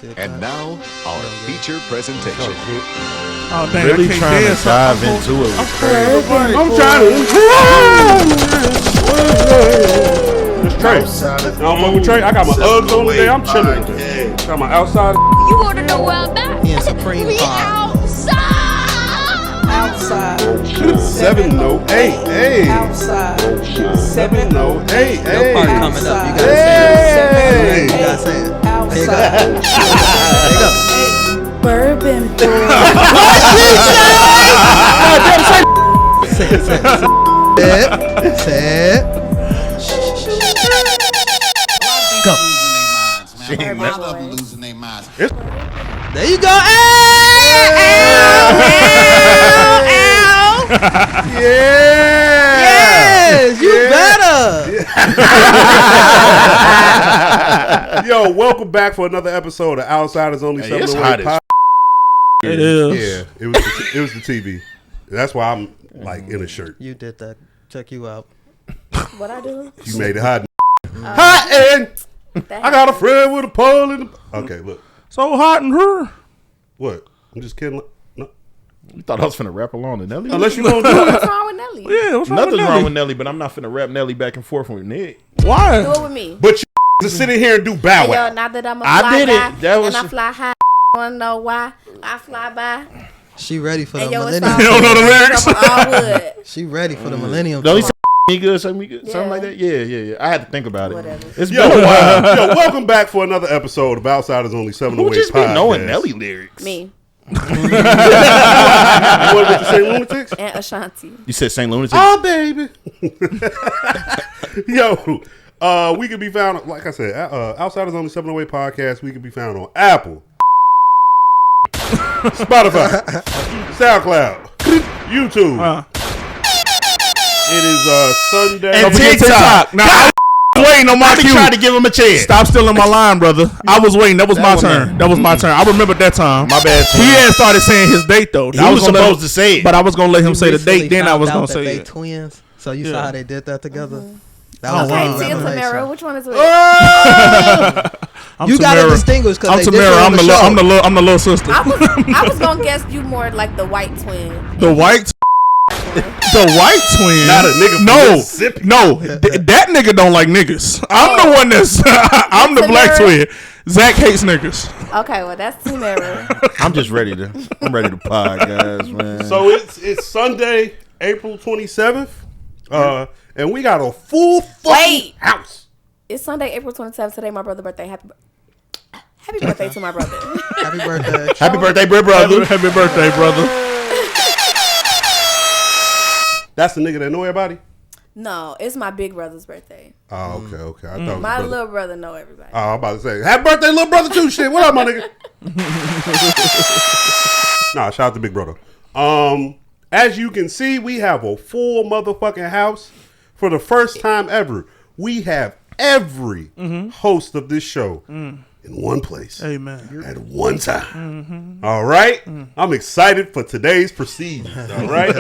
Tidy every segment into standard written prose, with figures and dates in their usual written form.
And now, our feature presentation. Oh, dang, really trying to dive into it. I'm trying to. It's Trey. I don't fuck with Trey. I got my Uggs on today. I'm chilling today. Got my outside. You want to know where I'm at? He in Supreme We outside. 708. Hey. Outside. 708. Hey. Your part coming up. You gotta say it. You gotta say it. Outside. There you go. Bourbon boy. Say it. Say it. Go. Losing their minds. There you go. Yes, you better. Yo, welcome back for another episode of Outsiders Only 708 Pod. It is. Yeah, it was the TV. That's why I'm like in a shirt. You did that. Check you out. What I do? You made it hot. Hot and I got a friend with a pole in the... Okay, look. So hot in her. What? I'm just kidding. No. You thought I was finna rap along to Nelly? Unless you don't do it. What's wrong with Nelly? Yeah, what's wrong Nothing's with wrong with Nelly, but I'm not finna rap Nelly back and forth with Nick. Why? Do it with me. But you just sit in here and do bow Hey, wow. yo, now that I'm a I fly did it. guy That was- and I fly high, wanna know why I fly by? She ready for the And yo, it's millennium. all You don't know the lyrics? all wood. She ready for the millennium. Don't he tour. say me good, say me good, something Yeah. like that? Yeah. I had to think about it. Whatever. It's Yo, been a while. yo, welcome back for another episode of Outsiders Only 708 Who just Podcast. be knowing Nelly lyrics? Me You want with the St. Lunatics? and Ashanti. You said St. Lunatic? Oh, baby. Yo, we can be found, like I said, Outsiders Only 708 Podcast. We can be found on Apple, Spotify, SoundCloud, YouTube. It is Sunday. And TikTok. Now, I was waiting on my cue. Trying to give him a chance. Stop stealing my line, brother. I was waiting. That was my That one turn. there. That was my turn. I remembered that time. My bad, He twin. had started saying his date though. He was supposed to say it. but I was gonna let him You say the recently date. Then I found was out gonna that say they it. twins. So you saw how they did that together. That Oh, was Okay, a Tia revelation. Tamara, which one is it? I'm You gotta Tamara. distinguish because I'm they Tamara. different on the show. I'm the little sister. I was gonna guess you more like the white twin. The white twin. Not a nigga from No, Mississippi. no. That nigga don't like niggas. I'm the one that's. I'm the black Tamara. twin. Zach hates niggas. Okay, well that's Tamara. I'm just ready to. I'm ready to pod, guys, man. So it's Sunday, April 27th. And we got a full fucking house. It's Sunday, April 27th. Today, my brother's birthday. Happy birthday to my brother. Happy birthday. Happy birthday, Britt, brother. Happy birthday, brother. That's the nigga that know everybody? No, it's my big brother's birthday. Oh, okay. I thought My it was brother. little brother know everybody. Oh, I'm about to say, happy birthday, little brother, too. Shit, what up, my nigga? Nah, shout out to Big Brother. As you can see, we have a full motherfucking house. For the first time ever, we have every host of this show in one place. Amen. At one time. All right? I'm excited for today's proceedings. All right?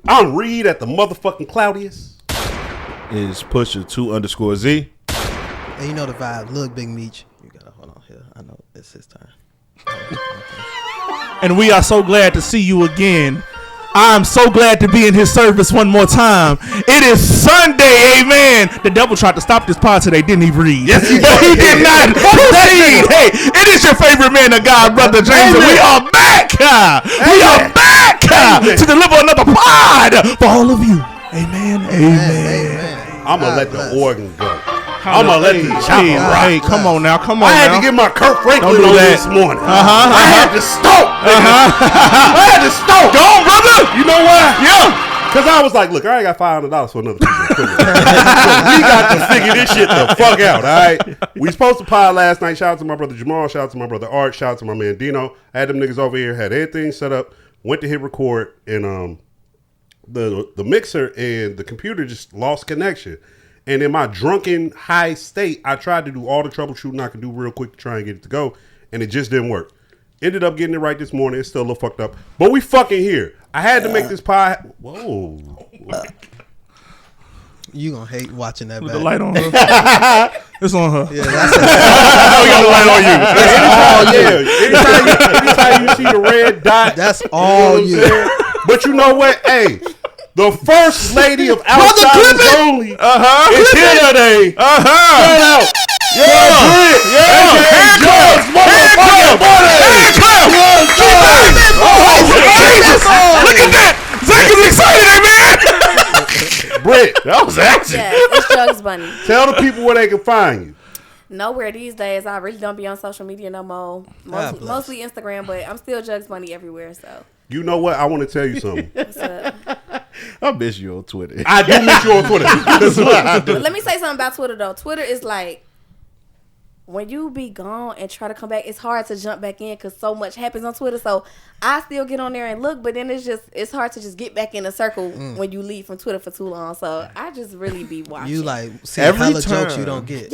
I'm Reed at the motherfucking Claudius. Is Pusha 2_Z. And you know the vibe. Look, Big Meech. You gotta hold on here. I know it's his turn. And we are so glad to see you again. I'm so glad to be in his service one more time. It is Sunday, amen. The devil tried to stop this pod today, didn't he, Reed? Yes, he But he did. did not proceed. Hey, it is your favorite man of God, Brotha James, and we are back. We are back to deliver another pod for all of you. Amen. Amen. I'm going to let the organ go. I'm going to let the chopper rock. Hey, come on now. Come on I had now. to get my Kurt Franklin Don't do on that. this morning. Uh-huh. I had to stomp. I had to stomp. Go on, brother. You know why? Yeah. Because I was like, look, I ain't got $500 for another piece of equipment. So we got to figure this shit the fuck out, all right? We supposed to pod last night. Shout out to my brother Jamal. Shout out to my brother Art. Shout out to my man Dino. I had them niggas over here, had everything set up, went to hit record, and the mixer and the computer just lost connection. And in my drunken high state, I tried to do all the troubleshooting I could do real quick to try and get it to go, and it just didn't work. Ended up getting it right this morning. It's still a little fucked up, but we fucking here. I had to make this pie. Whoa. You gonna hate watching that. With back. the light on her. It's on her. Yeah, that's We got the light on you. Anytime you see the red dot, That's all you. But you know what? Hey, the first lady of Outsiders Only is here today. Shout out. Britt. Handcuffs, motherfucker. Look at that. Zach is excited, man. Britt, that was action. Yeah, it's Jugs Bunny. Tell the people where they can find you. Nowhere these days. I really don't be on social media no more. Mostly Instagram, but I'm still Jugs Bunny everywhere. So You know what? I want to tell you something. what's up? I miss you on Twitter. I do miss you on Twitter. That's what I do. But let me say something about Twitter though. Twitter is like, when you be gone and try to come back, it's hard to jump back in because so much happens on Twitter. So I still get on there and look, but then it's hard to just get back in a circle when you leave from Twitter for too long. So I just really be watching. You like see Every hella time. jokes you don't get.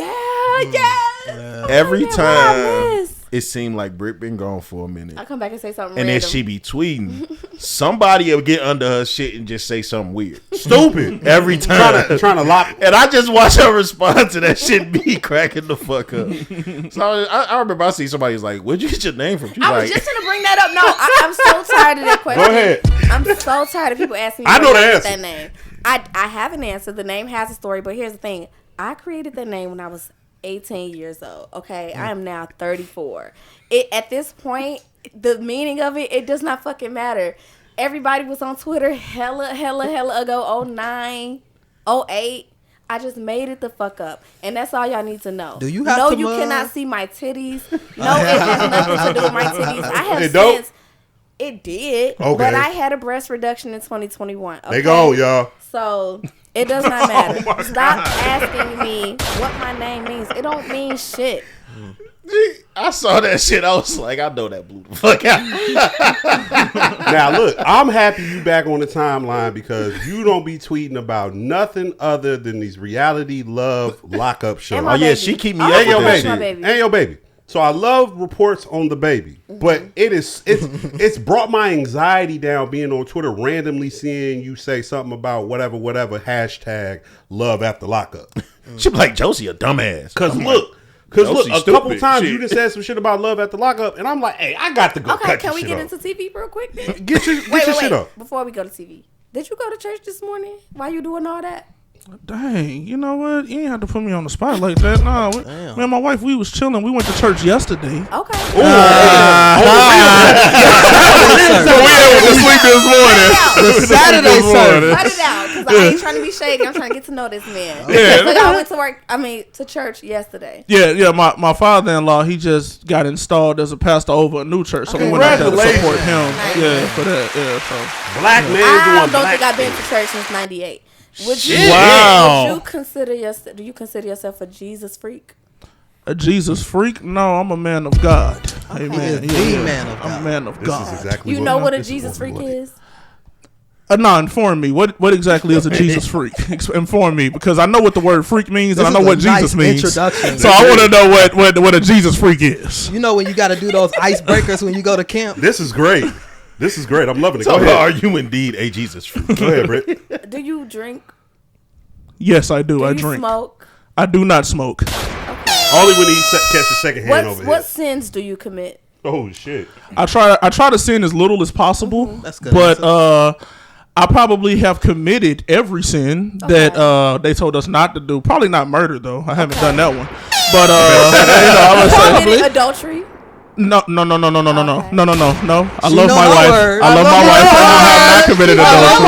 Every What I time miss. it seemed like Britt been gone for a minute. I come back and say something And random. then she be tweeting. Somebody will get under her shit and just say something weird. Stupid. Every time. Trying to lock. And I just watch her respond to that shit be cracking the fuck up. So I remember I see somebody was like, where'd you get your name from? She I like, was just gonna bring that up. No, I'm so tired of that question. Go ahead. I'm so tired of people asking me I know where the I got answer. that name. I have an answer. The name has a story, but here's the thing. I created that name when I was 18 years old. Okay, I am now 34. At this point, the meaning of it does not fucking matter. Everybody was on Twitter hella ago, 09, 08. I just made it the fuck up. And that's all y'all need to know. Do you have no, to you mug? cannot see my titties. No, it has nothing to do with my titties. I have It don't? since. It did. Okay. But I had a breast reduction in 2021. Okay? They go, y'all. So it does not matter. Stop asking me what my name means. It don't mean shit. I saw that shit. I was like, I know that blew the fuck out. Now look, I'm happy you back on the timeline because you don't be tweeting about nothing other than these reality love lockup shows. And my Oh, yeah, baby. she keep me Oh, up And your with that baby. my shit. baby. And your baby. So I love reports on the baby, but it's brought my anxiety down being on Twitter, randomly seeing you say something about whatever hashtag love after lockup. She be like, Josie a dumbass. Cause I'm look, like, a Josie's couple stupid. times Shit. you just said some shit about love after lockup, and I'm like, hey, I got to go. Okay, cut can this we shit get off. into TV real quick then? Get your shit up. Before we go to TV. Did you go to church this morning? Why you doing all that? Dang, you know what? You ain't have to put me on the spot like that. Nah, me and my wife, we was chilling. We went to church yesterday. Okay. So we went to sleep this morning. The Saturday service. Cut it out, because I ain't trying to be shady. I'm trying to get to know this man. Yeah. So y'all went to church yesterday. Yeah. My father-in-law, he just got installed as a pastor over a new church, so we went out there to support him. Yeah, for that. Yeah, so. Black man I doing don't black think I've been things. to church since '98. Would you consider yourself? Do you consider yourself a Jesus freak? A Jesus freak? No, I'm a man of God. Amen. The man of I'm God. a man of This God. is exactly You know what a this Jesus freak what- is? No, inform me. What exactly is a Jesus freak? Inform me, because I know what the word freak means, and I This know is what a Jesus nice means. introduction. So I want to know what a Jesus freak is. You know when you got to do those icebreakers when you go to camp? This is great. This is great. I'm loving it. Go So ahead. are you indeed a Jesus freak? Go ahead, Britt. Do you drink? Yes, I do. Do I you drink. smoke? I do not smoke. Only when he catch the second hand over What here. sins do you commit? Oh shit. I try to sin as little as possible. That's good. But I probably have committed every sin that they told us not to do. Probably not murder though. I haven't done that one. But I would say Committed adultery? no. I love She my know wife. her word. I love my wife. I have not committed adultery.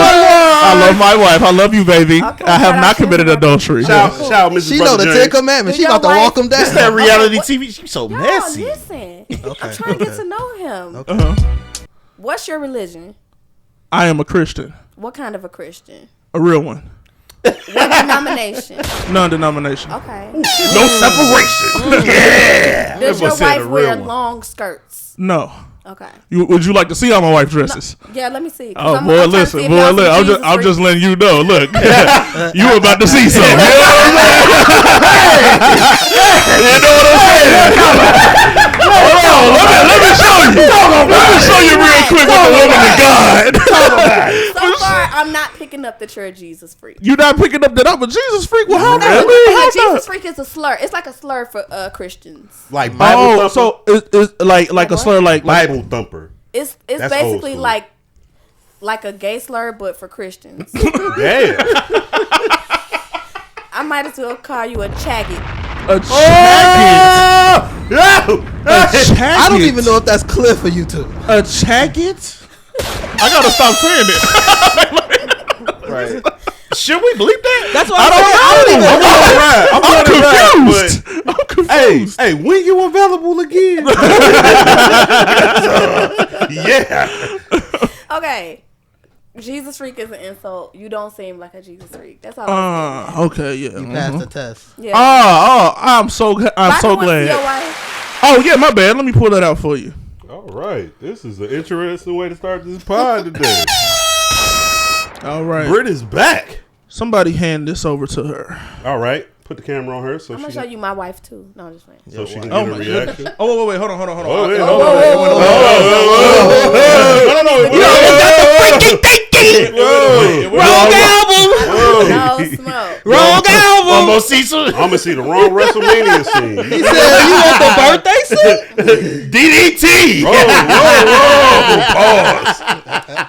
I love my wife. I love you, baby. Okay, I have shout not out to committed your brother. adultery. Shout, Mrs. She know Brotha the James. Ten Commandments. She Your about to wife- walk them down. That reality TV, she's so No, messy. listen. I'm trying to get to know him. Uh-huh. What's your religion? I am a Christian, What kind of a Christian? a real one, What denomination? non-denominational. Okay. No separation. Does your Everyone said a wife real wear one. long skirts? No. Okay. Would you like to see how my wife dresses? Yeah, let me see. 'Cause Oh I'm boy, trying to listen, see if boy, y'all look. some I'm Jesus just freaks. letting you know. Look, you about to see something. You know what I'm saying? Hold on, let me show you. Let me show you real quick with the woman of God. So far, I'm not picking picking up that you're a Jesus freak. You not picking up that I'm a Jesus freak? Well, how No, how Jesus freak is a slur. It's like a slur for Christians. Like Bible thumper. So it's like a slur like Bible thumper. It's That's basically old like a gay slur, but for Christians. Damn. I might as well call you a chaggot. a chaggot. A chaggot. I don't even know if that's clear for you two. A chaggot? I gotta stop saying it. Right. Should we bleep that? That's what I don't know. I'm confused. Hey, when you available again? Yeah. Okay. Jesus freak is an insult. You don't seem like a Jesus freak. That's all I'm saying. Okay, yeah. You passed the test. Yeah. I'm so If I so can see your glad. wife, Oh yeah, my bad. Let me pull that out for you. All right. This is an interesting way to start this pod today. All right. Britt is back. Somebody hand this over to her. All right. Put the camera on her so I'm she gonna show you my wife too. No, I'm just playing. so she can Oh get a my reaction. goodness. Oh wait, hold on. Oh, yeah, Wrong album. No smoke. Wrong album. Almost Cecil. I'm gonna see the wrong WrestleMania scene. He said, "You want the birthday suit?" DDT. Pause.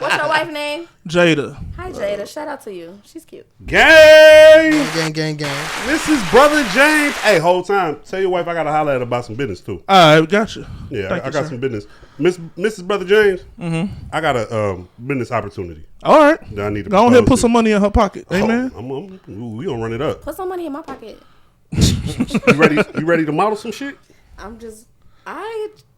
What's your wife's name? Jada. Hi Jada. Shout out to you. She's cute. Gang. Gang. This is Brotha James. Hey, whole time. Tell your wife I gotta holler at her about some business too. All right, gotcha. Yeah, Thank I you, got sir. some business. Mrs. Brotha James. I got a business opportunity All right. that I need to Go ahead and put propose some money in her pocket. to. Amen. We gonna run it up. Put some money in my pocket. You ready? You ready to model some shit? I'm just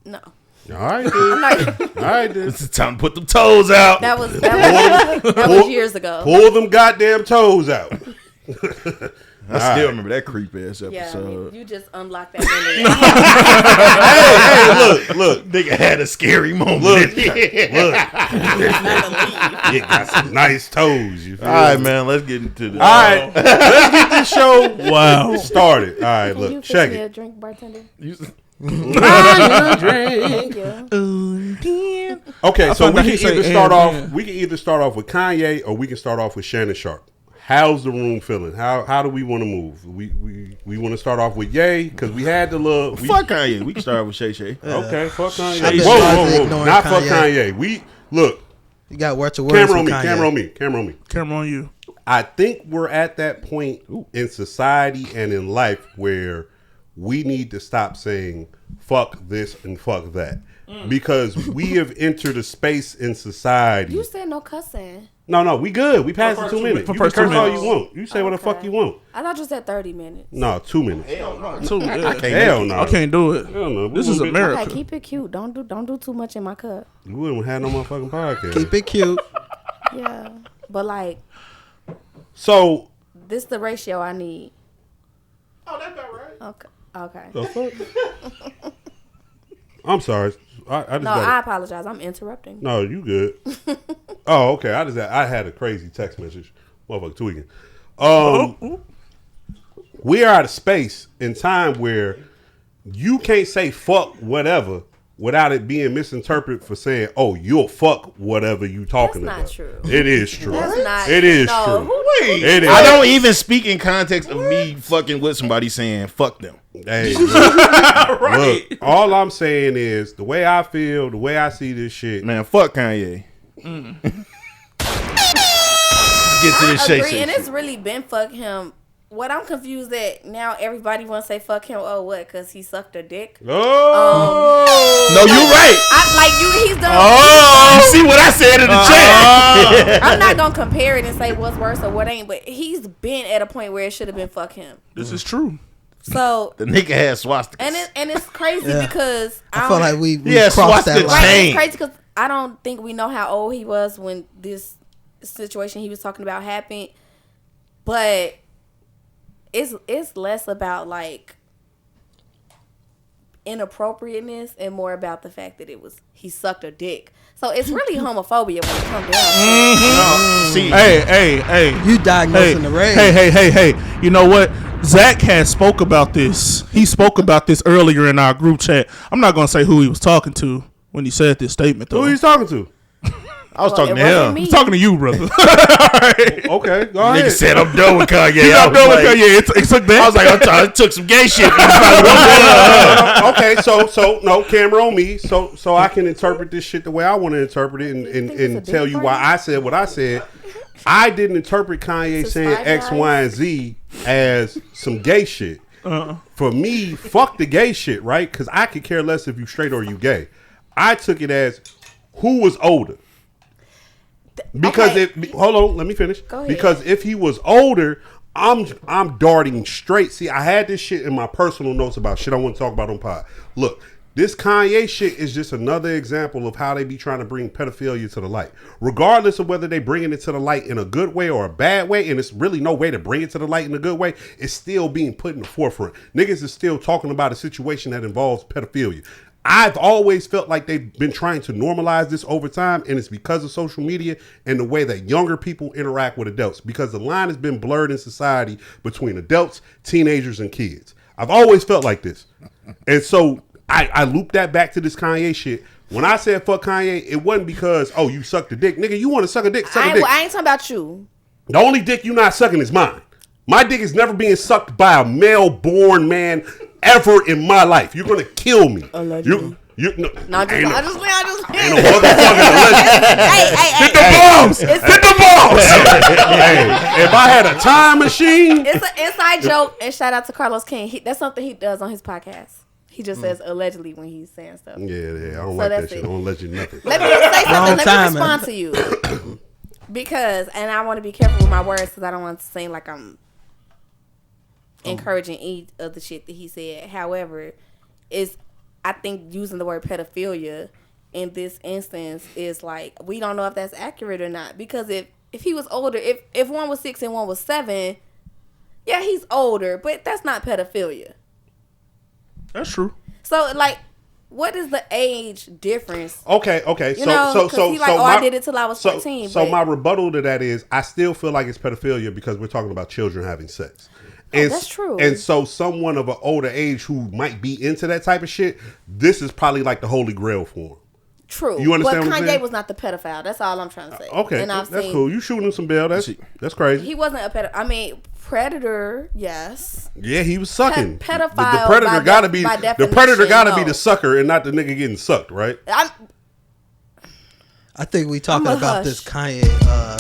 no. All right, dude. I'm not. All right, dude. It's time to put them toes out. That was years ago. Pull them goddamn toes out. I still remember that creep ass Yeah, I episode. mean, you just unlocked that memory. Hey, look. Nigga had a scary moment. Look. You got some nice toes. You feel All right, me? man. Let's get into this. All right, let's get this show Wow. started. All right, Can you look, fix check me a it. drink, bartender? Okay, so found we out can he say either start and off. then. We can either start off with Kanye or we can start off with Shannon Sharpe. How's the room feeling? How do we want to move? We want to start off with Ye because we had the little. Fuck Kanye. We can start with Shay Shay. Okay, fuck Kanye. I've been Whoa, largely whoa, ignoring not fuck Kanye. Kanye. We look. You got to watch your words. Camera on with me. Kanye. Camera on me. Camera on me. Camera on you. I think we're at that point in society and in life where we need to stop saying fuck this and fuck that. Because we have entered a space in society. You said no cussing. No, we good. We passed the 2 minutes. For You can first 2 curse all you minutes. want. You say what the fuck you want. I thought you said 30 minutes. No, 2 minutes. So, yeah. Hell no. I can't do it. Hell no. This is America. Okay, keep it cute. Don't do too much in my cup. We wouldn't have no motherfucking podcast. Keep it cute. Yeah, but like So, this the ratio I need. Oh, that's about right. Okay. the fuck? I'm sorry. I just No, got I apologize. I'm interrupting. No, you good. Oh, okay. I had a crazy text message. Motherfucker tweaking. We are at a space in time where you can't say fuck whatever without it being misinterpreted for saying, oh, you'll fuck whatever you talking That's about. not true. It is true. That's not. It is no, true. Wait. It is. I don't even speak in context of me fucking with somebody saying fuck them. Hey, look, all I'm saying is the way I feel, the way I see this shit. Man, fuck Kanye. Let's get to this I Shay agree, Shay and shit. it's really been fuck him. What I'm confused at now, everybody want to say fuck him. Oh, what? Because he sucked a dick. Oh, No, you're right. He's done. Oh, you see what I said in the chat? I'm not gonna compare it and say what's worse or what ain't, but he's been at a point where it should have been fuck him. This is true. So The nigga had swastikas. and it's crazy Yeah. because I feel like we Yeah, crossed that swastika line. right, chain. it's crazy because I don't think we know how old he was when this situation he was talking about happened, but it's less about like inappropriateness and more about the fact that he sucked a dick. So it's really homophobia when it comes down to it. See, Hey. You diagnosing the rage. Hey. You know what? Zach has spoke about this. He spoke about this earlier in our group chat. I'm not going to say who he was talking to when he said this statement, though. who he's talking to? I was talking to him. I'm talking to you, brother. Okay, go ahead. Nigga said I'm done with Kanye. I'm done with Kanye. It took that. I was like, I took some gay shit. Okay, so no, camera on me, so I can interpret this shit the way I want to interpret it and tell you why I said what I said. I didn't interpret Kanye saying X, Y, and Z as some gay shit. For me, fuck the gay shit, right? Because I could care less if you straight or you gay. I took it as who was older. Because hold on, let me finish. Go ahead. Because if he was older, I'm darting straight. See, I had this shit in my personal notes about shit I want to talk about on pod. Look, this Kanye shit is just another example of how they be trying to bring pedophilia to the light. Regardless of whether they bringing it to the light in a good way or a bad way, and it's really no way to bring it to the light in a good way, it's still being put in the forefront. Niggas is still talking about a situation that involves pedophilia. I've always felt like they've been trying to normalize this over time, and it's because of social media and the way that younger people interact with adults, because the line has been blurred in society between adults, teenagers, and kids. I've always felt like this. And so I loop that back to this Kanye shit. When I said fuck Kanye, it wasn't because, oh, you sucked a dick. Nigga, you want to suck a dick, suck a dick. I ain't talking about you. The only dick you not sucking is mine. My dick is never being sucked by a male-born man ever in my life. You're gonna kill me. Allegedly. You no, I just ain't no motherfucking alleged. Hey, Hit the bombs. Hit the bombs. Hey, if I had a time machine, it's an inside joke, and shout out to Carlos King. That's something he does on his podcast. He just says allegedly when he's saying stuff. yeah, I don't like that shit. I don't let you nothing. Let me say something. Wrong Let time, me respond to you. Because, and I want to be careful with my words because I don't want to seem like I'm encouraging any of the shit that he said. However, I think using the word pedophilia in this instance is like, we don't know if that's accurate or not. Because if he was older, if one was 6 and one was 7, yeah, he's older, but that's not pedophilia. That's true. So, like, what is the age difference? Okay. So he like, I did it till I was 14. So my rebuttal to that is, I still feel like it's pedophilia because we're talking about children having sex. And, that's true. And so someone of an older age who might be into that type of shit, this is probably like the holy grail for him. True. You understand but what I'm Kanye saying? was not the pedophile. That's all I'm trying to say. Okay, and that's cool. You shooting him some bail. That's crazy. He wasn't a pedophile. I mean, predator, yes. Yeah, he was sucking. Pedophile. The predator gotta be the predator gotta be no. the sucker and not the nigga getting sucked, right? I think we talking I'm a about hush. this Kanye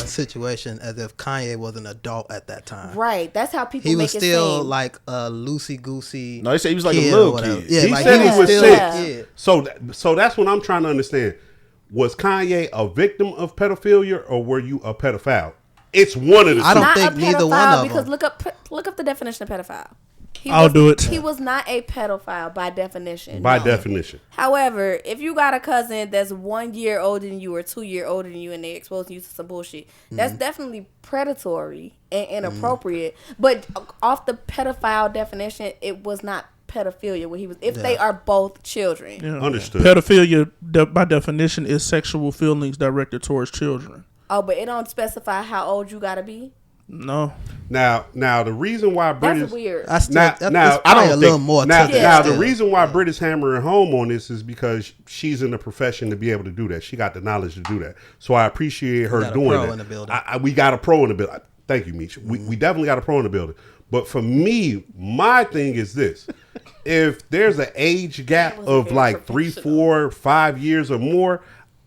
situation as if Kanye was an adult at that time. Right. That's how people He make was it still seem. like a loosey goosey. No, they say he was like a kid little or whatever. kid. Yeah, He like said he was still 6. a kid. So that's what I'm trying to understand. Was Kanye a victim of pedophilia or were you a pedophile? It's one of the two. I don't not think a neither pedophile one of because them. look up the definition of pedophile. I'll do it. He was not a pedophile by definition. By no. definition. However, if you got a cousin that's 1 year older than you or 2 years older than you and they exposing you to some bullshit, that's definitely predatory and inappropriate. But off the pedophile definition, it was not pedophilia when he was, if they are both children. Yeah. Understood. Pedophilia, by definition, is sexual feelings directed towards children. Oh, but it don't specify how old you gotta be. No. Now the reason why Britt That's is weird. I still, now it's I probably don't a little think, more to now, this now the still. reason why Britt is hammering home on this is because she's in the profession to be able to do that. She got the knowledge to do that. So I appreciate her got a doing pro that. in the building. We got a pro in the building. Thank you, Meech. We definitely got a pro in the building. But for me, my thing is this. If there's an age gap of like 3, 4, 5 years or more,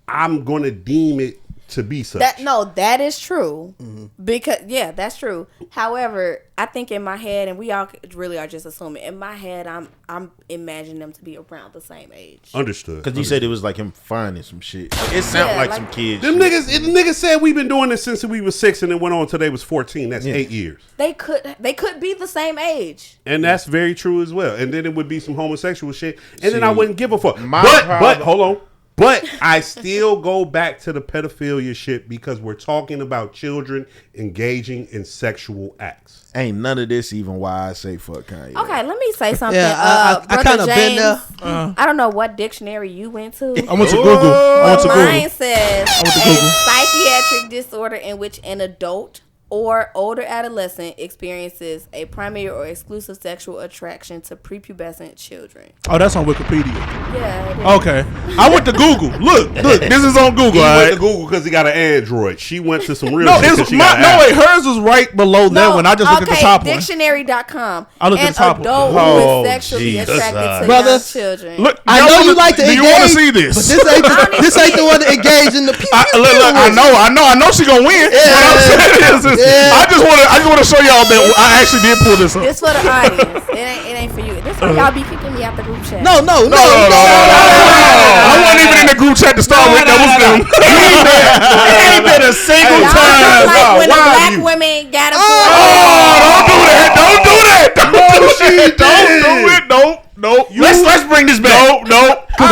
I'm going to deem it to be such. That is true. Because that's true. However, I think in my head, and we all really are just assuming, in my head I'm imagining them to be around the same age. Understood. Because he said it was like him finding some shit. It sounded like some kids. Them shit. niggas said we've been doing this since we was 6 and it went on till they was 14. That's 8 years. They could be the same age. And that's very true as well. And then it would be some homosexual shit. And then I wouldn't give a fuck. But hold on. But I still go back to the pedophilia shit because we're talking about children engaging in sexual acts. Ain't none of this even why I say fuck Kanye. Okay, let me say something. Yeah, I Brotha kind of been James, there. I don't know what dictionary you went to. I went to Google. Mine says went to a Google. psychiatric disorder in which an adult or older adolescent experiences a primary or exclusive sexual attraction to prepubescent children. Oh, that's on Wikipedia. Yeah. It is. Okay. I went to Google. Look, this is on Google. He All went right. to Google because he got an Android. She went to some real No, shit. 'cause it's she my, got an no, app. wait, hers was right below that one. I just looked at the top one. Dictionary.com. I looked at the top one. adult Oh, who is sexually Jesus. attracted to Brother, young children. Look, I know you like to do engage. you want to see this? But this ain't the one to engage in the people. Look, I know she gonna win. Yeah. What I'm saying is, Yeah. I just want to show y'all that I actually did pull this up. This for the audience. It ain't for you. This for y'all be kicking me out the group chat. No. I wasn't even in the group chat to start with. That was them. Ain't been a single Y'all time. just like when the why black you- women got a Don't do that. Don't do that. Don't do it. Nope. Let's bring this back. No. We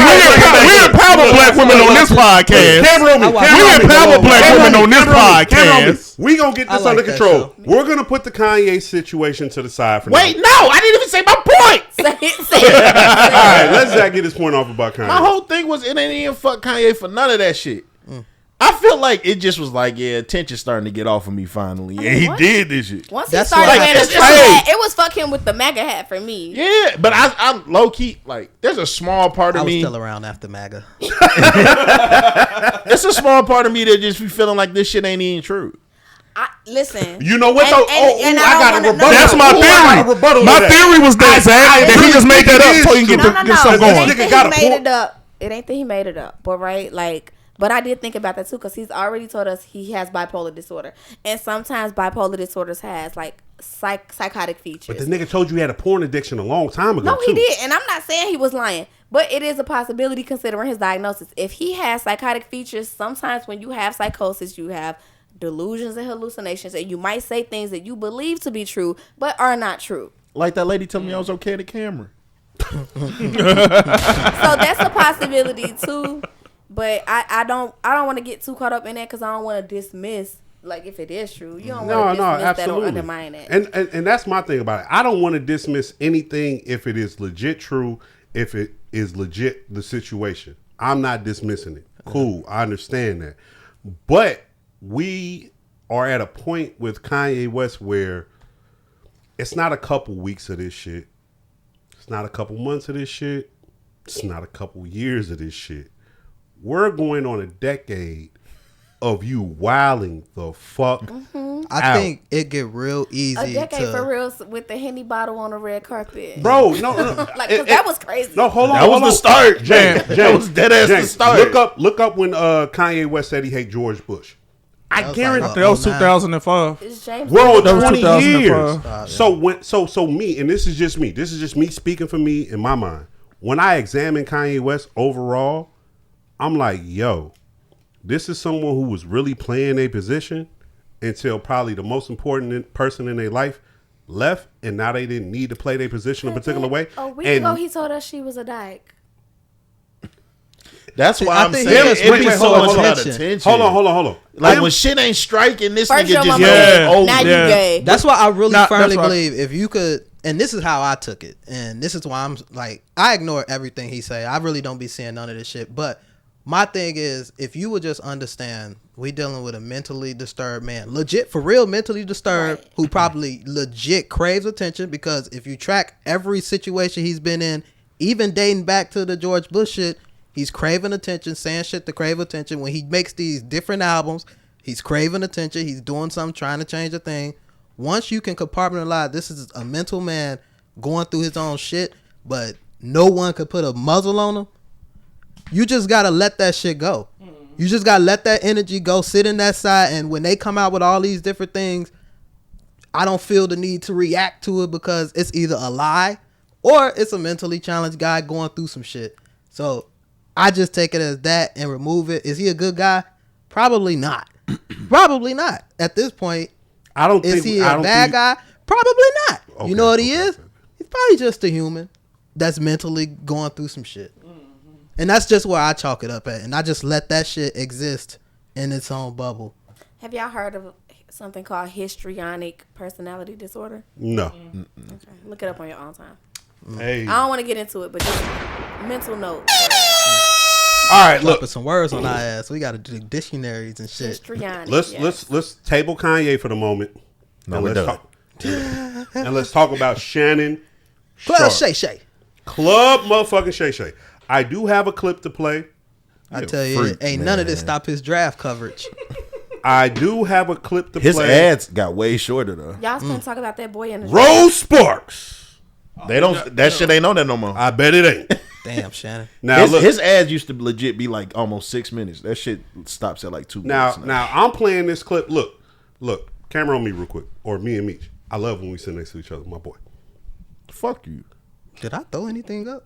empower black women on this podcast. Camera on me. We Camera on me. empower black Camera women on this camera me, camera on me. podcast. We gonna get this I like under that control. show. We're gonna put the Kanye situation to the side for Wait, now. no, I didn't even say my point. Say it. All right, let's Zach get his point off about Kanye. My whole thing was it ain't even fuck Kanye for none of that shit. I feel like it just was like, yeah, attention's starting to get off of me finally. And he what? did this shit. Once That's he started why- wearing the It's Trump just- hat, it was fuck him with the MAGA hat for me. Yeah, but I'm low key, like, there's a small part I of was me. still around after MAGA. It's a small part of me that just be feeling like this shit ain't even true. Listen. You know what And- though? and I I got a don't wanna- rebuttal. That's my Ooh, I got a theory. rebuttal to My that. theory was that Zach, that he just made that up so he can No. get something It going. ain't Nigga that got a he made point. it up. It ain't that he made it up, but right, like. But I did think about that too, because he's already told us he has bipolar disorder, and sometimes bipolar disorders has like psychotic features. But the nigga told you he had a porn addiction a long time ago. No, too. he did, and I'm not saying he was lying, but it is a possibility considering his diagnosis. If he has psychotic features, sometimes when you have psychosis, you have delusions and hallucinations, and you might say things that you believe to be true but are not true. Like that lady telling me I was okay at the camera. So that's a possibility too. But I don't want to get too caught up in that because I don't want to dismiss, like, if it is true. You don't want to dismiss that or absolutely. undermine it. And that's my thing about it. I don't want to dismiss anything if it is legit true, if it is legit the situation. I'm not dismissing it. Cool, I understand that. But we are at a point with Kanye West where it's not a couple weeks of this shit. It's not a couple months of this shit. It's not a couple years of this shit. We're going on a decade of you wilding the fuck I think it get real easy. A decade to, for real with the Henny bottle on the red carpet. Bro, no. Like, 'cause that was crazy. No, hold on. That was hold the on. start, James, man. That was dead ass the James, start. Look up when Kanye West said he hate George Bush. I was guarantee like, That was 09. 2005. It's James. we're on That was 20 years. 2005. So me, and this is just me. This is just me speaking for me in my mind. When I examine Kanye West overall, I'm like, yo, this is someone who was really playing a position until probably the most important person in their life left, and now they didn't need to play their position a particular way. A week And ago, he told us she was a dyke. That's why I I'm think saying he just it be wait, so hold on, much hold on. about attention. hold on. Like Him- when shit ain't striking, this First nigga your just mama yeah, gay, over. now you yeah. gay. That's why I really Nah, firmly that's why- believe if you could, and this is how I took it, and this is why I'm like, I ignore everything he say. I really don't be seeing none of this shit. But my thing is, if you would just understand, we dealing with a mentally disturbed man, legit for real, mentally disturbed, Right. who probably legit craves attention. Because if you track every situation he's been in, even dating back to the George Bush shit, he's craving attention, saying shit to crave attention. When he makes these different albums, he's craving attention. He's doing something, trying to change a thing. Once you can compartmentalize, this is a mental man going through his own shit, but no one could put a muzzle on him. You just got to let that shit go. You just got to let that energy go, sit in that side. And when they come out with all these different things, I don't feel the need to react to it because it's either a lie or it's a mentally challenged guy going through some shit. So I just take it as that and remove it. Is he a good guy? Probably not. Probably not. At this point, I don't is think he I a don't bad think- guy? Probably not. Okay, You know what he okay, is? okay. He's probably just a human that's mentally going through some shit. And that's just where I chalk it up at. And I just let that shit exist in its own bubble. Have y'all heard of something called histrionic personality disorder? No. Okay. Look it up on your own time. Hey. I don't want to get into it, but just mental note. All right, look. Put some words on our ass. We got to do dictionaries and shit. Histrionic. Let's table Kanye for the moment. No, and we're let's done. talk, and let's talk about Shannon Well, Sharpe. Shay. Club motherfucking Shay Shay. I do have a clip to play. I tell you, ain't none of this stop his draft coverage. I do have a clip to His play. ads got way shorter though. Y'all still talk about that boy in the Rose Sparks. They don't. That shit ain't on that no more. I bet it ain't. Damn, Shannon. Now look, His ads used to legit be like almost 6 minutes. That shit stops at like 2 minutes. now I'm playing this clip. Look, camera on me real quick, or me and Meech. I love when we sit next to each other, my boy. Fuck you. Did I throw anything up?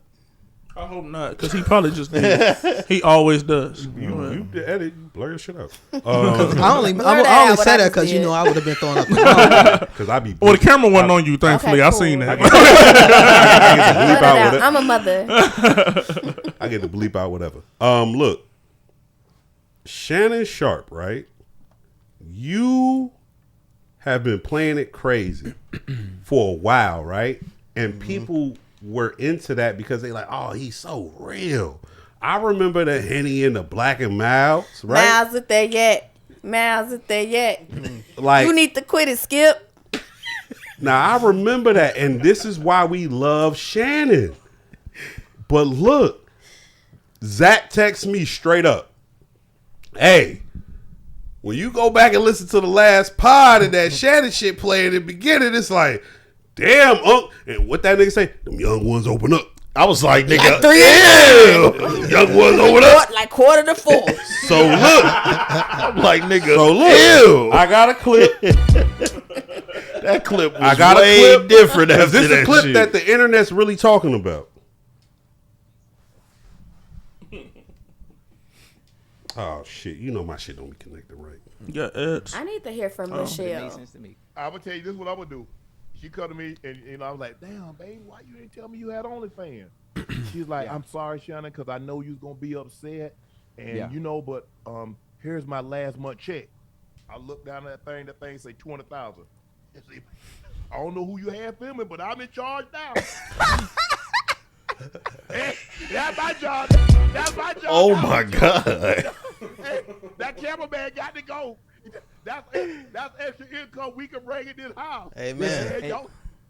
I hope not, because he probably just did. He always does. You did edit, you blur your shit out. I only that I only out, said what I that because just you did. know I would have been throwing up the phone. Because I be. Well, the camera wasn't on you, thankfully. Okay, I cool. seen that. I get to bleep Cut it out out. whatever. I'm a mother. I get to bleep out whatever. Look, Shannon Sharpe, right? You have been playing it crazy for a while, right? And people were into that because they like, oh, he's so real. I remember the Henny and the Black and Miles, right? Miles it there yet. Miles it there yet. Like, You need to quit it, Skip. now I remember that, and this is why we love Shannon. But look, Zach texts me straight up, hey, when you go back and listen to the last pod and that Shannon shit playing in the beginning, it's like, damn, and what that nigga say? Them young ones open up. I was like, nigga, ew. Young ones open up. Like 3:45. So look, I'm like, nigga. so look, Ew. I got a clip. That clip was I got way a clip different after This is that a clip shit. that the internet's really talking about. Oh shit! You know my shit don't be connected right. Yeah, ads. I need to hear from Michelle. to me. I'm gonna tell you this is what I'm gonna do. She come to me and I was like, "Damn, baby, why you didn't tell me you had OnlyFans?" She's like, "I'm sorry, Shannon, because I know you was gonna be upset, and you know, but here's my last month check." I look down at that thing say 20,000. I don't know who you have filming, but I'm in charge now. Hey, that's my job. That's my job. Oh my God. Hey, that cameraman got to go. That's extra income we can bring in this house. Amen.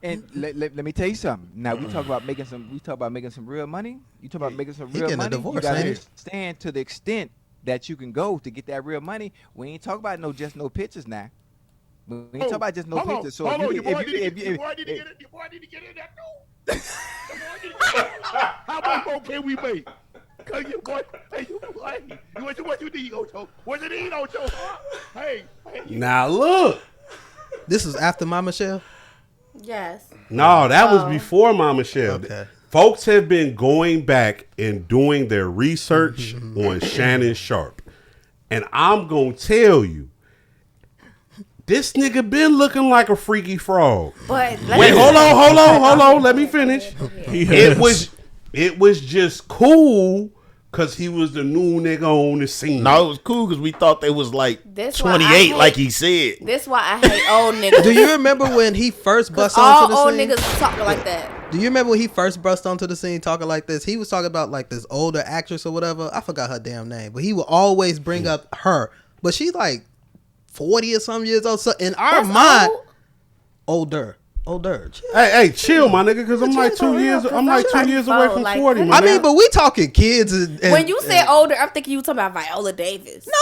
And let me tell you something. Now we talk about making some real money. You talk about making some He real getting a money. divorce, You gotta ain't he? understand to the extent that you can go to get that real money. We ain't talk about no pictures now. We ain't talk about just no pictures. So your boy need to get in that too. How much more can we make? Cause your boy, what you need, Ocho? What you need, Ocho? Hey. Now look, This is after my Michelle. Yes. no, that was before Mama Shell. Okay. Folks have been going back and doing their research on Shannon Sharpe, and I'm gonna tell you, this nigga been looking like a freaky frog. But Wait, hold on. Let me finish. It was just cool because he was the new nigga on the scene. No, it was cool because we thought they was like This why I 28, hate- like he said. this why I hate old niggas. Do you remember when he first bust all onto the old scene? niggas talking like that? Do you remember when he first burst onto the scene talking like this? He was talking about like this older actress or whatever. I forgot her damn name, but he would always bring up her. But she's like 40 or some years old. So in our That's mind, old? older. Hey, chill, my nigga, because I'm like 2 years. I'm like 2 years away from 40, my I mean, nigga. but we talking kids. And When you say older, I'm thinking you talking about Viola Davis. no.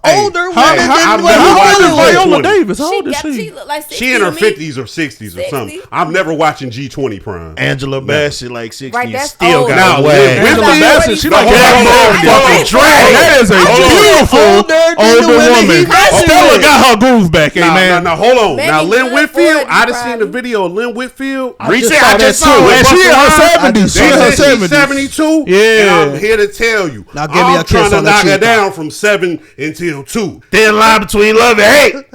Hey, Older women how- than I've what never he watched dealing with. Viola 20. Davis. How old is she? She look like 60 She in her to me. 50s or 60s or something. 60? I'm never watching G20 Prime. Angela Bassett, like 60, Right, that's still old. got Now, a way. Lynn Angela Whitfield- Bassett, she like Hold that on, fucking drag. That is a beautiful Older than the older women woman. he messing Stella with. got her groove back, man. Now, hold on. Maybe Now, Lynn good Whitfield, for I you, done seen the video of Lynn Whitfield. I just saw Man, it. she in her 70s. She They in her said she's 70s. 72. Yeah. And I'm here to tell you. Now give me a I'm kiss trying to on the knock her cheek. down from 7 until 2. Thin line between love and hate.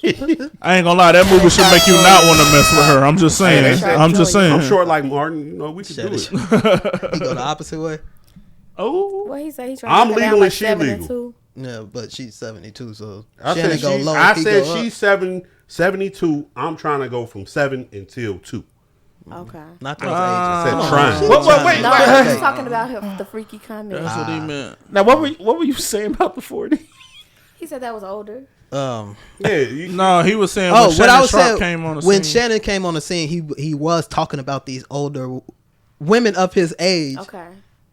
I ain't gonna lie, that movie should make you not want to mess with her. I'm just saying. I'm just saying. I'm short like Martin. You know, we could do it. He go the opposite way. Oh, What he say? He trying I'm to knock her legal down and like she 72? Yeah, but she's 72, so I Shannon said, go low. I he said go up. she's 72. I'm trying to go from 7 until 2. Okay. Not those I ages. said Come on. trying. Wait. No, I'm just talking about the freaky comment. that's what he meant. Now, what were you saying about the 40? He said that was older. Um, Yeah. You, No, he was saying oh, when what I Shannon was Sharpe saying came on the when scene. Shannon came on the scene, he was talking about these older women of his age, Okay.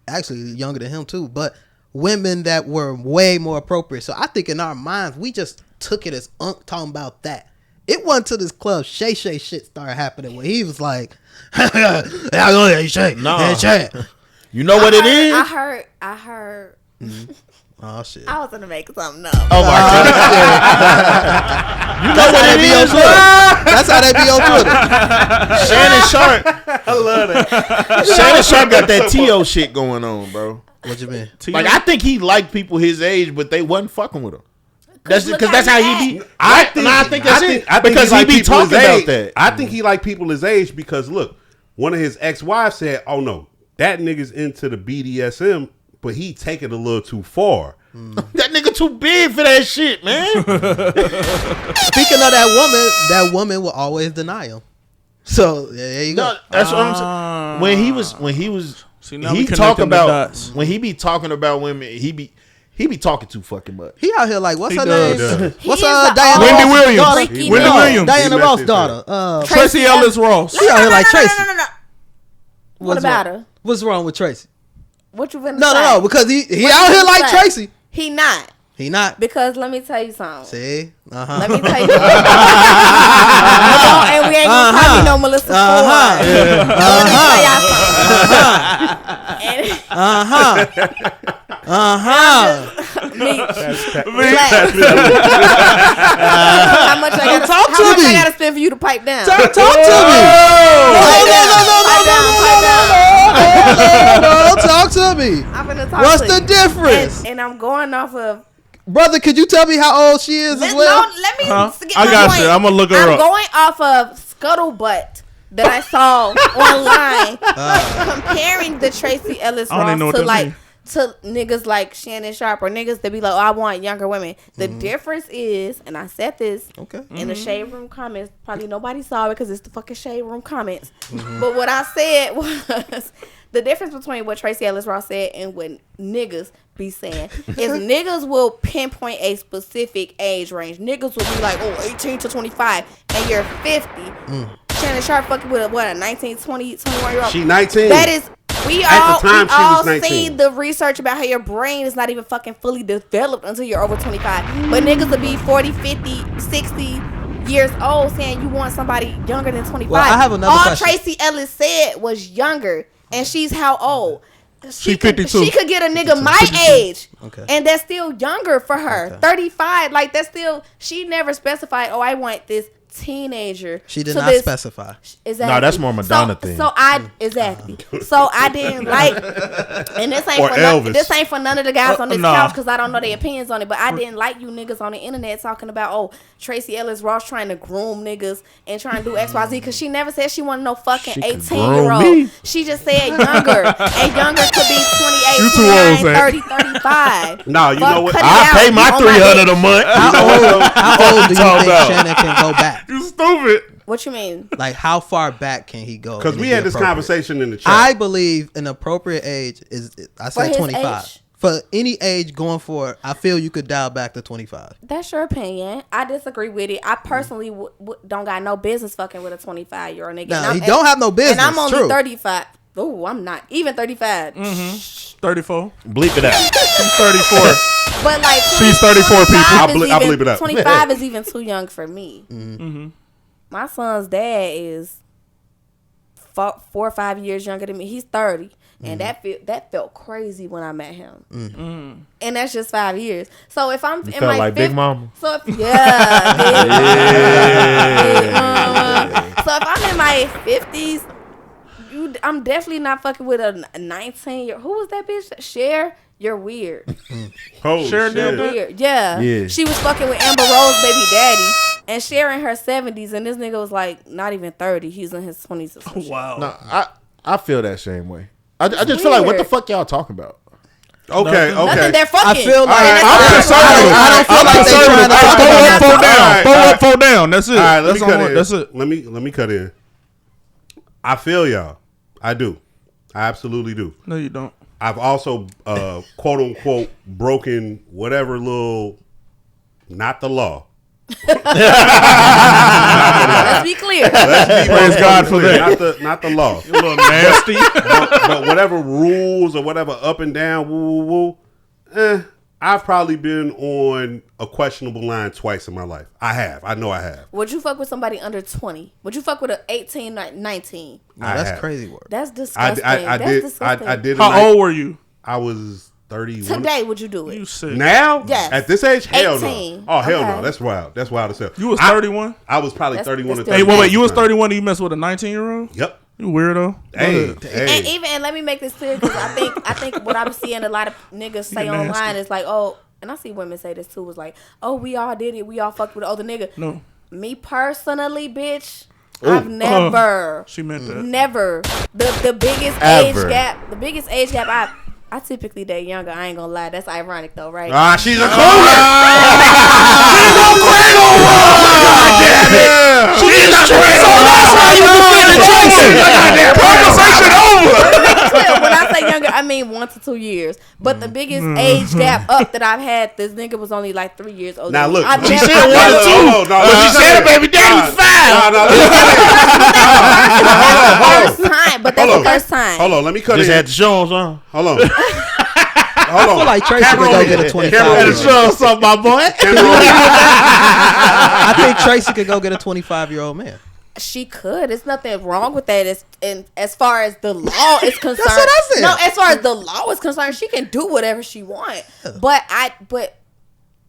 actually younger than him too, but women that were way more appropriate. So I think in our minds, we just took it as talking about that. It wasn't till this club Shay Shay shit started happening where he was like, Shay, Nah. Shay. You know what it is? I heard. Oh shit. I was gonna make something up. Oh my god! You know what it is? That's how they be on Twitter. Shannon Sharpe. I love that. Shannon Sharpe got that T.O. shit going on, bro. What you mean? Like I think he liked people his age, but they wasn't fucking with him. That's look because that's how how he he be. I think that's it. I think Because he be talking about that. I think he like people his age because look, one of his ex-wives said, "Oh no, that nigga's into the BDSM, but he take it a little too far." That nigga too big for that shit, man. Speaking of that woman will always deny him. So there you go. No, that's what I'm saying. When he was, See, now we he connecting talk the about dots. when he be talking about women, he be talking too fucking much. He out here like, what's He her does. name? He What's is Diana the Wendy Ross' Williams. daughter? Freaky Wendy no. Williams. Diana He Ross' messed daughter. Tracy Ellis Ross. She out here like Tracy. No. What What's about wrong? her? What's wrong with Tracy? What you finna No, say? because he What out you here finna like say? Tracy. He not. He not. Because let me tell you something. See? Let me tell you something. And we ain't gonna call me no Melissa Ford. Let me tell y'all something. Meech. How much I gotta Talk to how much me. I gotta spend for you to pipe down? Talk to me. No, talk to me. I'm gonna talk What's to the you. difference? And I'm going off of. Brother, could you tell me how old she is as well? No, let me get I my got point. you. I'ma look her I'm up. going off of Scuttlebutt that I saw online comparing the Tracy Ellis I don't even know Ross what to that like mean. to niggas like Shannon Sharpe or niggas that be like, oh, I want younger women. The difference is, and I said this in the Shade Room comments, probably nobody saw it because it's the fucking Shade Room comments. But what I said was the difference between what Tracy Ellis Ross said and what niggas be saying is niggas will pinpoint a specific age range. Niggas will be like, oh, 18 to 25, and you're 50. Shannon Sharpe fucking with a 19, 20, 21-year-old. She 19. That is, we At the time, all she was 19. seen the research about how your brain is not even fucking fully developed until you're over 25. But niggas will be 40, 50, 60 years old saying you want somebody younger than 25. Well, I have another all question. Tracy Ellis said was younger, and she's how old? She 52. She could get a nigga my age, Okay. and that's still younger for her. 35, like that's still. She never specified. Oh, I want this teenager. She did to not this- specify. Exactly. No, that's more Madonna thing. So I So I didn't like, and this ain't Or for Elvis. this ain't for none of the guys on this nah. couch because I don't know their opinions on it. But I didn't like you niggas on the internet talking about Tracy Ellis Ross trying to groom niggas and trying to do XYZ because she never said she wanted no fucking She could 18-year-old. groom me. She just said younger, and younger could be 28, You too old, 29, Zach. 30, 35. No, you know what? Cut it I out. pay my On my $300 dick. a month. How old do you talking think about? Shannon can go back? You stupid. What you mean? Like, how far back can he go? Because and we it had be this appropriate? conversation in the chat. I believe an appropriate age is, I For said his 25. age? For any age going forward, I feel you could dial back to 25. That's your opinion. I disagree with it. I personally don't got no business fucking with a 25-year-old nigga. No, And he don't have no business. And I'm only True. 35. Oh, I'm not even 35. 34. Bleep it out. She's 34. But like, She's 34 people. I'll bleep it out. 25 is even too young for me. My son's dad is 4 or 5 years younger than me. He's 30, and that felt crazy when I met him. And that's just 5 years. So if I'm in felt my like Big Mama. So if Big Mama. So if I'm in my 50s, I'm definitely not fucking with a 19-year. Who was that bitch? Cher. You're weird. Holy Sharon shit. did that? Weird. Yeah. Yeah. She was fucking with Amber Rose baby daddy. And Cher in her 70s. And this nigga was like not even 30. He's in his 20s or some shit. Wow. No, I feel that same way. I just feel like, what the weird. fuck y'all talking about? Okay, Nothing, okay. they're fucking. I feel like And I'm that's concerned. I don't feel like they trying to talk Throw about up, four down. Alright, Throw alright. up, four down. That's it. All right, let That's me cut all. in. That's it. Let me cut in. I feel y'all. I do. I absolutely do. No, you don't. I've also quote unquote broken whatever little, not the law, Let's be clear. Praise God for that. Not the law. You little nasty. But whatever rules or whatever up and down, I've probably been on a questionable line twice in my life. I have. I know I have. Would you fuck with somebody under 20? Would you fuck with an 18, 19? No, that's crazy work. That's disgusting. I did. How old were you? I was 31. Today, would you do it? You sick. Now? Yes. At this age? Hell 18. no. Oh, hell Okay. no. That's wild. That's wild as hell. You was 31? I was probably That's 31 or still 30. Hey, wait. You was 31 and you messed with a 19-year-old? Yep. You weirdo. Hey. And let me make this clear because I think what I'm seeing a lot of niggas say You're nasty. online is like, oh, and I see women say this too, was like, oh, we all did it, we all fucked with the other nigga. No. Me personally, bitch, I've never, She meant that. never the biggest Ever. age gap I typically date younger. I ain't gonna lie, that's ironic though, right? She's a cougar. She's a cradle. God damn it. She's a cradle. So that's why you defended Tracy. Conversation over. When I say younger, I mean 1 to 2 years. But the biggest age gap up that I've had, this nigga was only like 3 years older. Now look, she said 1 to 2. But she said, baby daddy 5. First time, but that's the first time. Hold on, let me cut Just in. had to show him something. Hold on. I feel like Tracy could go get a 25. Had to show him something, my boy. I think Tracy could go get a 25-year-old man. She could. There's nothing wrong with that. As far as the law is concerned. That's what I said. No, as far as the law is concerned, she can do whatever she wants. But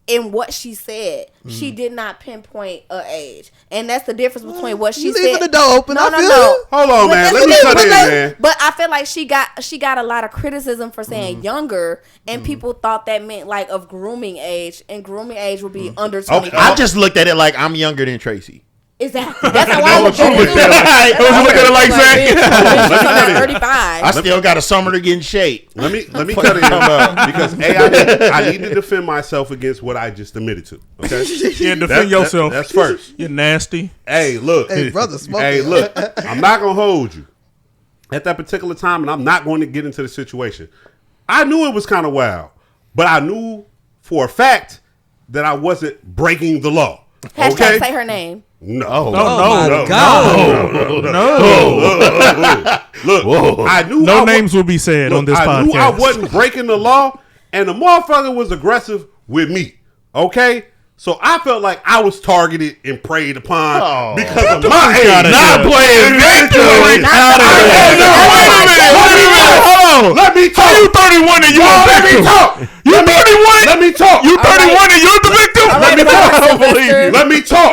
in what she said, she did not pinpoint a age, and that's the difference between what she said. Leaving the door open. No. Hold on, man. Let me cut in, man. But I feel like she got a lot of criticism for saying younger, and people thought that meant like of grooming age, and grooming age would be under 25. I just looked at it like I'm younger than Tracy. Exactly. That's how I look at it. Would you look at it like that? She's only 35. I still got a summer to get in shape. Let me cut it in because I need to defend myself against what I just admitted to. Okay. Yeah, defend yourself. That's first. You're nasty. Hey, look. Hey, brother, smoke. Hey, look. I'm not gonna hold you at that particular time, and I'm not going to get into the situation. I knew it was kind of wild, but I knew for a fact that I wasn't breaking the law. Hashtag say her name. No. Oh my God. Look, I knew No names will be said on this podcast. I knew I wasn't breaking the law, and the motherfucker was aggressive with me. Okay? So I felt like I was targeted and preyed upon because of my age. Not playing victory. Hold on. Let me talk. You 31 and you a Let me victim. talk. You 31? Let me talk. You 31 and you're the victim? Let me Mr. talk. I don't believe Sylvester. you. Let me talk.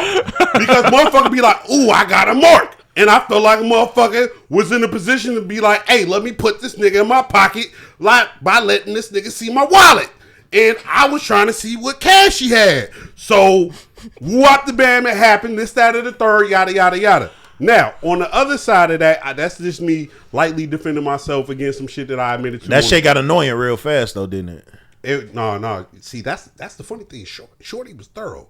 Because motherfucker be like, ooh, I got a mark. And I felt like a motherfucker was in a position to be like, hey, let me put this nigga in my pocket like by letting this nigga see my wallet. And I was trying to see what cash he had. So what the bam, it happened, this, that, or the third, yada, yada, yada. Now, on the other side of that, that's just me lightly defending myself against some shit that I admitted to. That shit got annoying real fast though, didn't it? No. See, that's the funny thing. Shorty was thorough.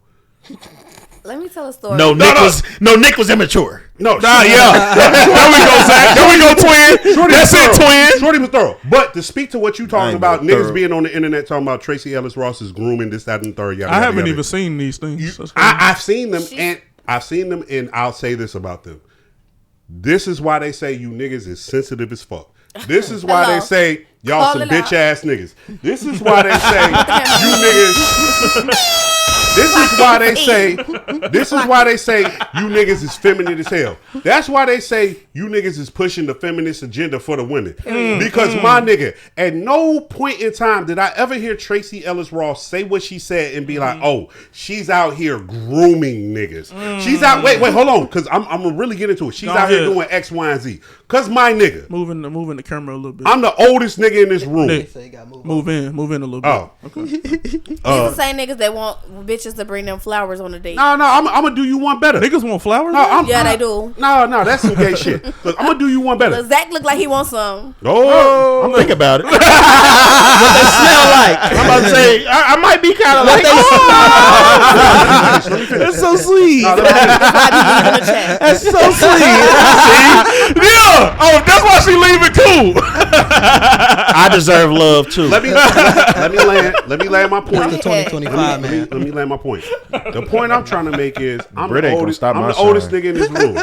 Let me tell a story. Nick was immature. No, There we go, Zach. There we go, twin. That's it, twin. Shorty was thorough. But to speak to what you talking about, know niggas thorough. being on the internet talking about Tracy Ellis Ross is grooming this, that, and the third. Yada, I yada, haven't yada. even seen these things. I've seen them, and I'll say this about them. This is why they say you niggas is sensitive as fuck. This is why they say y'all Call some it bitch out. ass niggas. This is why they say you niggas. This is why they say. This is why they say you niggas is feminine as hell. That's why they say you niggas is pushing the feminist agenda for the women. Because my nigga, at no point in time did I ever hear Tracy Ellis Ross say what she said and be like, "Oh, she's out here grooming niggas. She's out. Wait, hold on, because I'm gonna really get into it. She's out here doing X, Y, and Z. Cause my nigga, Moving the camera a little bit. I'm the oldest nigga in this room. Nick, move in a little bit. Oh, These the same niggas that want bitches to bring them flowers on a date. no, I'm gonna do you one better. Niggas want flowers? No, They do. No, that's some gay shit. Look, I'm gonna do you one better. But Zach look like he wants some. Oh, I'm thinking about it. What they smell like? I'm about to say I might be kind of like. That's so sweet. no, let me finish. That's why I be giving him a check. That's so sweet. See? Yo, Oh, that's why she leaving too. I deserve love too. Let me land my point. It's a 2025, man. Let me land my point. The point I'm trying to make is I'm Britt the ain't gonna oldest. stop I'm my the oldest shine. nigga in this room.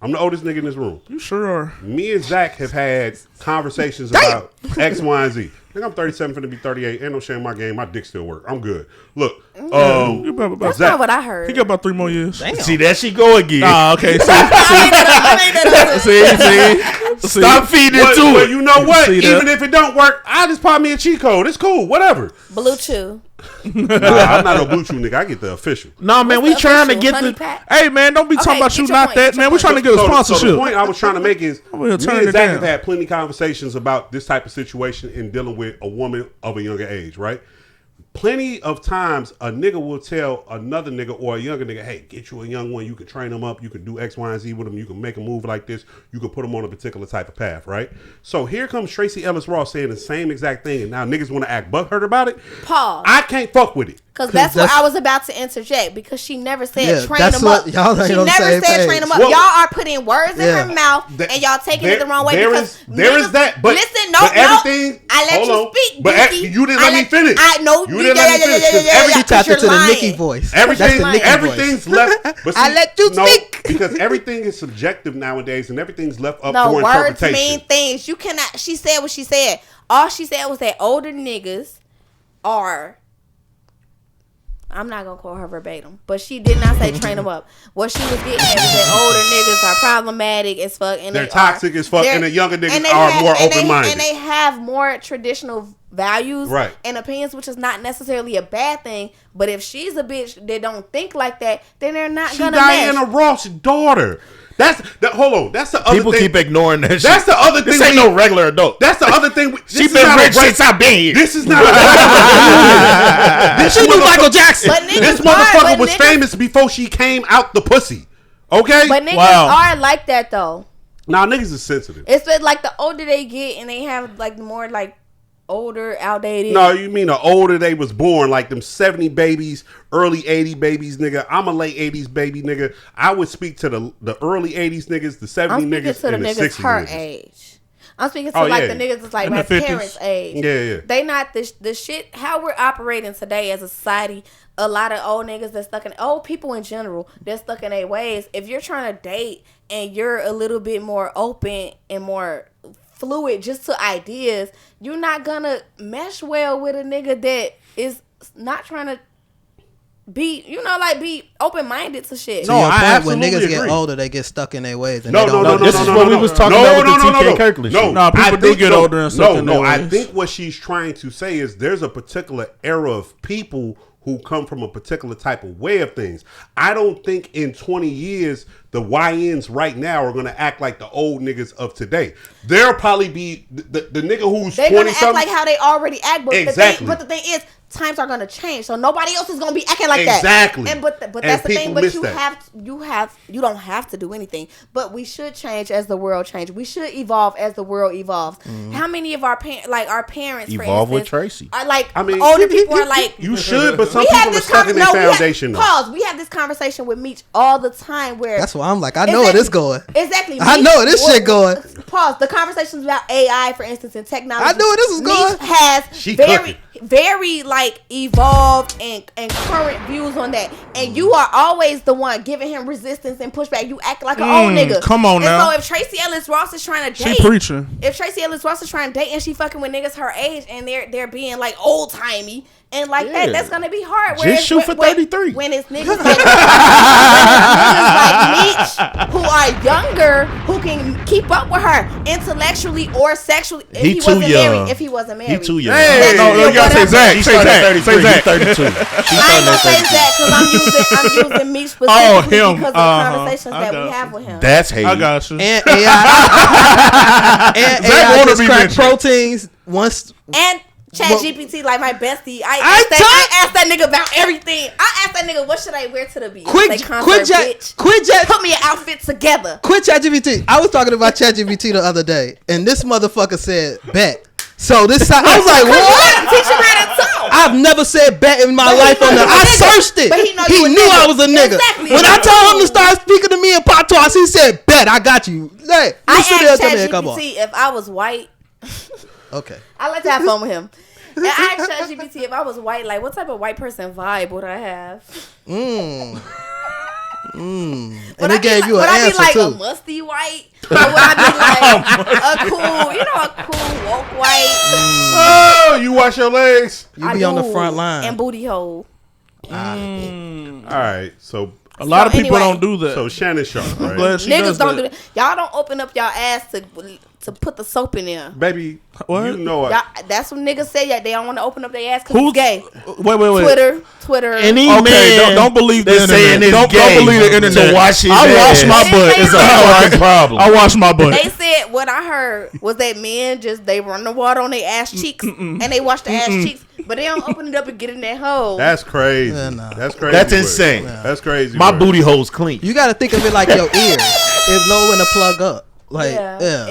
I'm the oldest nigga in this room. You sure are. Me and Zach have had conversations about X, Y, and Z. I think I'm 37, finna be 38. Ain't no shame in my game. My dick still work. I'm good. Look, That's Zach, not what I heard. He got about 3 more years. See, there she go again. Ah, okay. See, Stop feeding it to but it. you know what? See that? Even if it don't work, I just pop me a cheat code. It's cool. Whatever. Blue Chew. Nah, I'm not a blue chew nigga. I get the official. No, man, we What's the trying to official? get Honey the. Pack? Hey, man, don't be talking Okay, about you get your not point, that, get man. your We're trying to get a So sponsorship. the point I was trying to make is me will turn and it Zach down. have had plenty of conversations about this type of situation in dealing with a woman of a younger age, right? Plenty of times a nigga will tell another nigga or a younger nigga, hey, get you a young one. You can train them up. You can do X, Y, and Z with them. You can make a move like this. You can put them on a particular type of path, right? So here comes Tracy Ellis Ross saying the same exact thing, and now niggas want to act butthurt about it. Pause. I can't fuck with it. Because that's where I was about to interject, because she never said Yeah, train that's them what- up. y'all ain't She on the never same said page. train them up. Well, y'all are putting words in yeah. her mouth and y'all taking it the wrong way. There because is that, but listen, but everything. I let hold you on. speak, but Dookie. you didn't let me finish. I know you didn't let me finish. 'Cause She tapped into the Nicki voice. Everything, That's the Nicki everything's voice. left. But I let you speak. because everything is subjective nowadays, and everything's left up No, for words interpretation. mean things. You cannot. She said what she said. All she said was that older niggas are. I'm not gonna call her verbatim, but she did not say train them up. What she was getting at is that older niggas are problematic as fuck, and They're toxic as fuck, and the younger niggas are more open-minded. and they have more traditional values Right. and opinions, which is not necessarily a bad thing. But if she's a bitch that don't think like that, then they're not She gonna Diana mesh. Ross' daughter. Hold on. That's the other People thing. keep ignoring that shit. That's the other thing. This ain't no regular adult. That's the other thing. She been rich since I've been here. This is not. This She knew Michael Jackson. But niggas This are, motherfucker but was niggas- famous before she came out the pussy. Okay? But niggas Wow. are like that though. Nah, niggas is sensitive. It's been like the older they get and they have like more like older, outdated. No, you mean the older they was born, like them 70 babies, early 80 babies, nigga. I'm a late 80s baby, nigga. I would speak to the early 80s niggas, the 70 I'm speaking niggas, to the and the niggas 60 her niggas. age. I'm speaking to Oh, like yeah. the niggas that's like In my the 50s. parents' age. Yeah, yeah. They not the shit. How we're operating today as a society. A lot of old niggas that's stuck in old people in general. They're stuck in their ways. If you're trying to date and you're a little bit more open and more fluid just to ideas, you're not gonna mesh well with a nigga that is not trying to be, be open-minded to shit. To your point, when absolutely niggas agree. get older, they get stuck in their ways. And No, they no, don't no, know no, This no, is no, what no, we no. was talking No, about no, with no, the no, TK Kirkland no. shit. Nah, people I do think get older and stuck in their I ways. think what she's trying to say is there's a particular era of people who come from a particular type of way of things. I don't think in 20 years the YNs right now are going to act like the old niggas of today. There'll probably be the nigga who's They're 20 gonna act something. like how they already act, but Exactly. the thing is, times are gonna change, so nobody else is gonna be acting like Exactly. that. But And that's the thing. people But miss you that. you don't have to do anything. But we should change as the world changes. We should evolve as the world evolves. How many of our parents, for Evolve with instance, Tracy. are like I mean, older people are like. You should, but some We have people are this stuck in their foundation though. Pause. We have this conversation with Meech all the time. Where That's why I'm like, I know where this going. Exactly. I know where this shit going. Pause. The conversations about AI, for instance, and technology. I know where this is going. Meech has She very, cooking. very like evolved and current views on that. And you are always the one giving him resistance and pushback. You act like an old nigga. come on and now. So if Tracy Ellis Ross is trying to date, She preaching. if Tracy Ellis Ross is trying to date and she fucking with niggas her age and they're being like old timey and like Yeah. that's gonna be hard. Just Whereas shoot for 33. When it's niggas like, Meech who are younger who can keep up with her intellectually or sexually if He he too wasn't young. married. If he wasn't married. He too young. Hey, No, you gotta say Zach. She Say started at Zach. 33. Say Zach. 32. She I ain't started gonna at say 32. that because I'm using Meech specifically Oh, him. because of the Uh-huh. conversations I that got we you. have with him. That's hate. I got you. And AI, and Zach AI wanna just be crack mentioned. proteins once. And Chat Well- GPT, like my bestie, I asked that nigga about everything. I asked that nigga, what should I wear to the beach? Quit bitch. Put me an outfit together. Quit ChatGPT. I was talking about ChatGPT the other day, and this motherfucker said, bet. So this time, I was like, what? Teach him how to talk. I've never said bet in my life on that. I searched it. But he knew I was a nigga. Exactly. When I told him to start speaking to me in patois, he said, bet, I got you. Hey, I listen to asked that, come on. ChatGPT if I was white. Okay. I like to have fun with him. And I asked ChatGPT if I was white, like what type of white person vibe would I have? And Would it gave you an would I answer be like too. a musty white? Or would I be like a cool, a cool woke white? Oh, you wash your legs. You be on the front line. And booty hole. All right, so A lot of people anyway. don't do that. so Shannon Sharpe, right? Glad she Niggas does don't that. do that. Y'all don't open up y'all ass to put the soap in there. Baby, What? you know Y'all, what? that's what niggas say. They don't want to open up their ass because Who's it's gay. Wait. Twitter. Any Okay, man don't believe the that's saying internet. it's Don't gay believe the internet. to wash his I wash ass. my butt. It's a fucking problem. I wash my butt. They said what I heard was that men they run the water on their ass cheeks and they wash the ass cheeks, but they don't open it up and get in that hole. That's crazy. Yeah, nah. That's crazy. That's work. insane. That's crazy. My work. booty hole's clean. You got to think of it like your ears. It's low and to plug up. Like,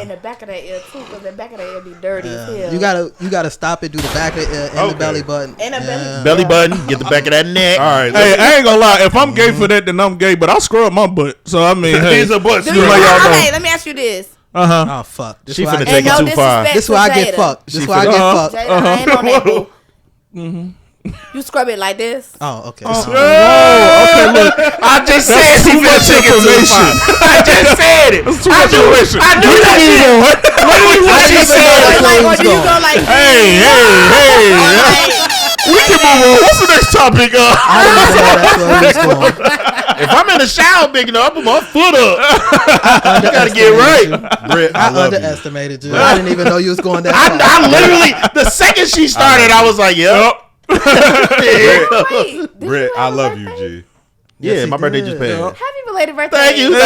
In the back of that ear too, because the back of that ear be dirty as hell. You gotta stop it. Do the back of the ear and the belly button. And a belly. Belly button, get the back of that neck. All right. Hey, I ain't gonna lie. If I'm gay for that, then I'm gay. But I scrub my butt. So I mean, hey. He's a butt Do scrub. you like y'all know. okay, let me ask you this. Oh fuck! This She why I finna get take it no too far. disrespect This to why I get Jada. fucked. This why I get fucked. Jada, I ain't on that boo. You scrub it like this. Oh, okay. Okay, look. I just said too much information. I just said it. That's too much information. I knew that I she said it. Like, or do you go like this? Hey. We can move on. What's the next topic? I didn't even know that's where he was going. If I'm in the shower big enough, I put my foot up. You gotta get right. Britt, I I love you. underestimated you. I didn't even know you was going that far. I literally, the second she started, I was like, yep. Wait, did Britt, you I have a love you, birthday? G. Yeah, he my birthday did. just passed. Happy belated birthday. Thank you. Hey,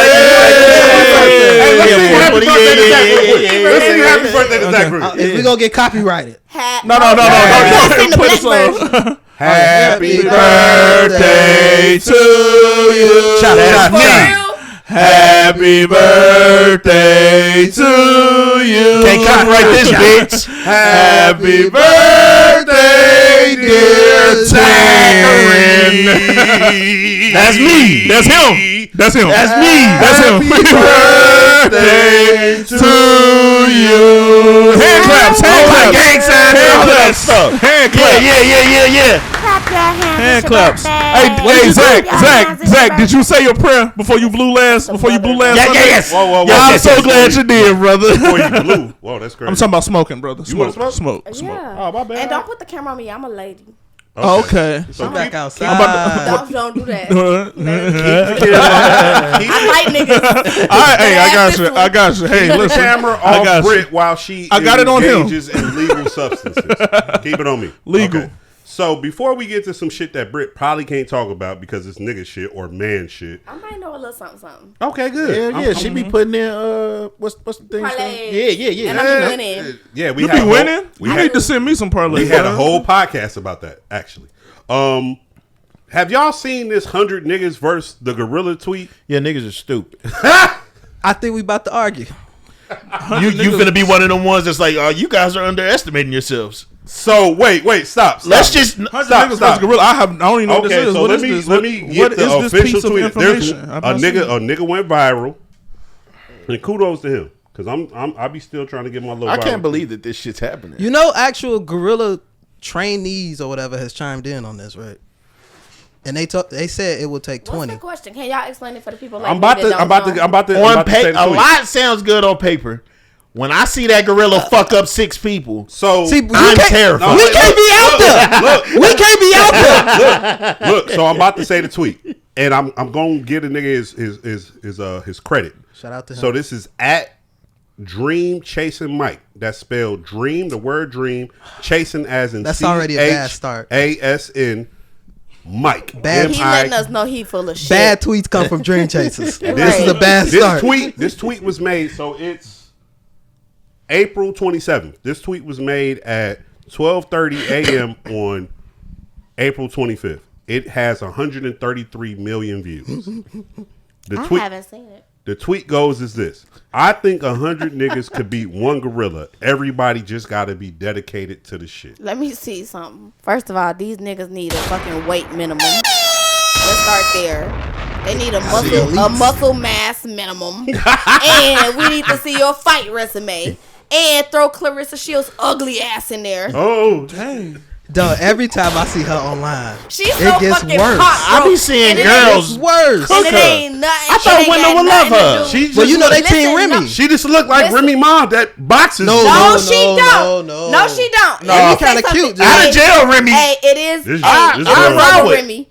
let's sing happy birthday to Zach real quick. Let's sing happy birthday to Zach real quick. We gonna get copyrighted. No. Let's sing the Put black the song. version. Happy Birthday to you. Shout out For me. real? Happy birthday to you. Can't copyright this, bitch. Happy birthday, dear Taryn. That's me. That's him. That's him. That's me. That's him. Happy birthday to you. Hand claps. Hand claps. Gang sign. Hand All that claps. stuff. Hand claps. Yeah. Clap your hands. Hand it's your claps. birthday. Hey, Zach. Clap your hands, it's your Zach. Did you say your prayer before you blew last? Before you blew last? Sunday? Yes. Whoa. Yeah, I'm Yes, so yes, glad you did, brother. Before you blew. Whoa, that's crazy. I'm talking about smoking, brother. You wanna smoke? Smoke. Yeah. Oh, my bad. And don't put the camera on me. I'm a lady. Okay. So Back keep, outside. Don't do that. keep I like niggas. All right, hey, I Ask got this you. one. I got you. Hey, the listen. camera I got off you. Britt while she I got it on him. engages in illegal substances. Keep it on me. Legal. Okay. So before we get to some shit that Britt probably can't talk about because it's nigga shit or man shit. I might know a little something. Okay, good. Yeah. She be putting in what's the thing? Parlay. Yeah. And I'm winning. Yeah, we You had be a whole- winning? We You had, need to send me some parlays. we had a man. whole podcast about that actually. Have y'all seen this 100 niggas versus the gorilla tweet? Yeah, niggas are stupid. I think we about to argue. You finna be one of them ones that's like, you guys are underestimating yourselves. So wait, stop. Let's just Stop. Gorilla. I don't even know what Okay, this is. so What let is me this? let me What get is the this official piece of tweet. There's information? a nigga went viral, and kudos to him because I be still trying to get my little. I viral can't believe that this shit's happening. You know, actual gorilla trainees or whatever has chimed in on this, right? And they said it would take What's 20. the question? Can y'all explain it for the people like I'm about me to. that I'm don't know? about to. On say paper, the a tweet. lot sounds good on paper. When I see that gorilla fuck up 6 people, So See, I'm terrified. No, we wait, can't be out there. Look, We can't be out there. look. So I'm about to say the tweet, and I'm gonna give the nigga his credit. Shout out to him. So this is at Dream Chasing Mike. That's spelled Dream. The word Dream. Chasing as in That's already a bad start. ASN. Mike. Bad. He letting us know he full of shit. Bad tweets come from dream chasers. This Right. is a bad start. This tweet was made, so it's April 27th. This tweet was made at 12:30 a.m. on April 25th. It has 133 million views. The I tweet, haven't seen it. The tweet goes is this. I think 100 niggas could beat one gorilla. Everybody just got to be dedicated to the shit. Let me see something. First of all, these niggas need a fucking weight minimum. Let's start there. They need a muscle mass minimum. And we need to see your fight resume. And throw Clarissa Shields' ugly ass in there. Oh, dang. Dog, every time I see her online, she's it gets fucking worse. I be seeing girls worse. And it ain't nothing. I thought women would love her. She just Well, you know they listen, team Remy. no. She just look like Remy mom that boxes. No, she don't. No, she don't. No, Let me you say kinda something. cute, Out of jail, Remy. Hey, it is. This- Hey, this I'm girl- wrong with- with Remy.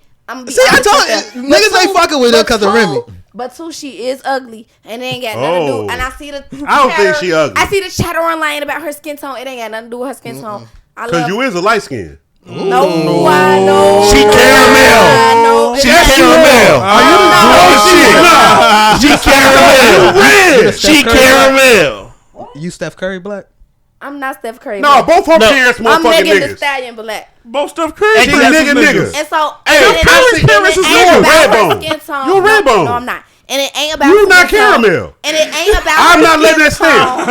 See, I told you, niggas ain't fucking with her because of Remy. But two, she is ugly, and it ain't got nothing to do. And I see the. I don't think she ugly. I see the chatter online about her skin tone. It ain't got nothing to do with her skin tone. I Because love. you is a light skin. No, I know. She caramel. I know. She caramel. She caramel. She caramel. You Steph Curry black? I'm not Steph Curry. No, black. both her parents I'm motherfucking Megan Thee niggas. Stallion black. Both stuff crazy. Hey, niggas. And so, Hey, and it Curry's ain't- parents and is it ain't you, about her Redbone. skin tone. You a Redbone. No, I'm not. And it ain't about You her not skin tone. caramel. And it ain't about I'm her not letting that skin stand.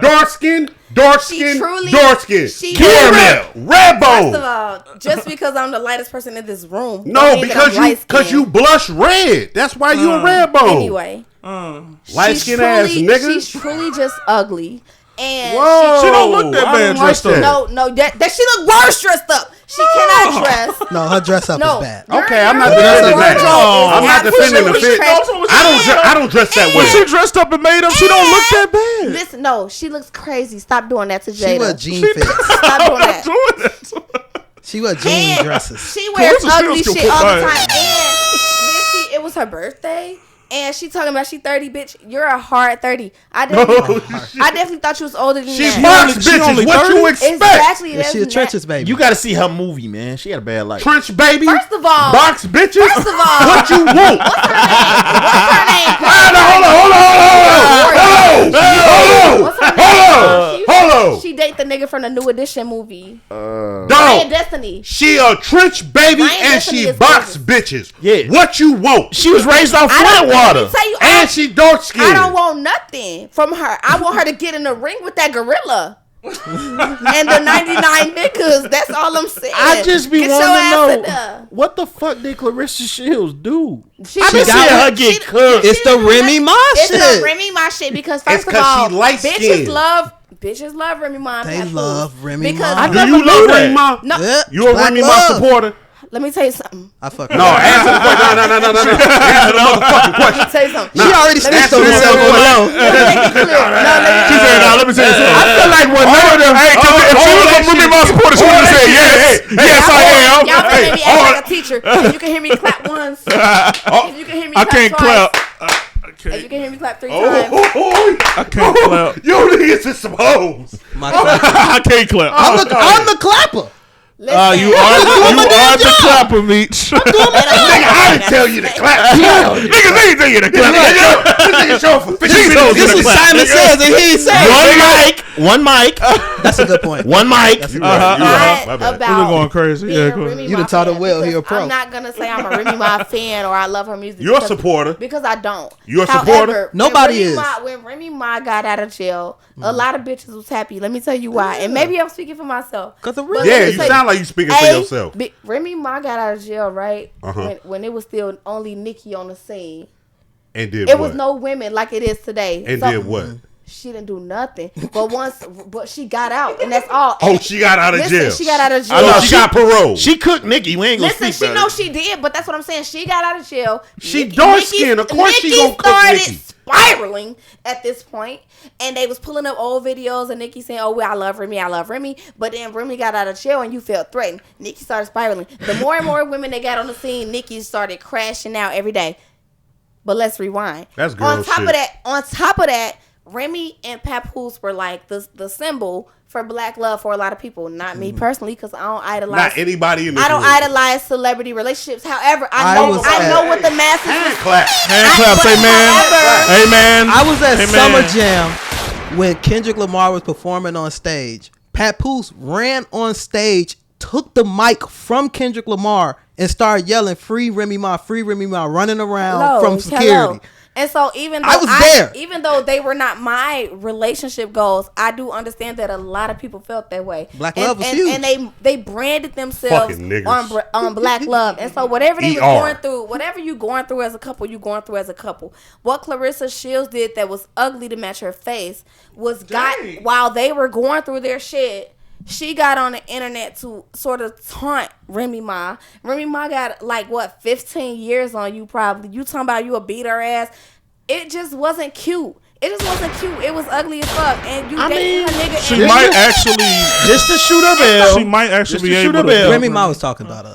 tone. Dark skin, dark She skin, truly- dark skin. she- Caramel, red First of bone. all, just because I'm the lightest person in this room. No, don't mean that I'm because light-skinned. you blush red. That's why you a red bone. Anyway, Light she's skin ass truly- nigga. She's truly just ugly. And Whoa, She don't look that I bad don't like dressed up. that. no, that she look worse dressed up. She cannot dress. No, her dress up No. is bad. Okay, I'm Your not defending that. wardrobe is I'm not defending the absolutely fit. trash. I don't dress that When she way. dressed up and made up, she don't look that bad. Listen, no, she looks crazy. Stop doing that to She wear Jada. jean fits. Stop doing that. Doing that. She wear jean And dresses. she wears Clarissa ugly Shields shit can all put the mine. time. And it was her birthday. And she talking about she 30, bitch. You're a hard 30. I definitely thought you was older than She that. box she only bitches. What 30? you expect? Exactly. Yeah, she a that's trenches baby. You got to see her movie, man. She had a bad life. Trench baby. First of all, Box bitches. First of all, What you want? what's her name? What's her name? Hold on. She date the nigga from the New Edition movie. Ryan Dog. Destiny. She a trench baby Ryan and Destiny she is box gorgeous. bitches. Yeah. What you want? She was raised off Let flat me water. tell you, And she dark skinned. I don't want nothing from her. I want her to get in the ring with that gorilla. And the 99 niggas. That's all I'm saying. I just be Get your wanting ass in to know there. what the fuck did Clarissa Shields do? She I been got seeing her what- get she- cooked. It's the Remy Ma It's shit. the Remy Ma shit because first It's of 'cause all, she light-skinned. bitches love Remy Ma. They Papoose. love Remy Because Ma. Do you love Remy Ma? No, Yeah, You a black Remy Ma love. supporter? let me tell you something. I fuck No, answer the question. No. Answer the motherfucking Let question. me tell you something. She already snitched on Answer herself the alone. Let me make it clear. No, let me She said, "Now let me tell you something." I feel like when none of them. Hey, if she was a Remy Ma supporter, she would have said yes. Yes, I am. Y'all finna make me act like a teacher. If you can hear me clap once. If you can hear me I clap can't twice. clap. If you can hear me clap 3 times. I can't clap. You niggas is some hoes. I can't clap. I'm the clapper. Listen, You are the clapper, Meech. Nigga, I didn't tell you to clap. Niggas ain't tell you to clap. This nigga show for 15 minutes. This is Simon Says and he ain't saying. One mic. That's a good point. One mic. You right. My not bad. about We're going crazy. being Yeah, a go Remy ahead. You Ma done taught her fan well, he a because pro. I'm not gonna say I'm a Remy Ma fan or I love her music. You're a because- supporter. Because I don't. You a However, supporter? Nobody is. When Remy Ma got out of jail, a lot of bitches was happy. Let me tell you why. And maybe I'm speaking for myself. 'Cause of But Remy. let Yeah, me you tell sound like you speaking for yourself. Remy Ma got out of jail, right? Uh-huh. When it was still only Nicki on the scene. And did It what? was no women like it is today. And So- did what? She didn't do nothing. But she got out, and that's all. Oh, she got out of Listen, jail. she got out of jail. I know she got parole. She cooked Nikki. We ain't gonna Listen, speak she about know it. she did, but that's what I'm saying. She got out of jail. She dark-skinned. Of course she gonna cook started Nicki. spiraling at this point, and they was pulling up old videos and Nicki saying, "Oh, well, I love Remy." But then Remy got out of jail, and you felt threatened. Nicki started spiraling. The more and more women they got on the scene, Nicki started crashing out every day. But let's rewind. That's girl on top shit. of that, Remy and Papoose were like the symbol for black love for a lot of people. Not me personally, because I don't idolize. Not anybody in this I don't room. idolize celebrity relationships. However, I I know was I at- know what the masses. Hand clap. Hand claps, amen. Amen. I was at Amen. Summer Jam when Kendrick Lamar was performing on stage. Papoose ran on stage, took the mic from Kendrick Lamar, and started yelling, "Free Remy Ma, running around from security. And so even though I was there. even though they were not my relationship goals, I do understand that a lot of people felt that way. Black love was huge. And they branded themselves Fucking niggas. on black love. And so whatever they were going through, whatever you going through as a couple, you going through as a couple. What Clarissa Shields did that was ugly to match her face was while they were going through their shit, she got on the internet to sort of taunt Remy Ma. Remy Ma got 15 years on you probably. You talking about you a beat her ass. It just wasn't cute. It was ugly as fuck. And you dating her nigga. She might actually just to shoot her bell. She might actually be shoot able her to. bell. Remy Ma was talking about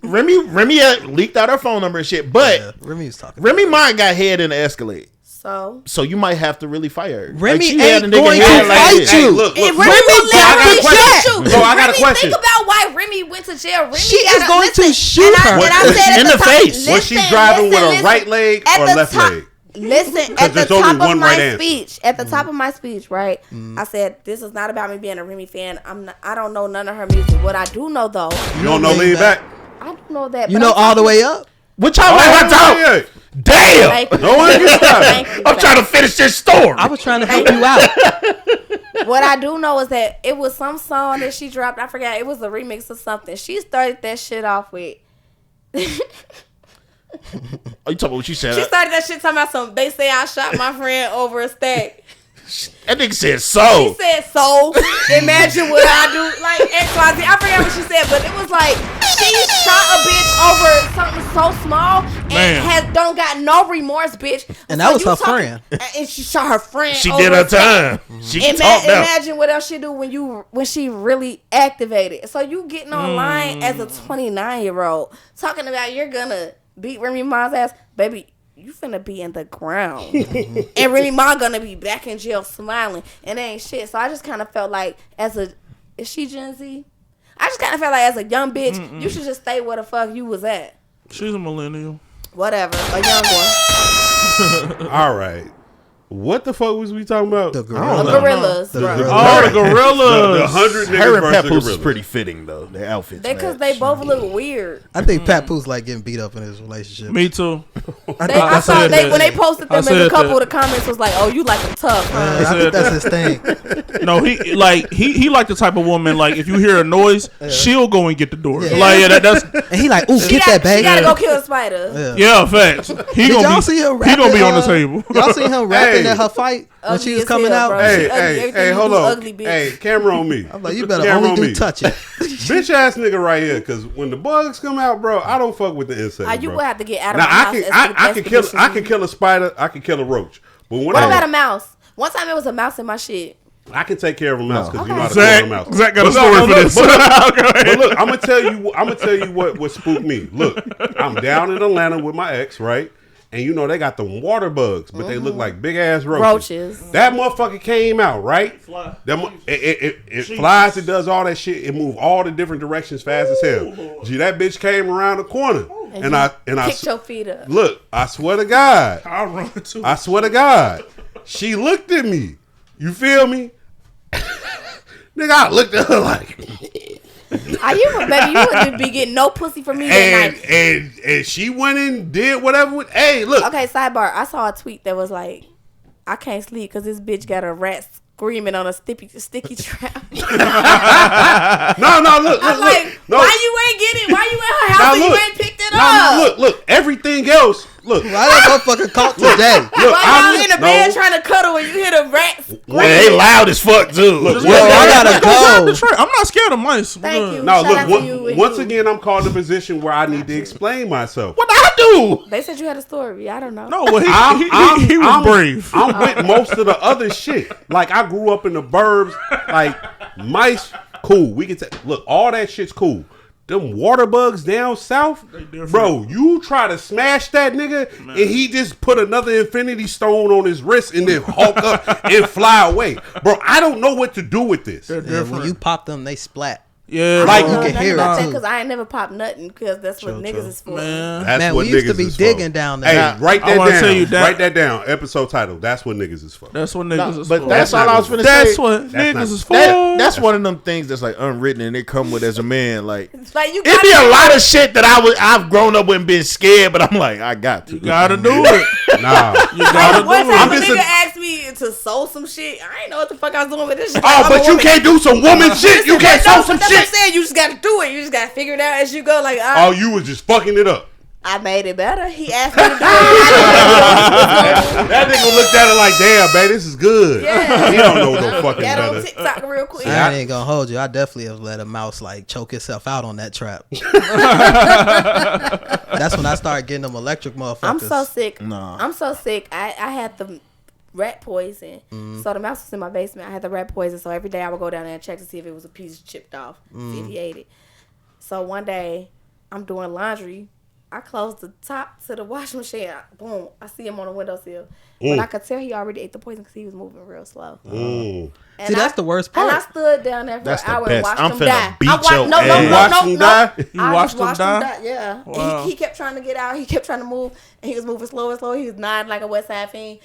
Remy had leaked out her phone number and shit, but Remy was talking. Remy Ma got head in the Escalade. So you might have to really fire her. Remy she ain't had a nigga going head to like fight this. you. Hey, look. If look. Remy So I got a question. shoot. So I got a Remy, question. think about why Remy went to jail. Remy She is going to shoot her. And I said In at the top, face. Was she driving with her right leg At or the left top- leg? Listen, at the there's only top of one my right answer. speech, right? I said this is not about me being a Remy fan. I don't know none of her music. What I do know though, You don't know lean back? I do know that. You but know I'm all the talking- way up. What y'all let her talk? Damn! Thank you. No one can stop. Thank you. I'm trying to finish this story. I was trying to help you out. What I do know is that it was some song that she dropped. I forgot. It was a remix of something. She started that shit off with. Oh, you talking about what she said? She started that shit talking about some. They say I shot my friend over a stack. That nigga said so. She said so. Imagine what I do. Like XYZ. I forgot what she said, but it was like she shot a bitch over something so small and don't got no remorse, bitch. And that was her friend. And she shot her friend. She over did her a stack. time. She can talk now. Imagine what else she do when she really activated. So you getting online as a 29-year-old talking about you're gonna beat Remy Ma's ass, baby. You finna be in the ground. And Remy Ma gonna be back in jail smiling. And it ain't shit. So I just kind of felt like is she Gen Z? I just kind of felt like as a young bitch, you should just stay where the fuck you was at. She's a millennial. Whatever. A young one. All right. What the fuck was we talking about? The The gorilla. gorillas. The bro. gorilla. Oh, the gorillas. The 100 niggas Her and versus the Papoose is gorillas. pretty fitting though. Their outfits. Because they both look weird. I think Pat Pooh's like getting beat up in his relationship. Me too. I saw said that. when they posted I them, and a said couple that. of the comments was like, "Oh, you like them tough, huh?" I think that's his thing. No, he like the type of woman like if you hear a noise, she'll go and get the door. Yeah. Like that's And he like, ooh, get that, She baby. gotta go kill a spider. yeah, facts. He Did gonna y'all be see him he rapping? gonna be on the table. Y'all seen him rapping Hey. at her fight when she Ugly was as coming hell, out? bro. Hey, She ugly. hey, Everything hey, you hold do, on. ugly bitch. Hey, camera on me. I'm like, you better Camera only on do me. touch it. Bitch ass nigga right here, because when the bugs come out, bro, I don't fuck with the insects. You bro. would have to get out of Now my house. I can kill a spider, I can kill a roach, but when What about I a mouse? One time it was a mouse in my shit. I can take care of a mouse because you know how to Zach, kill a mouse. Zach got a But story no, for look, this. But look, I'm gonna tell you what spooked me. Look, I'm down in Atlanta with my ex, right? And you know they got them water bugs, but they look like big ass roaches. That motherfucker came out, right? It flies, it does all that shit, it move all the different directions fast as hell. Gee, that bitch came around the corner. And I Kicked your feet up. look, I swear to God. I run too. I swear to God. She looked at me. You feel me? Nigga, I looked at her like Baby, you wouldn't be getting no pussy from me that night. and she went and did whatever with hey, look. Okay, sidebar. I saw a tweet that was like, I can't sleep because this bitch got a rat screaming on a sticky trap. No, look. I'm like, no. why you ain't get it? Why you in her house Now, and you look. ain't picked it No, up? look, everything else. Look. Why that motherfucker caught today? Look, Why y'all in the bed trying to cuddle and you hear the rat scream? And they loud as fuck too. Look, Yo, I gotta go. I'm not scared of mice. Thank you. No, Shout out to you look. and Once you. again, I'm caught in a position where I need to explain myself. What I do? They said you had a story. I don't know. No, well, he was brave. I'm with most of the other shit. Like I grew up in the burbs. Like mice, cool. We can look. All that shit's cool. Them water bugs down south, bro. You try to smash that nigga, and he just put another infinity stone on his wrist and then hulk up and fly away, bro. I don't know what to do with this. Yeah, when you pop them, they splat. Yeah, Like, bro. you can hear it, too. Because I ain't never popped nothing because that's what niggas is for. Man. That's Man, what we used to niggas be is digging for. down Hey, there. write I that wanna down. tell you that- Write that down. Episode title. That's what niggas is for. That's what niggas is But for. that's all I was finna say. That's what That's niggas not- is for. That's one of them things that's like unwritten and they come with as a man. Like Like you it'd be a lot of shit that I've grown up with and been scared, but I'm like, I got to. You gotta do it. Nah. One time I'm a just nigga asked me to sew some shit. I ain't know what the fuck I was doing with this shit. Oh, but you can't do some woman shit. You can't sew some That's what I'm shit. saying. You just got to do it. You just got to figure it out as you go. Like, Oh, you was just fucking it up. I made it better. He asked me to do it. That nigga looked at it like, damn, babe, this is good. Yeah. He don't know no fucking Got on better. TikTok real quick. I ain't gonna hold you. I definitely have let a mouse like choke itself out on that trap. That's when I started getting them electric motherfuckers. I'm so sick. Nah. I'm so sick. I had the rat poison. So the mouse was in my basement. I had the rat poison. So every day I would go down there and check to see if it was a piece chipped off. See if he ate it. So one day I'm doing laundry. I closed the top to the washing machine. Boom. I see him on the windowsill. But I could tell he already ate the poison because he was moving real slow. See, that's the worst part. And I stood down there for That's an the hour best. and watched I'm him finna die. beat I watched, your no, ass. no, You no, watched no, him no. die? You I watched just him die? Yeah. Wow. And he kept trying to get out. He kept trying to move. And he was moving slow and slow. He was nodding like a West Side fiend.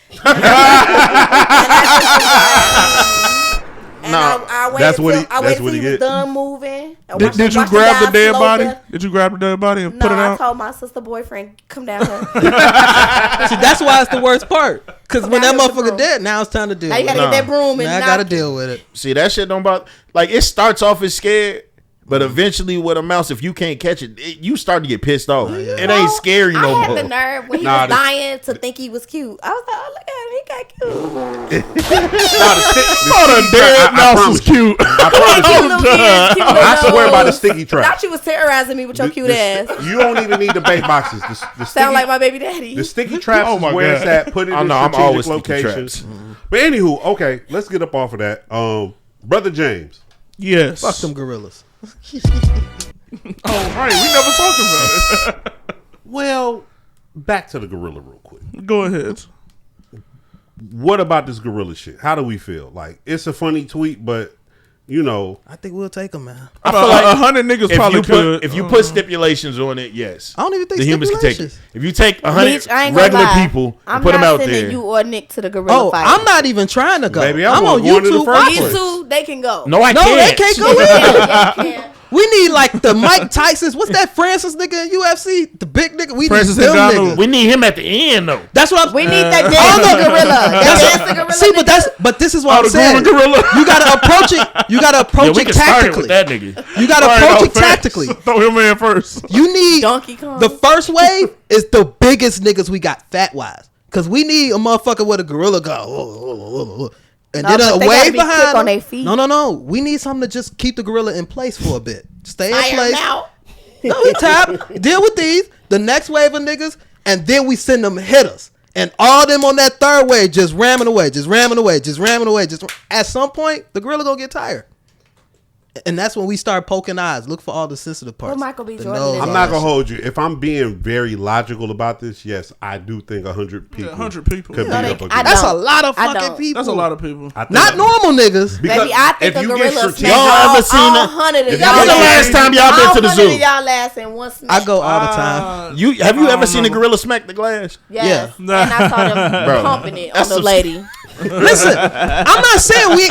And I waited that's what till, he- I that's waited what till he he was get. done moving. I Did watched you him grab the die dead slow body? death. Did you grab the dead body and No, put it I out? told my sister boyfriend, come down here. See, that's why it's the worst part. Because when that Now here's the motherfucker broom. dead, now it's time to deal Now you with gotta it. get that broom and Now I knock gotta it. deal with it. See, that shit don't bother. Like, it starts off as scared, but eventually with a mouse, if you can't catch it, you start to get pissed off. It ain't scary no I had more. the nerve when he Nah, was this- dying to think he was cute. I was like, oh, look at him. He got cute. Oh, the dead mouse is cute. Cute little ears, cute little I swear by the nose. sticky trap. Thought you was terrorizing me with your cute ass. You don't even need the bait boxes. The sticky, Sound like my baby daddy. the sticky traps Oh is my where God. it's at. Put it I in know, I'm strategic always sticky locations. traps. But anywho, okay, let's get up off of that. Brother James. Yes. Fuck them gorillas. Oh, right. We never talked about it. Well, back to the gorilla real quick. Go ahead. What about this gorilla shit? How do we feel? Like, it's a funny tweet, but you know, I think we'll take them, man. I feel like 100 niggas probably could. if you put stipulations on it, yes. I don't even think the humans can take it. stipulations. If you take 100 Meech, I ain't gonna regular lie. people I'm and put them not out sending there. you or Nick to the gorilla Oh, fight. I'm not even trying to go. Baby, I'm I'm on going to the YouTube. first These place. two, they can go. No, I No, can't. they can't go with Yeah, them. yeah, you can. We need like the Mike Tyson's. What's that Francis nigga in UFC? The big nigga. We Francis need them Ngannou. niggas. We need him at the end, though. That's what I'm. We need that all dancing the- gorilla. That dancing gorilla. See, but this is what I'm the saying. gorilla. You gotta approach it. You gotta Yeah, approach we it can start it with tactically. that nigga. You gotta Right, approach no it offense. tactically. Throw him in first. You need Donkey Kong. the first wave is the biggest niggas we got fat wise. Cause we need a motherfucker with a gorilla go. And No, then but a they gotta wave be quick behind on them. their feet. No. We need something to just keep the gorilla in place for a bit. Stay in Fire place. him out. No, he tap. Deal with these. The next wave of niggas, and then we send them hitters. And all them on that third wave just ramming away. At some point, the gorilla gonna get tired. And that's when we start poking eyes. Look for all the sensitive parts. Well, Michael B. The Jordan nose, did I'm all not that gonna shit. hold you. If I'm being very logical about this, yes, I do think 100 people. 100 people. could Yeah. beat No, up a I gorilla. That's a don't. lot of I fucking don't. people. That's a lot of people. I think- Not normal niggas. Because Baby, I think if a you get gorilla strategic- smack Y'all all ever seen a- 100 of if y'all. you When's the get last time y'all been to the 100 of zoo? y'all last in one smack. I go all the time. Have you I ever don't seen a remember. gorilla smack the glass? Yes. Yeah. And I saw them Bro, pumping it on that's the some- lady. Listen, I'm not saying we.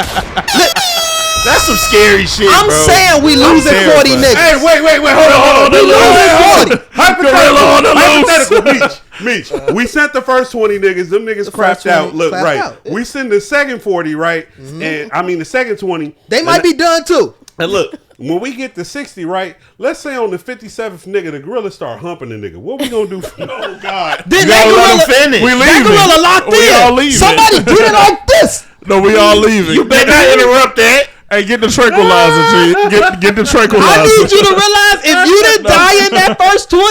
That's some scary shit, I'm bro. saying we losing 40 terrified. niggas. Hey, wait, hold on. We losing 40. Hypothetical. Meech. We sent the first 20 niggas. Them niggas crapped 20 out. Look, clapped right. out, yeah. We send the second 40, right? And I mean the second 20. They might be done too. And look, when we get to 60, right? Let's say on the 57th nigga, the gorilla start humping the nigga. What we gonna do? Oh God! Then You that gotta let gorilla, them finish. We that leaving. gorilla locked We in. all leaving. Somebody get it like this. No, we all leaving. You better not interrupt that. Hey, get the tranquilizer, G. Get the tranquilizer. I need you to realize if you didn't die in that first 20,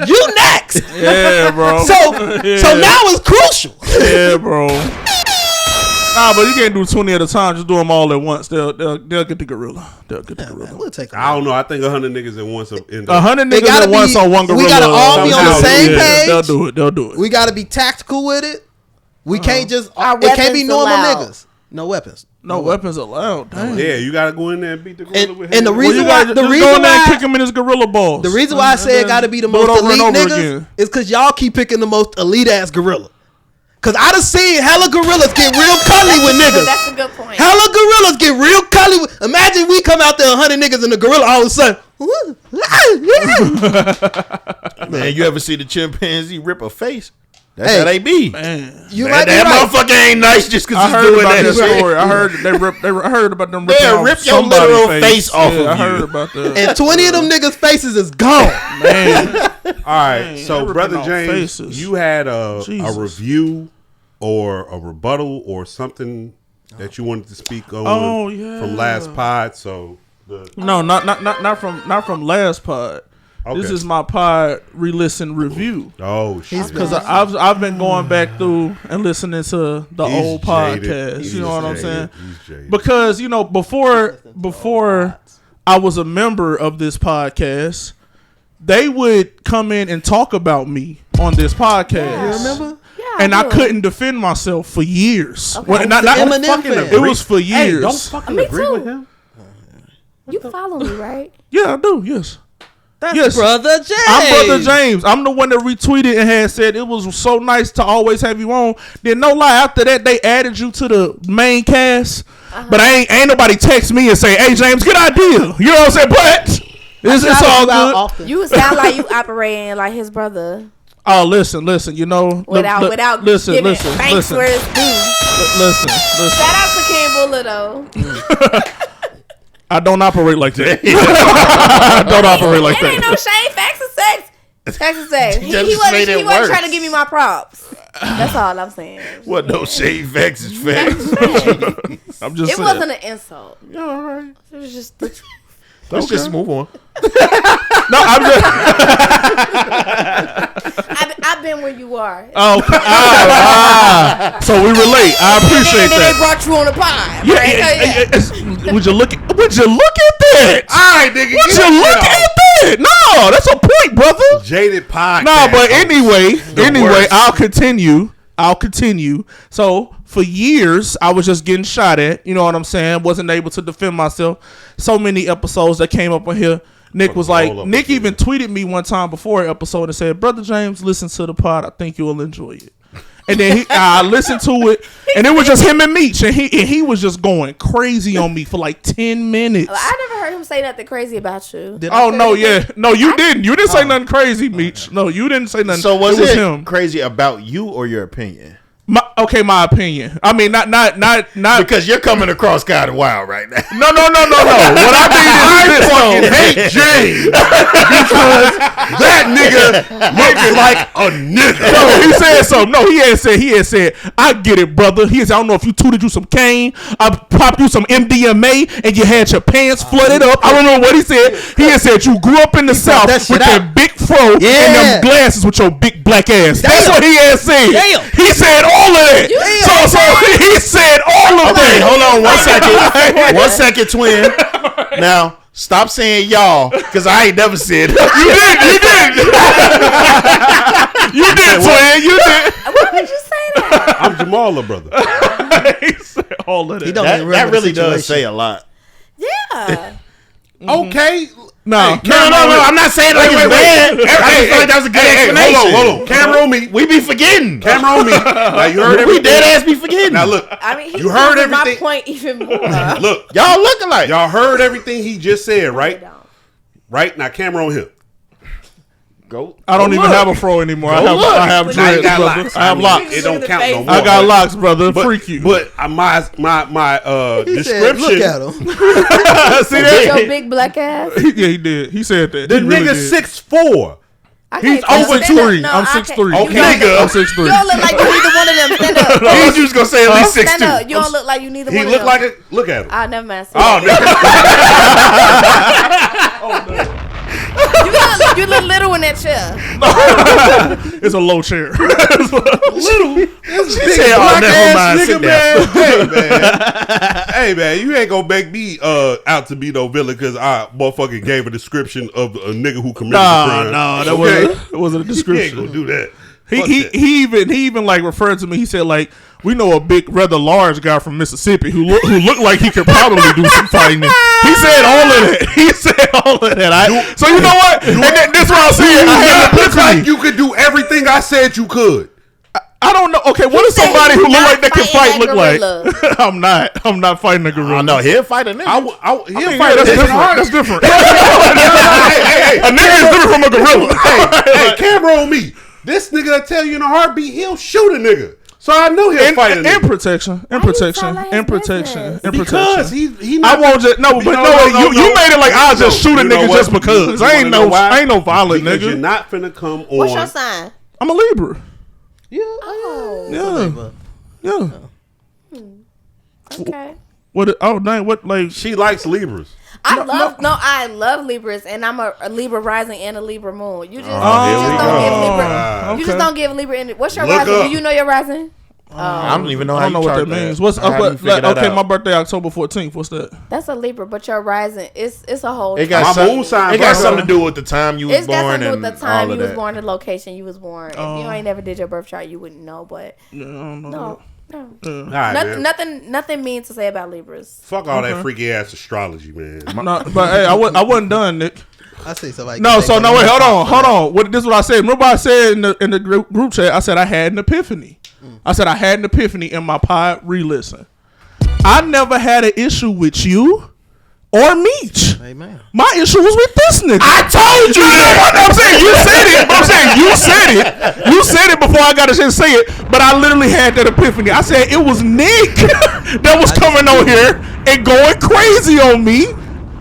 you next. Yeah, bro. So now it's crucial. Yeah, bro. Nah, but you can't do 20 at a time. Just do them all at once. They'll get the gorilla. They'll get the gorilla. We'll take I don't know. I think 100 niggas at once end 100 They niggas gotta at once be- on one we gorilla. gotta all be on the somehow. same page. They'll do it. We got to be tactical with it. We can't just. Our It can't be weapons normal allowed. niggas. No weapons. No weapons allowed. Damn. Yeah, you gotta go in there and beat the gorilla with And the him. Well, reason you why gotta the just reason go in there and why kick him in his gorilla balls. the reason why I say it got to be the Do it most over and elite over niggas again. is because y'all keep picking the most elite ass gorilla. Cause I done seen hella gorillas get real cuddly with niggas. That's a good point. Hella gorillas get real cuddly with. Imagine we come out there 100 niggas and the gorilla all of a sudden. Man, you ever see the chimpanzee rip a face? That's how they be. Man. You Man, might be that right. motherfucker ain't nice just I because he's heard doing about that this shit. story. I heard I heard about them ripping They'll off rip your somebody's literal face off yeah, of I you. heard about that. And 20 of them niggas' faces is gone. Man. All right, Man, so they Brother ripping off James, faces. you had a Jesus. review or a rebuttal or something that you wanted to speak on from last pod. So No, not from last pod. Okay. This is my pod re-listen review. oh shit, Because I've been going back through and listening to the He's old jaded. podcast. He's You know what I'm jaded. saying? He's jaded. Because before I was a member of this podcast, they would come in and talk about me on this podcast. Yeah. You remember? Yeah, And I do. couldn't defend myself for years. Okay. Well, not Eminem fucking fan. agree. it was for Hey, years. don't fucking Me agree too. with him. You follow me, right? Yeah, I do. Yes. That's Yes. Brother James. I'm Brother James. I'm the one that retweeted and had said it was so nice to always have you on. Then no lie, after that they added you to the main cast. But ain't nobody text me and say, "Hey James, good idea." You know what I'm saying? But it's all good. Often. You sound like you operating like his brother Oh, listen. You know, without listen, giving listen, thanks listen, where it's due. listen. Shout out to King Buller though. I don't operate like that. I don't operate like It ain't that. no shame. Facts and sex. Facts and sex. He Just wasn't, made it he wasn't worse. trying to give me my props. That's all I'm saying. What? No shade. Facts is Facts facts. and facts. I'm just It saying. wasn't an insult. Yeah, all right. It was just the truth. Let's just move on. No, I'm just. I've been where you are. Oh, so we relate. I appreciate And then they that. brought you on the pod. Yeah, right? Would you look at that? All right, nigga. Would you look at that? No, that's a point, brother. Jaded podcast. No, but anyway, worst. I'll continue. So for years, I was just getting shot at. You know what I'm saying? Wasn't able to defend myself. So many episodes that came up on here. Nick was like, Nick even tweeted me one time before an episode and said, "Brother James, listen to the pod. I think you'll enjoy it." And then I listened to it, and it was just him and Meech, and he was just going crazy on me for like 10 minutes. I never heard him say nothing crazy about you. Oh no, yeah, no, you didn't. You didn't say nothing crazy, Meech. No, you didn't say nothing. So was it him? crazy about you or your opinion? My opinion. I mean, not Because you're coming across kind of wild right now. No. What I mean is fucking hate James because that nigga looks like a nigga. No, he said something. No, he had said, "I get it, brother." He said, "I don't know if you tooted you some cane, I popped you some MDMA, and you had your pants flooded up." I don't know what he said. He had said you grew up in the South that with shit that big fro and them glasses with your big black ass. That's what he had said. Damn. He said all of that. So he said all of Okay, that. hold on 1 second. 1 second, twin. Now, stop saying y'all, because I ain't never said You did. You did, twin. You did. Why would you say that? I'm Jamala, brother. He said all of that. He don't that. even That remember really the does situation. say a lot. Yeah. Okay. No. No, I'm not saying like it's bad. I feel like that was a good explanation. Hold on. Camera on me. We be forgetting. Camera on me. Now you heard We everything. dead ass be forgetting. Now look. I mean, he You heard proved my everything. point even more. Look. Y'all look alike. Y'all heard everything he just said, right? Don't. Right? Now camera on him. Go. I don't go even look. have a fro anymore. I look. have Now dreads, you got brother. locks. I have I mean, locks. It don't count no more. I got locks, brother. Freak you. But my He said, description. look at him. See that? Your big black ass. Yeah, he did. He said that. The He really nigga did. 6'4". I He's can't over stand up. 6'3". No, I'm I 6'3". can't- Okay, you don't nigga. I'm look- 6'3". You don't look like you neither one of them. Stand up. He was just gonna say at least Stand up. 6'2". You don't look like you neither He one of looked them. like a. Look at him. I never mind. Oh, nigga. You look little in that chair. It's a low chair. Little. She said, "Oh, never mind. Sit down." Hey man, you ain't gonna make me out to be no villain because I motherfucking gave a description of a nigga who committed the crime. that wasn't a You ain't description. gonna do that. He Fuck he, that. he even like referred to me. He said like, we know a big, rather large guy from Mississippi who looked like he could probably do some fighting. He said all of that. He said all of that. So you know what? And this is what I'm saying. I had an Looks like epiphany. you could do everything I said you could. I don't know. Okay, what does said somebody he's who look not like they can fight fighting look that like? I'm not fighting a gorilla. Oh no, he'll fight a nigga. He'll Yeah, fight that's a different. nigga. That's different. Hey, A nigga is different from a gorilla. hey, camera on me. This nigga nigga that tell you in a heartbeat he'll shoot a nigga. So I knew he'll fight a nigga. In protection. Because he I won't just you made it like I'll just shoot a nigga just because. I ain't no violent because nigga. You're not finna come on. What's your sign? I'm a Libra. Yeah. Oh. Yeah. Okay. What? Oh dang! What like? She likes Libras. I love Libras, and I'm a Libra rising and a Libra moon. You just don't give Libra. What's your rising? Do you know your rising? I don't even know. I don't know what that means. What's okay? My birthday October 14th. What's that? That's a Libra, but your rising it's a whole. It got something to do with the time you was born. It's got something to do with the time you was born, the location you was born. If you ain't never did your birth chart, you wouldn't know. But no. Right, nothing mean to say about Libras. Fuck all that freaky ass astrology, man. But hey, I wasn't done, Nick. I see somebody. No, so no wait, hold on. This is what I said. Remember I said in the group chat. I said I had an epiphany. I said I had an epiphany in my pod re-listen. I never had an issue with you or Meech. Amen. My issue was with this nigga. I told you that. I'm saying you said it. But I'm saying you said it. You said it before I got a chance to say it. But I literally had that epiphany. I said it was Nick that was coming on here and going crazy on me.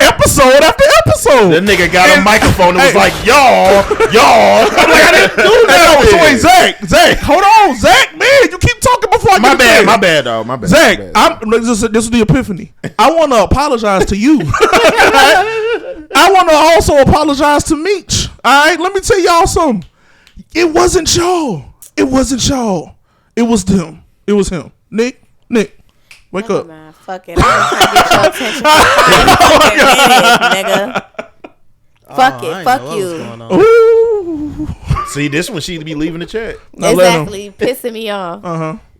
Episode after episode. That nigga got a microphone and was like, y'all. I'm like, I didn't do that. So wait, Zach, hold on, Zach, man, you keep talking before I get My bad, dog. My bad. Zach, this is the epiphany. I want to apologize to you. I want to also apologize to Meech. All right, let me tell y'all something. It wasn't y'all. It was them. It was him. Nick, wake up. Man, fuck it. I'm just trying to get your attention for 5 minutes, nigga. Fuck you. Ooh. See, this one she'd be leaving the chat. Exactly. Pissing me off.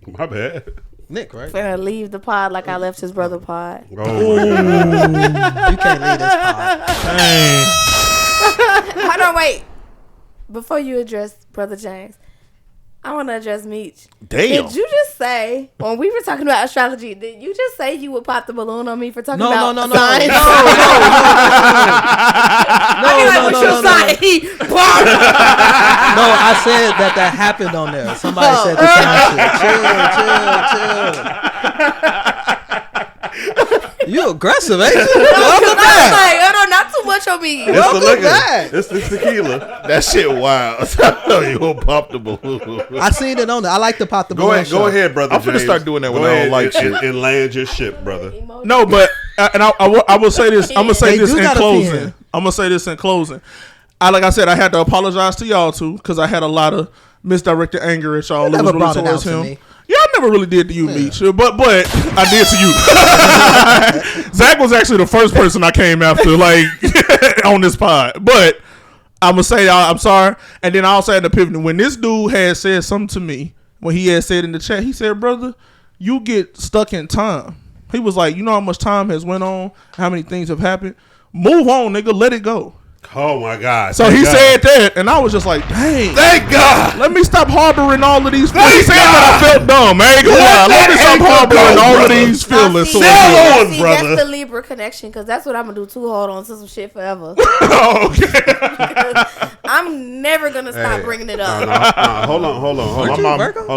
My bad. Nick, right? Finna leave the pod like I left his brother pod. You can't leave this pod. Hold on, wait. Before you address Brotha James, I want to address Meech. Damn. Did you just say, when we were talking about astrology, did you just say you would pop the balloon on me for talking about signs? No. What's your sign? No, I said that happened on there. Somebody said the same shit. Chill. You aggressive, ain't you? Welcome back. Not too much on me. Welcome back. It's the tequila. That shit wild. You gonna pop the balloon. I seen it on there. I like to pop the balloon. Go ahead, Brotha James. I'm finna start doing that when I don't like shit. And land your shit, brother. No, but I will say this. I'm gonna say this in closing. Like I said, I had to apologize to y'all too because I had a lot of misdirected anger at y'all. Never brought it out to me. Yeah, I never really did to you, Meech, but I did to you. Zach was actually the first person I came after, like on this pod. But I'm gonna say I'm sorry, and then I also had an epiphany when this dude had said something to me. When he had said in the chat, he said, "Brother, you get stuck in time." He was like, "You know how much time has went on, how many things have happened. Move on, nigga. Let it go." Oh my God! So he said that, and I was just like, "Dang, thank God! Let me stop harboring all of these feelings." He said that I felt dumb, man. Let me stop harboring all of these feelings. That's the Libra connection, because that's what I'm gonna do too. Hold on to some shit forever. Okay. I'm never gonna stop bringing it up. Hold on. Hold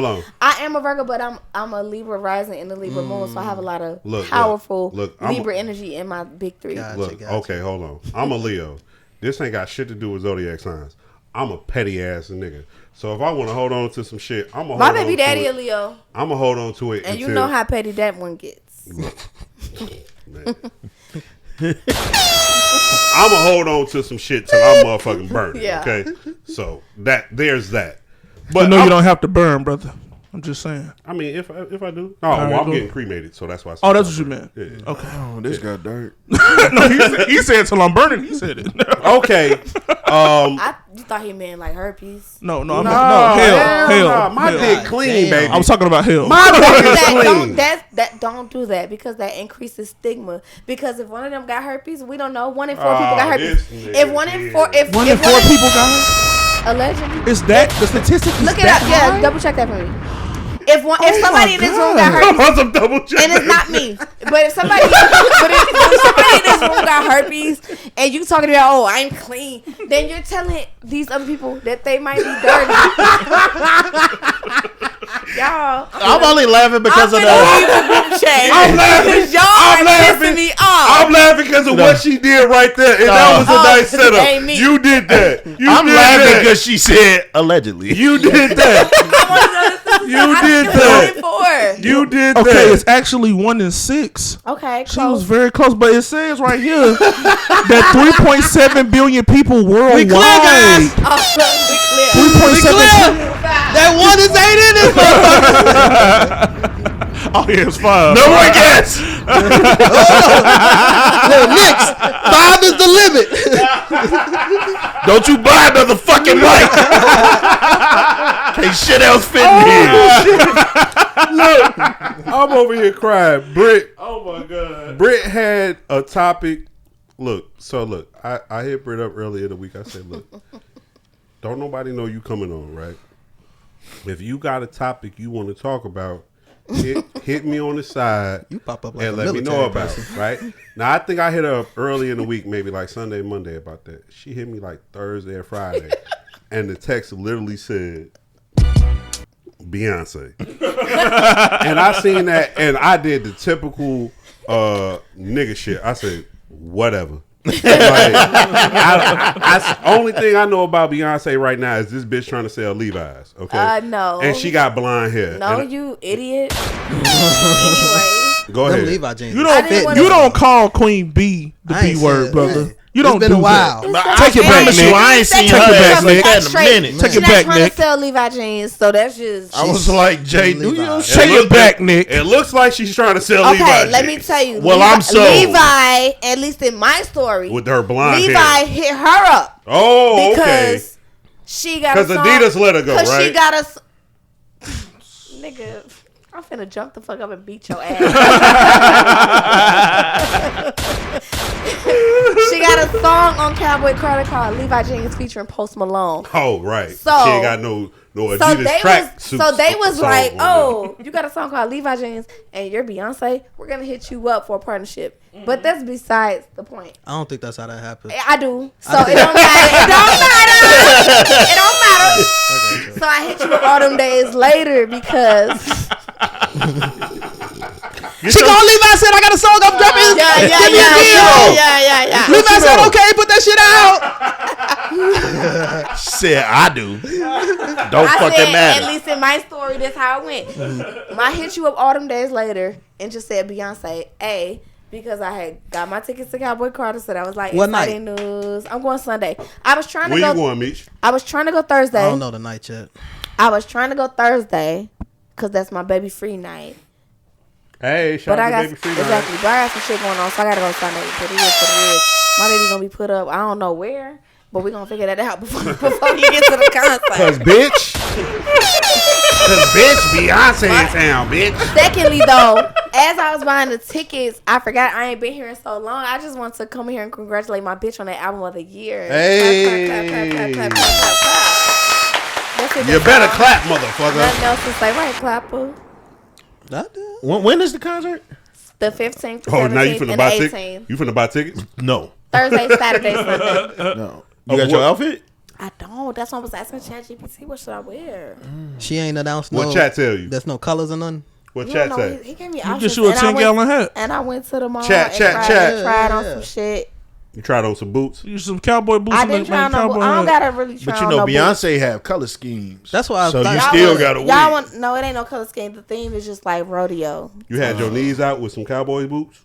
on. I am a Virgo, but I'm a Libra rising and a Libra moon, so I have a lot of powerful Libra energy in my big three. Okay, hold on. I'm a Leo. This ain't got shit to do with zodiac signs. I'm a petty ass nigga. So if I want to hold on to some shit, I'm gonna hold on to it. My baby daddy a Leo. I'm gonna hold on to it. And you know how petty that one gets. I'm gonna hold on to some shit till I'm motherfucking burning. Yeah. Okay. So there's that. But no, you don't have to burn, brother. I'm just saying. I mean, if I do. Oh, well, I'm getting cremated, so that's why I said that's what you meant. Yeah. Okay. Oh, this got dirt. No, he said till I'm burning. He said it. Okay. You thought he meant like herpes? No, hell. My dick clean, baby. I was talking about hell. My dick is clean. Don't do that, because that increases stigma. Because if one of them got herpes, we don't know. 1 in 4 people got herpes. If 1 in 4 people got herpes, allegedly. Is that the statistic? Look it up. Yeah, double check that for me. If somebody in this room got herpes, On some double check. and it's not me, but if somebody in this room got herpes, and you talking about, oh, I'm clean, then you're telling these other people that they might be dirty. Y'all, I'm only laughing because of I'm laughing. Y'all I'm are laughing. pissing me off. I'm laughing because of what she did right there, and that was a nice it setup. ain't me. You did that. I'm laughing because she said allegedly. You did that. You did that. You did that. Okay, it's actually 1 in 6. Okay, She was close. very close, but it says right here that 3.7 billion people worldwide. We clear, guys. Oh, we clear. 3.7. That one is 8 in this motherfucker. Oh, yeah, it's 5. No more guess. Next, 5 is the limit. Don't you buy another fucking mic. Ain't shit else fitting here. Look, I'm over here crying. Britt. Oh my god. Britt had a topic. Look, I hit Britt up earlier in the week. I said, look, don't nobody know you coming on, right? If you got a topic you want to talk about, hit me on the side. You pop up like and a let me know military about it, right? Now I think I hit her up early in the week, maybe like Sunday, Monday about that. She hit me like Thursday or Friday, and the text literally said Beyonce. And I seen that, and I did the typical nigga shit. I said whatever. Only thing I know about Beyonce right now is this bitch trying to sell Levi's. Okay, no, and she got blonde hair. No, and you idiot. Anyway, go Them ahead. Levi jeans. You fit don't. me. You don't call Queen B the I B ain't word, said brother. that. You don't It's been do a while. that. Take it back, promise you, Nick. I ain't seen Take her it back, ass Nick. like that in a minute. Take she's it not back, trying Nick. to sell Levi jeans, so that's just. I was like, Jay, do Levi. you? Take it back, Nick. It looks like she's trying to sell Levi. Okay, let me tell you. Well, Levi, I'm sold. Levi, at least in my story, with her blonde Levi hair. hit her up Oh, because okay. she got a Because song. Adidas let her go, Because right? she got a. Nigga, I'm finna jump the fuck up and beat your ass. She got a song on Cowboy Carter called Levi Jeans featuring Post Malone. Oh, right. So- she ain't got no Adidas track suits. So they was song like, on oh, you got a song called Levi Jeans and you're Beyonce. We're gonna hit you up for a partnership. But that's besides the point. I don't think that's how that happened. I do. So it don't matter. It don't matter. It don't matter. So I hit you up all them days later because She called Levi, said, I got a song I'm dropping. Give me a deal. yeah. Levi said, okay, put that shit out. She said, I do. Don't I fucking said, matter. at least in my story, that's how it went. I hit you up all them days later and just said Beyonce, because I had got my tickets to Cowboy Carter, so that was like What exciting news. I'm going Sunday. I was trying to Where go. you going, Meech? I was trying to go Thursday. I don't know the night yet. I was trying to go Thursday because that's my baby free night. Hey, shout But I out got to Baby Free exactly. But I got some shit going on, so I gotta go Sunday. But it is what it is. My baby's gonna be put up. I don't know where, but we gonna figure that out before you get to the concert. Cause bitch, Beyonce in town, bitch. Secondly, though, as I was buying the tickets, I forgot I ain't been here in so long. I just want to come here and congratulate my bitch on that album of the year. Hey. Clap. That's it, You that's better all. clap, motherfucker. Nothing else to say, right, clapper? When is the concert? The 15th, the Oh, now you 17th, finna and buy the tickets? 18th. You finna buy tickets? No. Thursday, Saturday, Sunday. No. You got your outfit? I don't. That's why I was asking ChatGPT, what should I wear? She ain't announced What no. chat tell you? There's no colors or nothing. What You chat don't know, say? he gave me You options. get you a and I 10-gallon hat. And I went to the mall Chat. and tried on some shit. You tried on some boots? You some cowboy boots. I and didn't try on no cowboy boots. I don't hat. gotta really try But you on know, no boots. Beyonce have color schemes. That's why I So thought you y'all still was- got to Y'all win. want no? It ain't no color scheme. The theme is just like rodeo. You had your knees out with some cowboy boots?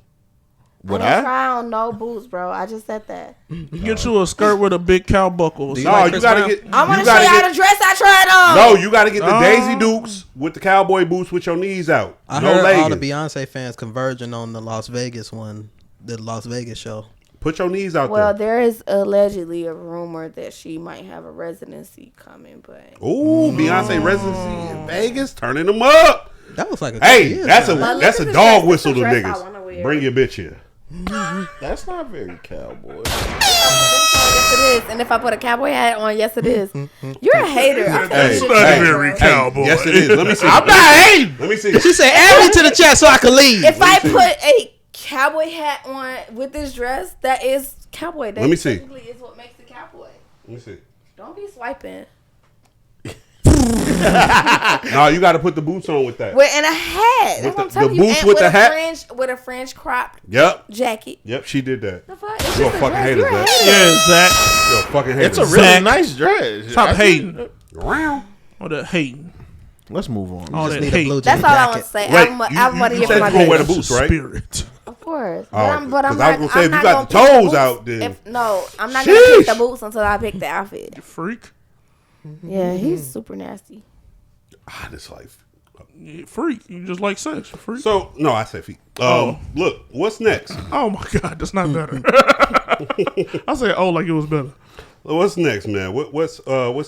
Would I didn't I? try on no boots, bro. I just said that. You get you a skirt with a big cow buckle. Do you No, like you Chris gotta Brown? get. I want you to show gotta y'all get- the dress I tried on. No, you got to get the Oh. Daisy Dukes with the cowboy boots with your knees out. I no heard all the leggings. Beyonce fans converging on the Las Vegas one, the Las Vegas show. Put your knees out Well, there. there is allegedly a rumor that she might have a residency coming, but Ooh, Beyonce residency in Vegas, turning them up. That was like a Hey, couple years that's ago. But a look at dog the whistle to dress I niggas. wanna wear. Bring your bitch here. That's not very cowboy. yes, it is. And if I put a cowboy hat on, yes, it is. You're a hater. I'm Hey, telling you. hey, very cowboy. Yes, it is. Let me see. I'm not hating. Let me see. She said, "Add me to the chat so I can leave." If I put a cowboy hat on with this dress, that is cowboy. That Let me see. technically is what makes the cowboy. Let me see. Don't be swiping. No, you got to put the boots on with that. And a hat. That's what I'm telling the you. boots And with the a hat? with a fringe cropped Yep. jacket. Yep, she did that. The fuck? It's You're a just fucking dress. hater, You're a Zach. hater. Yeah, Zach. You're a fucking hater. It's a really Zach. nice dress. Stop I hating. think- Round. All that hating. Let's move on. All Just that need a blue hate. That's jean all I jacket. want to say. Wait, I'm one of you your said my you gonna wear the days. boots, right? Spirit. Of course. Oh, But I'm 'cause I was not. gonna say, I'm if not you got gonna the pick toes boots out, then- no, I'm not gonna Sheesh. pick the boots until I pick the outfit. You freak. Yeah, he's super nasty. Ah, this life. You freak. You just like sex. You freak. So, no, I said feet. Oh. Look, what's next? Oh my God, that's not better. I said, oh, like it was better. What's next, man? What's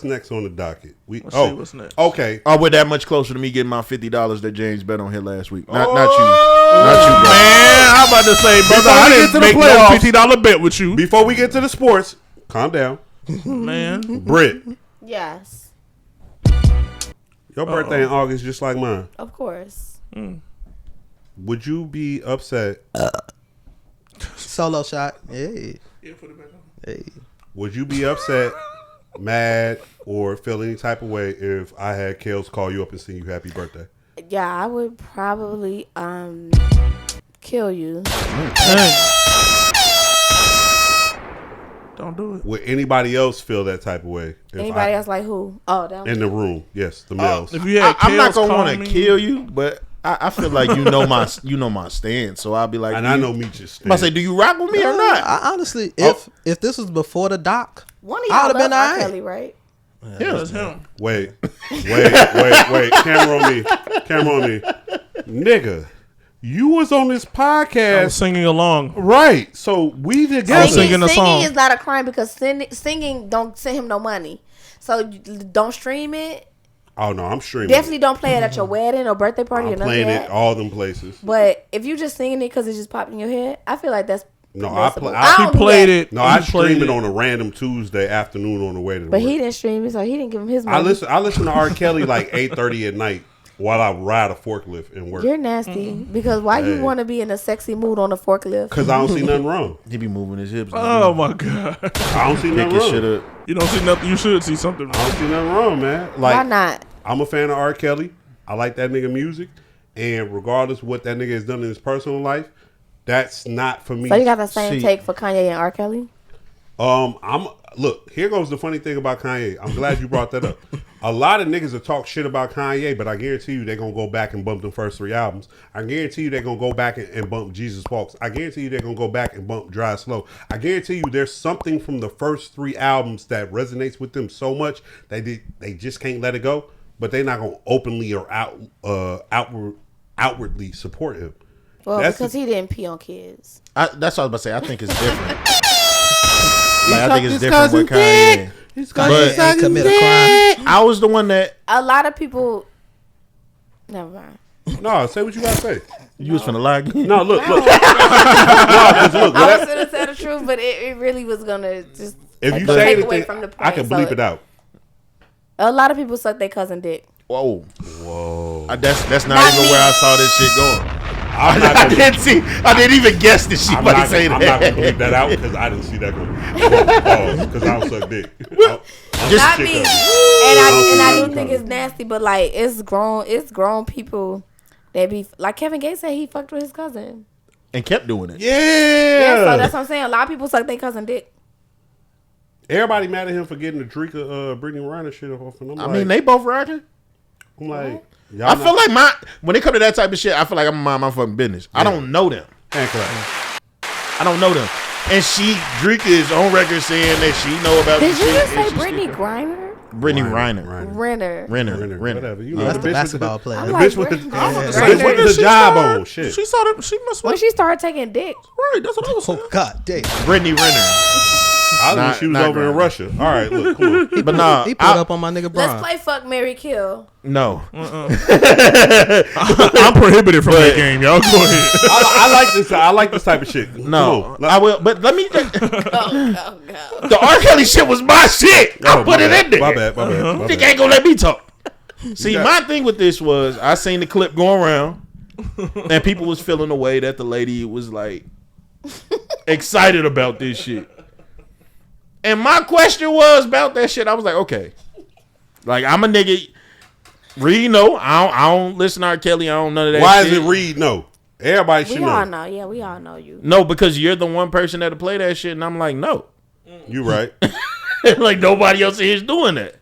next on the docket? Let's see what's next. Okay. Oh, we're that much closer to me getting my $50 that James bet on here last week. Not you. Oh. Not you, bro. Man, I'm about to say, brother, Before I we get didn't to the make no playoffs- $50 bet with you. Before we get to the sports, calm down. Man, Britt, Yes, your birthday in August just like mine. of course. Would you be upset? Solo shot. Hey. yeah, put it back on. Hey. Would you be upset, mad, or feel any type of way if I had Kels call you up and sing you happy birthday? Yeah, I would probably kill you. Don't do it. Would anybody else feel that type of way? If Anybody else like who? Oh, that in the room? Yes, the males. If you had I'm not Kels gonna call want me- to kill you, but I feel like you know my stance. So I'll be like, and I know Meech is. I say, do you rock with me or not? I honestly, Oh. if this was before the doc, one of I y'all would've been love alright. R. Kelly, right? Yeah, that's him. Wait. Camera on me. Nigga, you was on this I podcast. was singing along. Right. So we together. I was singing a song. Singing is not a crime because singing don't send him no money. So don't stream it. Oh, no, I'm streaming. Definitely don't play it at your wedding or birthday party or I'm nothing playing like it that. all them places. But if you just singing it because it just popped in your head, I feel like that's No, I permissible. play- I- don't He do played that. it. No, I he played stream it on a random Tuesday afternoon on the way to But work. he didn't stream it, so he didn't give him his money. I listen to R. Kelly like 8:30 at night while I ride a forklift and work. You're nasty because why Hey. you want to be in a sexy mood on a forklift? Because I don't see nothing wrong. He be moving his hips. Oh my God. I don't see pick nothing his wrong. shit up. You don't see nothing. You should see something. I don't see nothing wrong, man. Like, Why not? I'm a fan of R. Kelly. I like that nigga music. And regardless of what that nigga has done in his personal life, that's not for me. So you got the same See- take for Kanye and R. Kelly? Look, here goes the funny thing about Kanye. I'm glad you brought that up. A lot of niggas will talk shit about Kanye, but I guarantee you they're going to go back and bump them first 3 albums. I guarantee you they're going to go back and bump Jesus Walks. I guarantee you they're going to go back and bump Dry Slow. I guarantee you there's something from the first 3 albums that resonates with them so much they just can't let it go, but they're not going to openly or outwardly support him. Well, That's because he didn't pee on kids. That's what I was about to say. I think it's different. Like, I think it's different with Kanye. Kanye ain't commit a crime. I was the one that A lot of people. Never mind. No, say what you got to say. you was finna lie again. No, look. No, 'cause look, I was going to tell the truth, but it really was going to just if you take say away anything, from the point. I can So bleep it out. A lot of people suck their cousin dick. Whoa. Whoa. That's not Not even me. where I saw this shit going. I'm not I gonna- didn't see. I didn't even guess that she I'm might not, say I'm not that. gonna bleep that out because I didn't see that going. Because I don't suck dick. I'm Just- Not sick me. of it. And I do nothing think coming. it's nasty, but like it's grown people that be like Kevin Gates said he fucked with his cousin. And kept doing it. Yeah, so Yeah. that's what I'm saying. A lot of people suck their cousin dick. Everybody mad at him for getting the Drika Brittany Reiner shit off. And I mean, they both rocking. I'm like, y'all I feel like when it come to that type of shit, I feel like I'm gonna mind my fucking business. I don't know them. hand clap. I don't know them. And Drika is on record saying that she know about Did this you shit. just and say she Brittany still- Griner? Brittany Reiner. Renner. Renner. Whatever. You know, That's the the bitch basketball with player. the like bitch with the, Brittany the Griner. bitch with the job on. Shit. She saw that. She must. When she started taking dick. Right. That's what I was saying. Oh God, damn. Brittany Renner. Probably she was over in Russia. All right, look, come on. But nah, He put up on my nigga Brian. Let's play Fuck, Marry, Kill. no. I'm prohibited from that game, y'all. Go ahead. I like this. I like this type of shit. No, Come on. I will. But let me. Go. The R. Kelly shit was my shit. I put it in there. My bad. Nigga ain't gonna let me talk. See, my thing with this was I seen the clip going around, and people was feeling the way that the lady was like excited about this shit. And my question was about that shit. I was like, okay, like I'm a nigga. Reed, no, I don't listen to R. Kelly. I don't none of that. Why shit. is it Reed? No, everybody should We know. all know. Yeah, we all know you. No, because you're the one person that'll play that shit, and I'm like, no, You right. like nobody else is doing that.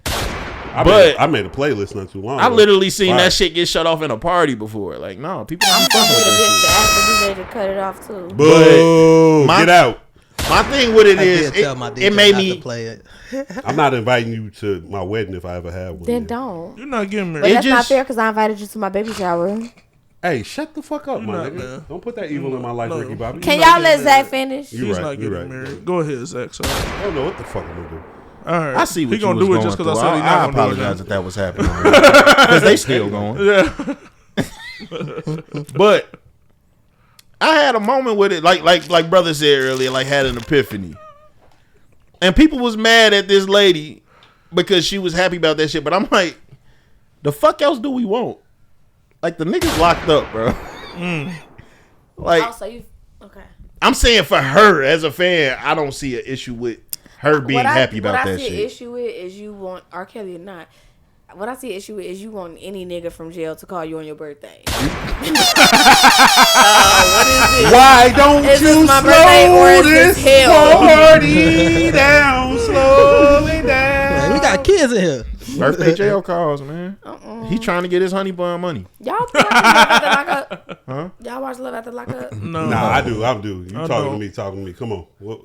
I made a playlist not too long I ago. literally seen Why? that shit get shut off in a party before. Like, no, people don't I'm be gonna fucking be with the bitch that to ask the DJ to cut it off too. Boo! my- Get out. shit. My thing with it I is, did tell my DJ it made not me. to play it. I'm not inviting you to my wedding if I ever have one. Then don't. You're not getting But married. that's not just- fair because I invited you to my baby shower. Hey, shut the fuck up, my not, nigga. man. Don't put that evil in my life, No. Ricky Bobby. Can not y'all let getting Zach married. finish? You He's right. not You getting right. married. Go ahead, Zach. Sorry. I don't know what the fuck I'm gonna do. All right. I see what he you gonna was do it going just because I through. said he I not gonna apologize do if that was happening because they still going. Yeah. But I had a moment with it, like brother said earlier, like had an epiphany, and people was mad at this lady because she was happy about that shit. But I'm like, the fuck else do we want? Like the niggas locked up, bro. Like Oh, so you okay? I'm saying for her as a fan, I don't see an issue with her being happy about that What I see shit. an issue with is you want R. Kelly or not. What I see an issue with is you want any nigga from jail to call you on your birthday. What is it? Why don't Is you this my birthday or slow is this this hell? party down? Slow it Man, down. we got kids in here. Birthday jail calls, man. He trying to get his honey bun money. Y'all watch Love After Lockup? Huh? Y'all watch Love After Lockup? No. Nah, I do. You I talking don't. to me? Talking to me? Come on. What?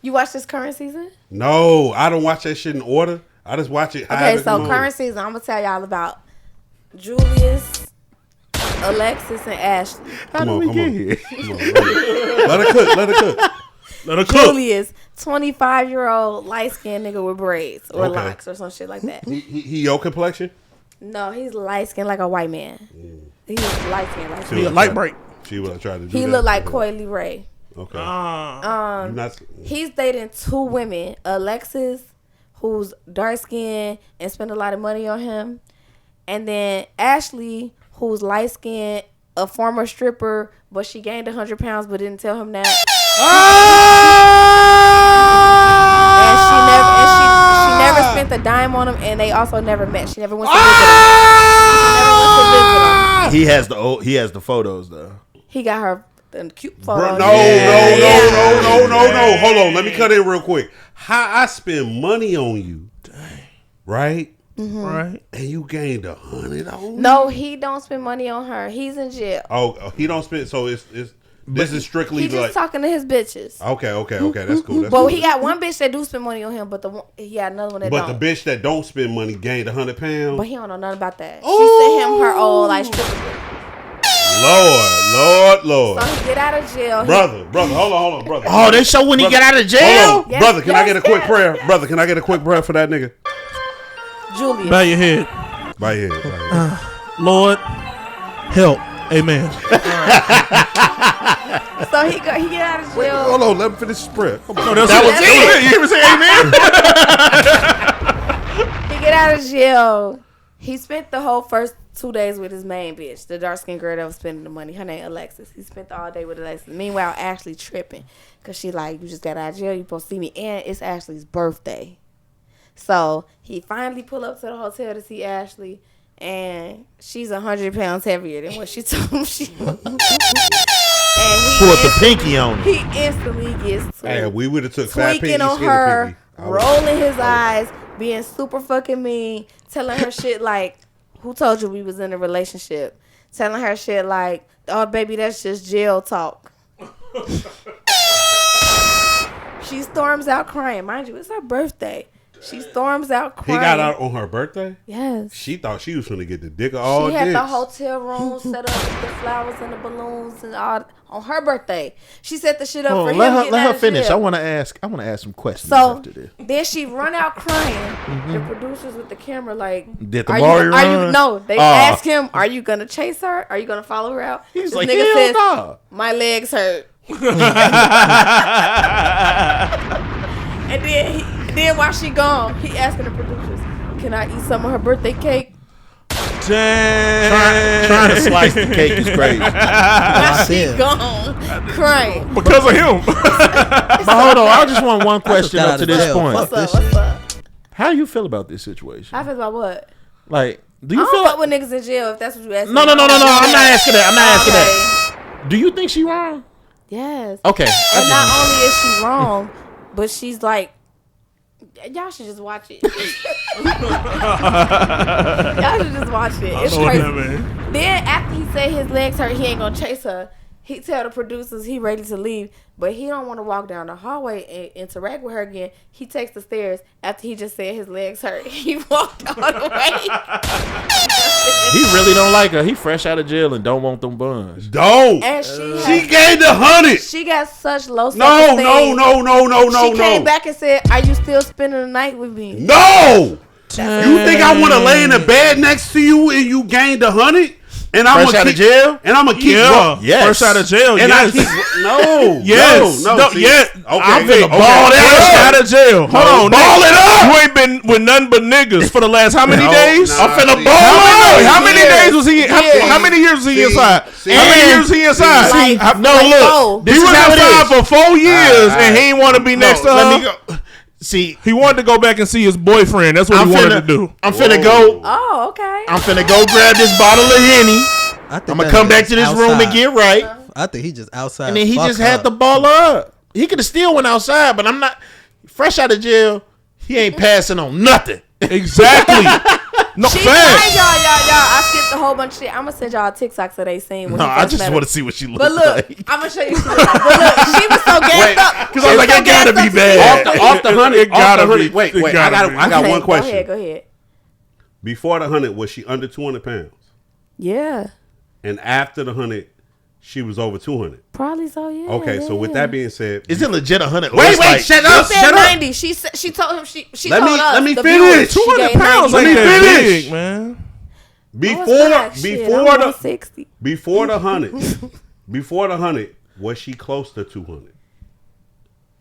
You watch this current season? No, I don't watch that shit in order. I just watch it. Okay, so current season, I'm gonna tell y'all about Julius, Alexis, and Ashley. How did we get here? Come on, let her cook. Let her cook. Let her cook. Julius, 25-year-old light skinned nigga with braids or Okay. locks or some shit like that. He your complexion? No, he's light skinned like a white man. He's light skinned like He a light break. See what I tried to do. he that? look like Okay. Coily Ray. Okay. Ah. You not, He's dating two women. Alexis, who's dark skinned and spend a lot of money on him. And then Ashley, who's light skinned, a former stripper, but she gained 100 pounds but didn't tell him that. And she never spent a dime on him, and they also never met. She never went to visit him. He has the photos though. He got her the cute Bro, photos. no. Hold on. Let me cut in real quick. How I spend money on you, right? Right. And you gained 100 on me? No, he don't spend money on her. He's in jail. Oh, he don't spend. So it's this is strictly He just like. talking to his bitches. Okay. That's cool. That's But cool. he got one bitch that do spend money on him, but he got another one that But don't. the bitch that don't spend money gained 100 pounds. But he don't know nothing about that. She sent him her old like stripper book. Lord. So he get out of jail. Brother, hold on, brother. Oh, they show when he get out of jail. Hold on. Yes, Brother, can I get a quick yes. prayer? Brother, can I get a quick prayer for that nigga? Julius. Bow your head. Right here. Lord, help. Amen. So he get out of jail. Hold on, let me finish this prayer. Come on. No, that was it. You even say amen? He get out of jail. He spent the whole first 2 days with his main bitch, the dark skinned girl that was spending the money. Her name Alexis. He spent all day with Alexis. Meanwhile, Ashley tripping because she like, you just got out of jail. You supposed to see me, and it's Ashley's birthday. So he finally pull up to the hotel to see Ashley, and she's 100 pounds heavier than what she told him she was. And Put the pinky on him. he instantly gets to Hey, we would have took fat tweaking piggy, on skinny her, piggy. rolling his eyes, being super fucking mean, telling her shit like, who told you we was in a relationship? Telling her shit like, oh, baby, that's just jail talk. She storms out crying. Mind you, it's her birthday. She storms out He crying. got out on her birthday? Yes. She thought she was going to get the dick of all She had dicks. the hotel room set up with the flowers and the balloons and all on her birthday. She set the shit up for him. Let her finish. I want to ask some questions So after this. then she run out crying. The producers with the camera like, Did the Maury run? No, they asked him, "Are you gonna chase her? Are you gonna follow her out?" He's This like, nigga hell says, no. "My legs hurt." And then while she gone, he asking the producers, "Can I eat some of her birthday cake?" Damn. Trying to slice the cake is crazy. While she gone, crying. Because of him. But hold on, I just want one question got up out to of this jail. point. Fuck What's up? How do you feel about this situation? I feel about what? Like, do I you don't feel fuck like... with niggas in jail if that's what you asking. No. I'm not asking that. I'm not asking Okay. that. Do you think she wrong? Yes. Okay. And not only is she wrong, but she's like, y'all should just watch it. Y'all should just watch it. It's know what crazy. that mean. Then after he said his legs hurt, he ain't gonna chase her. He tell the producers he ready to leave, but he don't want to walk down the hallway and interact with her again. He takes the stairs after he just said his legs hurt. He walked all the way. He really don't like her. He fresh out of jail and don't want them buns. Don't. And She gave the 100. She got such low No. She came back and said, "Are you still spending the night with me?" No. You think I want to lay in the bed next to you and you gained 100? And I'm Fresh out of jail? And I'm gonna keep Yeah. Yes. Fresh out of jail. And yes. Yes. No, see. yes. Okay, I'm finna okay. ball that out of jail. Hold on. Ball Nick. it up. You ain't been with nothing but niggas for the last how many days? Nah, I'm finna see. ball it up. How many days was he? How many years was he See. inside? See. How many years was he inside? Like, No, like, look. oh. This He is was how it outside is. for 4 years and he right. ain't want to be next to Let her. me go. See, He wanted to go back and see his boyfriend. That's what he wanted to do. I'm finna Whoa. go. Oh, okay. I'm finna go grab this bottle of Henny. I think I'm gonna that come nigga back to this room and outside. get right. I think he just outside. And then he fuck just had up. the ball up. He could have still went outside, but I'm not fresh out of jail. He ain't passing on nothing. Exactly. No She facts. fine, y'all. I skipped a whole bunch of shit. I'm gonna send y'all a TikTok so they seen. When No, he I first just met want her. to see what she looks But look, like. I'm gonna show you. What she look like. But look, she was so gassed up. Because I was like, it gotta be bad. Off the 100. It gotta Off the be. 100. Wait. It I gotta be. got one question. Go ahead. Before the 100, was she under 200 pounds? Yeah, And after the 100, she was over 200. probably so. Yeah. Okay, so with that being said, Is it legit 100? wait, shut up, She said 90. She told him she Let told me- us. let me the finish. viewers, she 200 gained pounds 90. ain't Let me that finish. big, man. before the 60. before the 100, was she close to 200?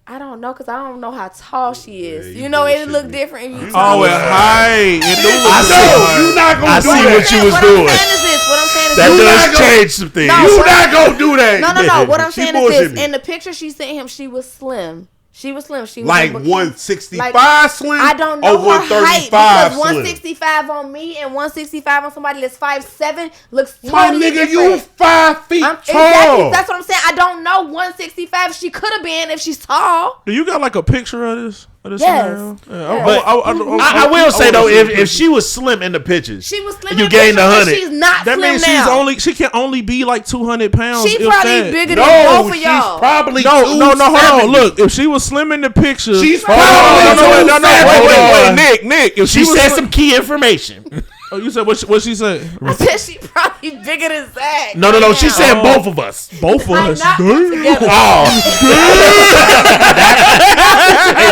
I don't know because I don't know how tall she is. Yeah, you you know, it bullshit look me. different if you Oh, tall. it high. It do look I know you not gonna I do see that. what you was What doing. I'm saying is this. What I'm saying is That this. You not does gonna- change some things. No, You what- not gonna do that. No. What I'm She saying is bullshit this. me. In the picture she sent him, she was slim. She was slim. She was Like in bikini. 165 Like, slim? I don't or know her height 135 because slim? 165 on me and 165 on somebody that's 5'7" looks My totally nigga, different. you 5 feet tall. Exactly. That's what I'm saying. I don't know 165. She could have been if she's tall. Do you got like a picture of this? Yes. Scenario? Yeah, But I will say though, if she was slim in the pictures, She was slim. you in the gained picture, but 100. She's not that slim means now. she can only be like 200 pounds. She if probably that. bigger No, than both of she's y'all. probably No, hold on. 270. Look, if she was slim in the picture, She's Hold probably on, no, wait, 270. Nick. If she was said slim- some key information. Oh, you said what she said? I said she probably bigger than Zach. No. right She now. said both of us. Both of I'm us. not put together.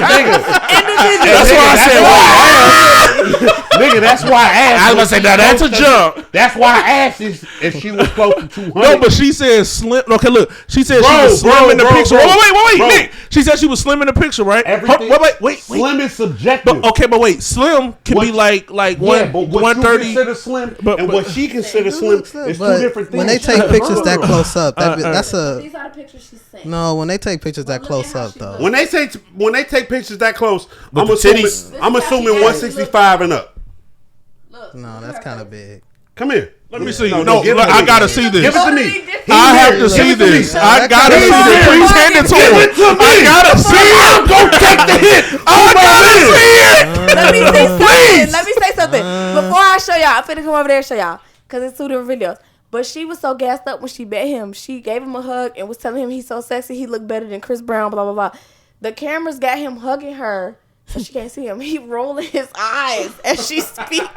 Individual. That's why I said Nigga, that's why I asked. I was gonna say now that's a jump. That's why I asked if she was close to 200. No, but she said slim. Okay, look. She said she Bro, was slim bro, in the bro, picture. bro. Wait, Bro. Nick. She said she was slim in the picture, right? Everything- Wait. Slim is subjective. But, okay, but wait. Slim can What- be like yeah, but what you 130. consider slim But- and what she considers slim is two But different things. when they take pictures that close up, that's a These are the pictures she sent. no. When they take pictures that Look close at how up, she though. looks. When they take pictures that close, With I'm the assuming titties. I'm assuming 165 and up. Look, No, that's kind of big. Come here. Let me see. No, No, give it to I me. gotta see this. Give it to me. I have to Give see it to me. this. I gotta He's see this. here. Please hand it to Give him. it to me. I gotta see it. I'm gonna take the hit. I gotta see it. Let me say something. Let me say something. Before I show y'all, I'm finna come over there and show y'all. Because it's two different videos. But she was so gassed up when she met him. She gave him a hug and was telling him he's so sexy. He looked better than Chris Brown, blah, blah, blah. The cameras got him hugging her. so she can't see him. He rolling his eyes as she's speaking.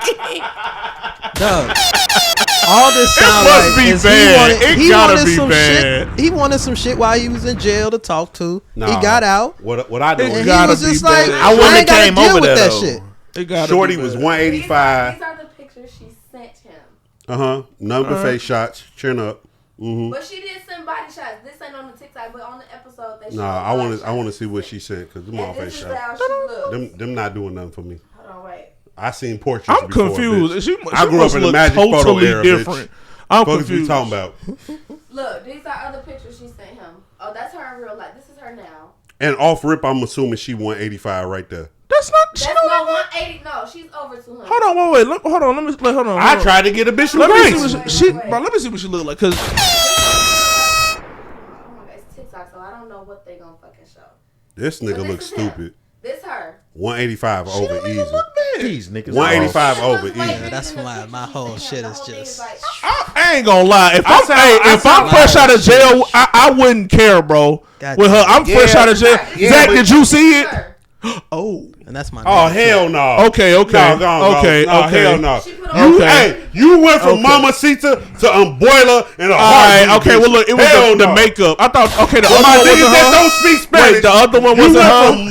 Dog. All this sound must like be is bad. It gotta wanted be some bad. shit. He wanted some shit while he was in jail to talk to. Nah, he got out. What I know And is he gotta was just be like, bad. I wouldn't I ain't have gotta came deal over with there, that though. shit. It gotta Shorty be was bad. 185. These are the pictures she sent him. None but face shots, chin up. But she did send body shots. This ain't on the TikTok, but on the episode that she Nah, I want to see what she sent because them all And face this is shots. how she looks. Them not doing nothing for me. Hold on, wait. I seen portraits. I'm before, confused. bitch. She I grew up must in the look Magic Photo totally era, different. bitch. I'm What is we confused. talking about? Look, these are other pictures she sent him. Oh, that's her in real life. This is her now. And off rip, I'm assuming she 185 right there. That's not. She That's don't no even. 180. No, she's over 200. Hold on, wait. Hold on. Let me. Hold on. I tried to get a bitch some Let me see grace. what she. Bro, let me see what she look like. Cause Oh my God, it's TikTok, so I don't know what they gonna fucking show. This nigga But looks this is him. stupid. This her. 185 she over don't easy. even look bad. These niggas. 185 She over looks way easy. bigger that's than the why picture my she whole sent shit him. is The whole thing just- like, I ain't gonna lie. If I'm, I if I'm sound fresh like- out of jail, I wouldn't care, bro. Gotcha. With her, I'm fresh out of jail. Yeah, Zach, but- did you see it? her. Oh. And that's my Oh nigga, hell too. no. Okay. No, gone, Okay. No, Okay. hell no. She put You- on Hey, you went from Okay. Mamacita to Umbrella and a All heartbeat. right. Okay. bitch. Well, look, it was Hell the no. makeup. I thought. Okay. The Well, other my one niggas wasn't that her. don't speak Spanish. Wait, the other one you wasn't went her. from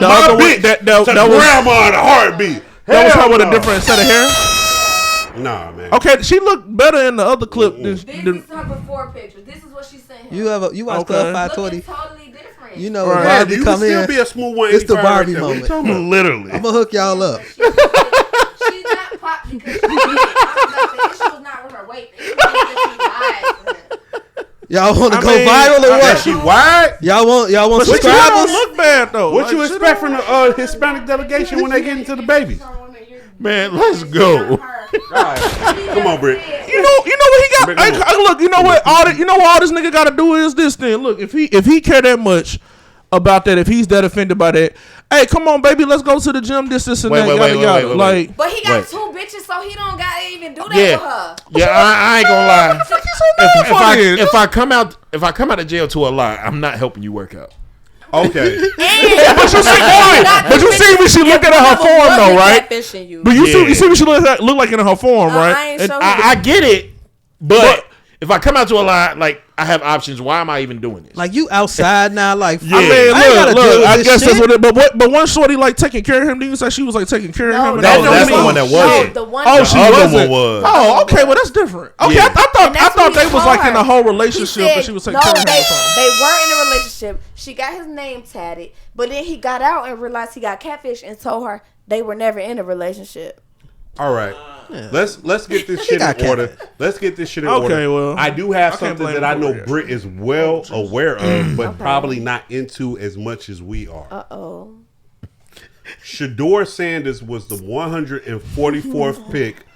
The my other one bitch that to was grandma and a heartbeat. that was her Hell with a no. different set of hair. Nah, man. Okay, she looked better in the other clip. Than, This than, is her before picture. This is what she sent him. You watch Okay. Club Look, 520? it's totally different. You know Right. when Yeah, Barbie you come can still in, be a smooth 185 it's the Barbie right there. What you moment. talking about? literally. I'm gonna hook y'all up. She's not pop because she did. The issue was not with her weight. The issue was that she lied to him. Y'all want to I go mean, viral or I- what? She wide? Y'all want But she don't subscribers? look bad though. What you Like, she expect don't- from the Hispanic delegation when they get into the babies? Man, let's go. Come on, Britt. You know what he got. Come on. Hey, look, you know what? All this nigga got to do is this. Then look, if he care that much about that, if he's that offended by that, hey, come on, baby, let's go to the gym. This and Wait, that. wait, Yada wait, yada. wait. Like, But he got Wait. 2 bitches, so he don't gotta even do that Yeah. for her. Yeah, I ain't gonna lie. he's so mad for this. If I come out of jail to a lie, I'm not helping you work out. Okay. But you see when she looked at her form though, right? Catfishing you. But you Yeah. see what she look like in her form, right? I ain't And showing I get it, but if I come out to a lie, like I have options. Why am I even doing this? Like you outside now, like Yeah, I ain't gotta deal with I this guess that's shit. what it. But one shorty like taking care of him. Didn't you say she was like taking care of him? That- And that's all the one that No, wasn't. the one. Oh, she other wasn't. one was. Oh, okay. Well, that's different. Okay, Yeah. I And thought that's what they he was told like in her. a whole He relationship, said, and she was taking no, care of him. or something. they were in a relationship. She got his name tatted, but then he got out and realized he got catfish and told her they were never in a relationship. All right. Let's get this shit got in order. Let's get this shit in order. Okay, well, I do have I can't something blame that I him know for it. Britt is well aware of, but probably not into as much as we are. Uh-oh. Shedeur Sanders was the 144th pick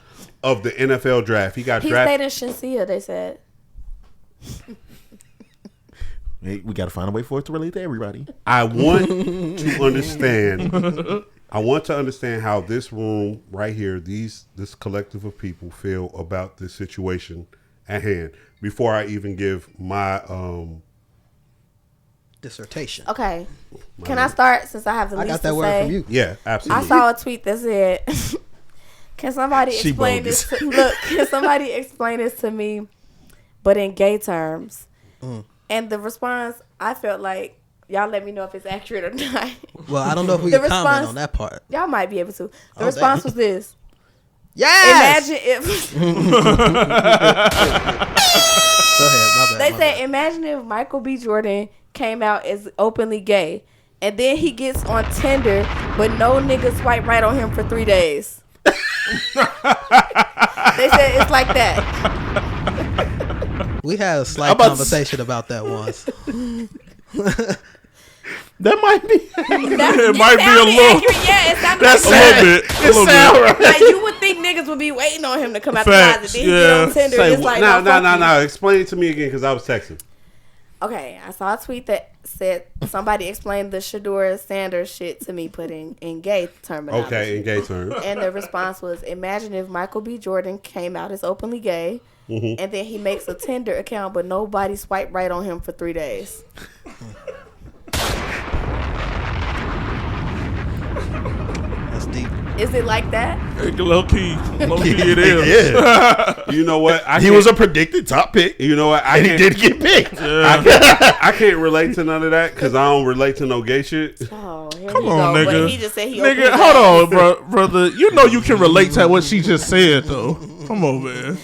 of the NFL draft. He got He's drafted. dating Shansia, they said. Hey, we got to find a way for it to relate to everybody. I want to understand. I want to understand how this room right here, this collective of people feel about this situation at hand before I even give my Dissertation. Okay. Can I start since I have the I least got that to word say? from you. yeah, I absolutely. saw a tweet that said, "Can somebody She explain bogus. this? Look, can somebody explain this to me, but in gay terms?" And the response, I felt like y'all let me know if it's accurate or not. Well, I don't know if we The can comment response- on that part. Y'all might be able to. The Oh, response damn. was this: Yes. Imagine if Go ahead. My bad. they my said, bad. imagine if Michael B. Jordan came out as openly gay, and then he gets on Tinder, but no nigga swipe right on him for 3 days. They said it's like that. We had a slight about to conversation about that once. That might be. It might be a sounded little. accurate. Yeah, it sounded That's a like little bit. A little bit. Like you would think niggas would be waiting on him to come out the Facts, closet. Then he get on yeah. Tinder. Say, It's like no. fuck you. Explain it to me again because I was texting. Okay, I saw a tweet that said somebody explained the Shedeur Sanders shit to me, put in gay terminology. Okay, in gay terms. And the response was, imagine if Michael B. Jordan came out as openly gay, and then he makes a Tinder account, but nobody swiped right on him for 3 days. Is it like that? Low key it is. Yeah. You know what? He was a predicted top pick. You know what? And he did get picked. I can't relate to none of that because I don't relate to no gay shit. Oh, here Come you on, go. nigga. But he just said he Nigga, opened hold his on, brother. You know you can relate to what she just said, though. Come on, man.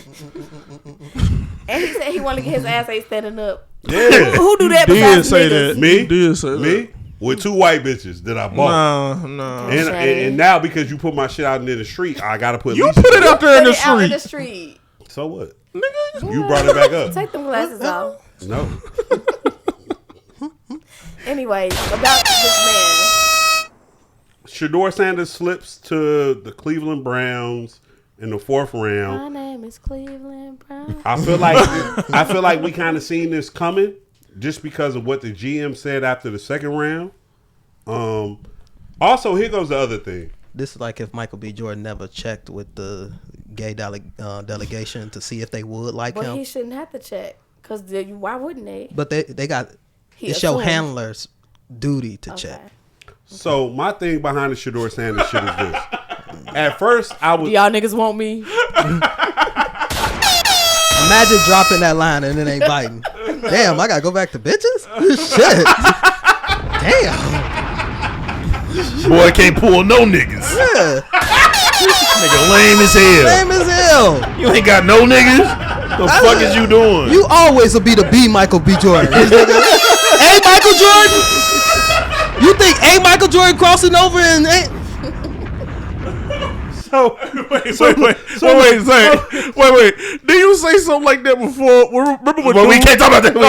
And he said he wanted to get his ass ate standing up. Yeah. Who do that Did besides say niggas? that. Me? Did say Me? With 2 white bitches that I bought. No. And now because you put my shit out in the street, I gotta put. You Lisa put it out there in Put the it out in the street. street. So what? Nigga. You brought it back up. Take them glasses off. No. Anyways, about this man. Shedeur Sanders slips to the Cleveland Browns in the 4th round. My name is Cleveland Brown. I feel like we kind of seen this coming just because of what the GM said after the 2nd round. Also, here goes the other thing. This is like if Michael B. Jordan never checked with the gay delegation to see if they would like Well, him. he shouldn't have to check. Because why wouldn't they? But they got He it's your assumed. handler's duty to check. So my thing behind the Shedeur Sanders shit is this. At first, I was. Do y'all niggas want me? Imagine dropping that line and it ain't biting. Damn, I gotta go back to bitches? Shit. Damn. Boy can't pull no niggas. Yeah. Nigga lame as hell. Lame as hell. You ain't got no niggas? The fuck is you doing? You always will be the B Michael B. Jordan. A Michael Jordan? You think A Michael Jordan crossing over and ain't? Wait. Did you say something like that before? Remember when But we can't talk about that. We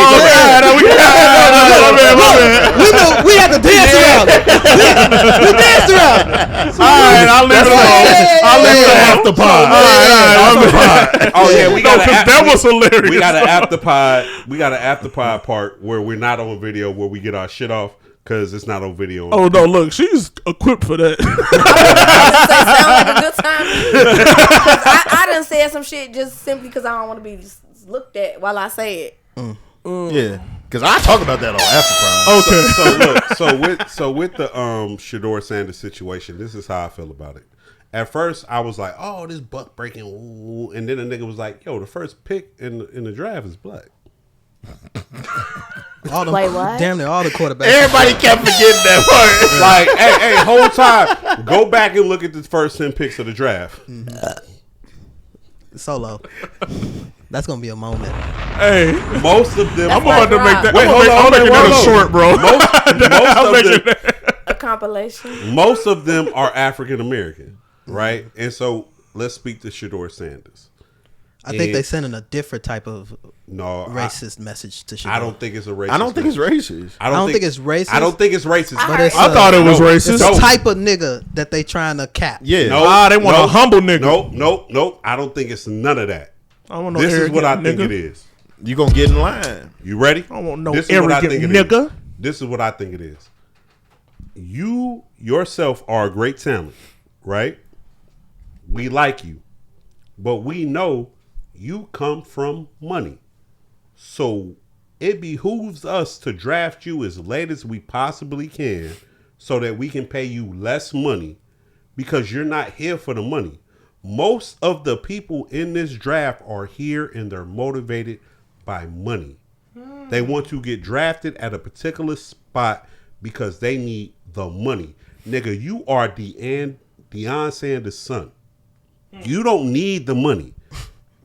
had to dance around it. We danced around it. All right, I'll leave it alone. I'll leave it after pod. Oh yeah, we got that was hilarious. We got an after pod. We got an after pod part where we're not on video where we get our shit off because it's not on video. Oh no! Look, she's equipped for that. Sound like a good time. I done said some shit just simply because I don't want to be looked at while I say it. Yeah, because I talk about that on After Prime. Okay. So with the Shedeur Sanders situation, this is how I feel about it. At first, I was like, "Oh, this buck breaking," ooh. And then a nigga was like, "Yo, the first pick in the draft is black." All Wait, what? Damn near all the quarterbacks. Everybody kept forgetting that part. Like, hey, whole time, go back and look at the first 10 picks of the draft. Solo. That's gonna be a moment. Hey, Most of them. I'm about to make that. Wait, hold on, I'm making that hold a on. short, bro. Most of them. A compilation. Most of them are African American, right? And so let's speak to Shedeur Sanders. I think they sending a different type of No, racist message to Shedeur. I don't think it's a racist. I don't think it's message. racist. I I don't think it's racist. I don't think it's racist. But it's I thought it was No, racist. It's a type of nigga that they trying to cap. Yeah. No, they want a humble nigga. Nope. I don't think it's none of that. I don't want no This is arrogant what I think nigga. it is. You gonna get in line. You ready? I don't want no This is what I arrogant think it nigga. is. This is what I think it is. You yourself are a great talent, right? We like you, but we know you come from money. So it behooves us to draft you as late as we possibly can so that we can pay you less money because you're not here for the money. Most of the people in this draft are here and they're motivated by money. They want to get drafted at a particular spot because they need the money. Nigga, you are Deion Sanders' son. You don't need the money.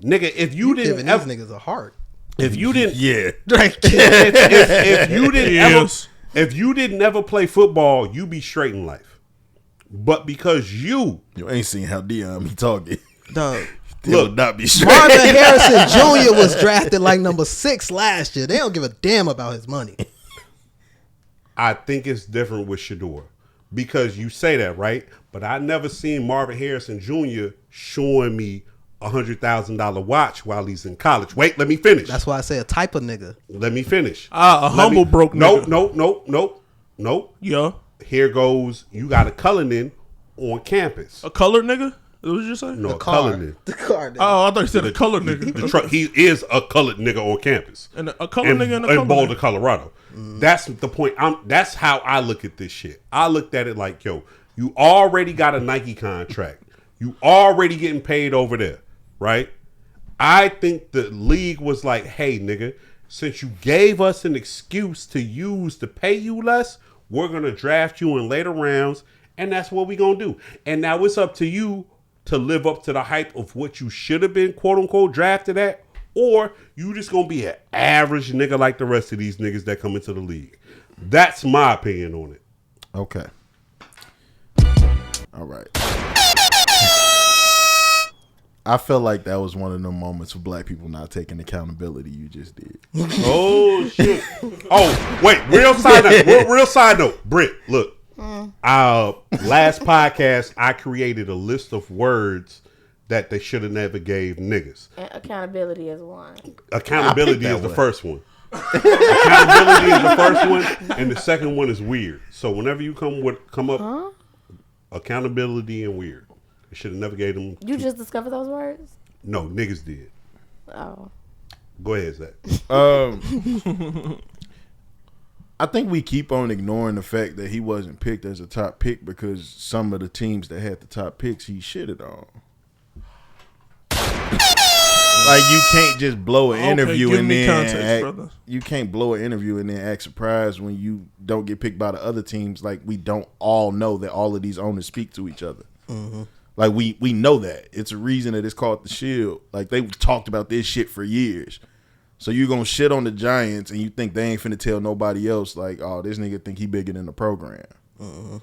Nigga, if you didn't Giving ever, these niggas a heart. if you didn't, Yeah. if you didn't ever, Yes. if you didn't ever play football, you be straight in life. But because you You ain't seen how Dion be talking. Dog. They would not be straight. Marvin Harrison Jr. was drafted like number 6 last year. They don't give a damn about his money. I think it's different with Shedeur because you say that, right? But I never seen Marvin Harrison Jr. showing me $100,000 watch while he's in college. Wait, let me finish. That's why I say a type of nigga. Let me finish. A humble broke nigga. Nope. Yeah. Here goes, you got a Cullinan on campus. A colored nigga? What did you say? No, a car. Cullinan. The car. Oh, I thought you said a colored nigga. He is a colored nigga on campus. And a colored nigga and a colored Boulder, nigga. Colorado. That's the point. That's how I look at this shit. I looked at it like, yo, You already got a Nike contract. You already getting paid over there, right? I think the league was like, hey, nigga, since you gave us an excuse to use to pay you less, we're going to draft you in later rounds, and that's what we're going to do. And now it's up to you to live up to the hype of what you should have been, quote unquote, drafted at, or you just going to be an average nigga like the rest of these niggas that come into the league. That's my opinion on it. Okay. All right. I felt like that was one of the moments of black people not taking accountability you just did. Oh, shit. Oh, wait. Real side note. Britt, look. Last podcast, I created a list of words that they should have never gave niggas. And accountability is one. Accountability is the first one. Accountability is the first one, and the second one is weird. So whenever you come up, accountability and weird. They should have never gave them. You just discovered those words? No, niggas did. Oh. Go ahead, Zach. I think we keep on ignoring the fact that he wasn't picked as a top pick because some of the teams that had the top picks he shitted on. Like you can't just blow an interview and then you can't blow an interview and then act surprised when you don't get picked by the other teams. Like we don't all know that all of these owners speak to each other. Mm-hmm. Like we know that it's a reason that it's called the Shield. Like they talked about this shit for years. So you gonna shit on the Giants and you think they ain't finna tell nobody else like, oh, this nigga think he bigger than the program. Uh-huh.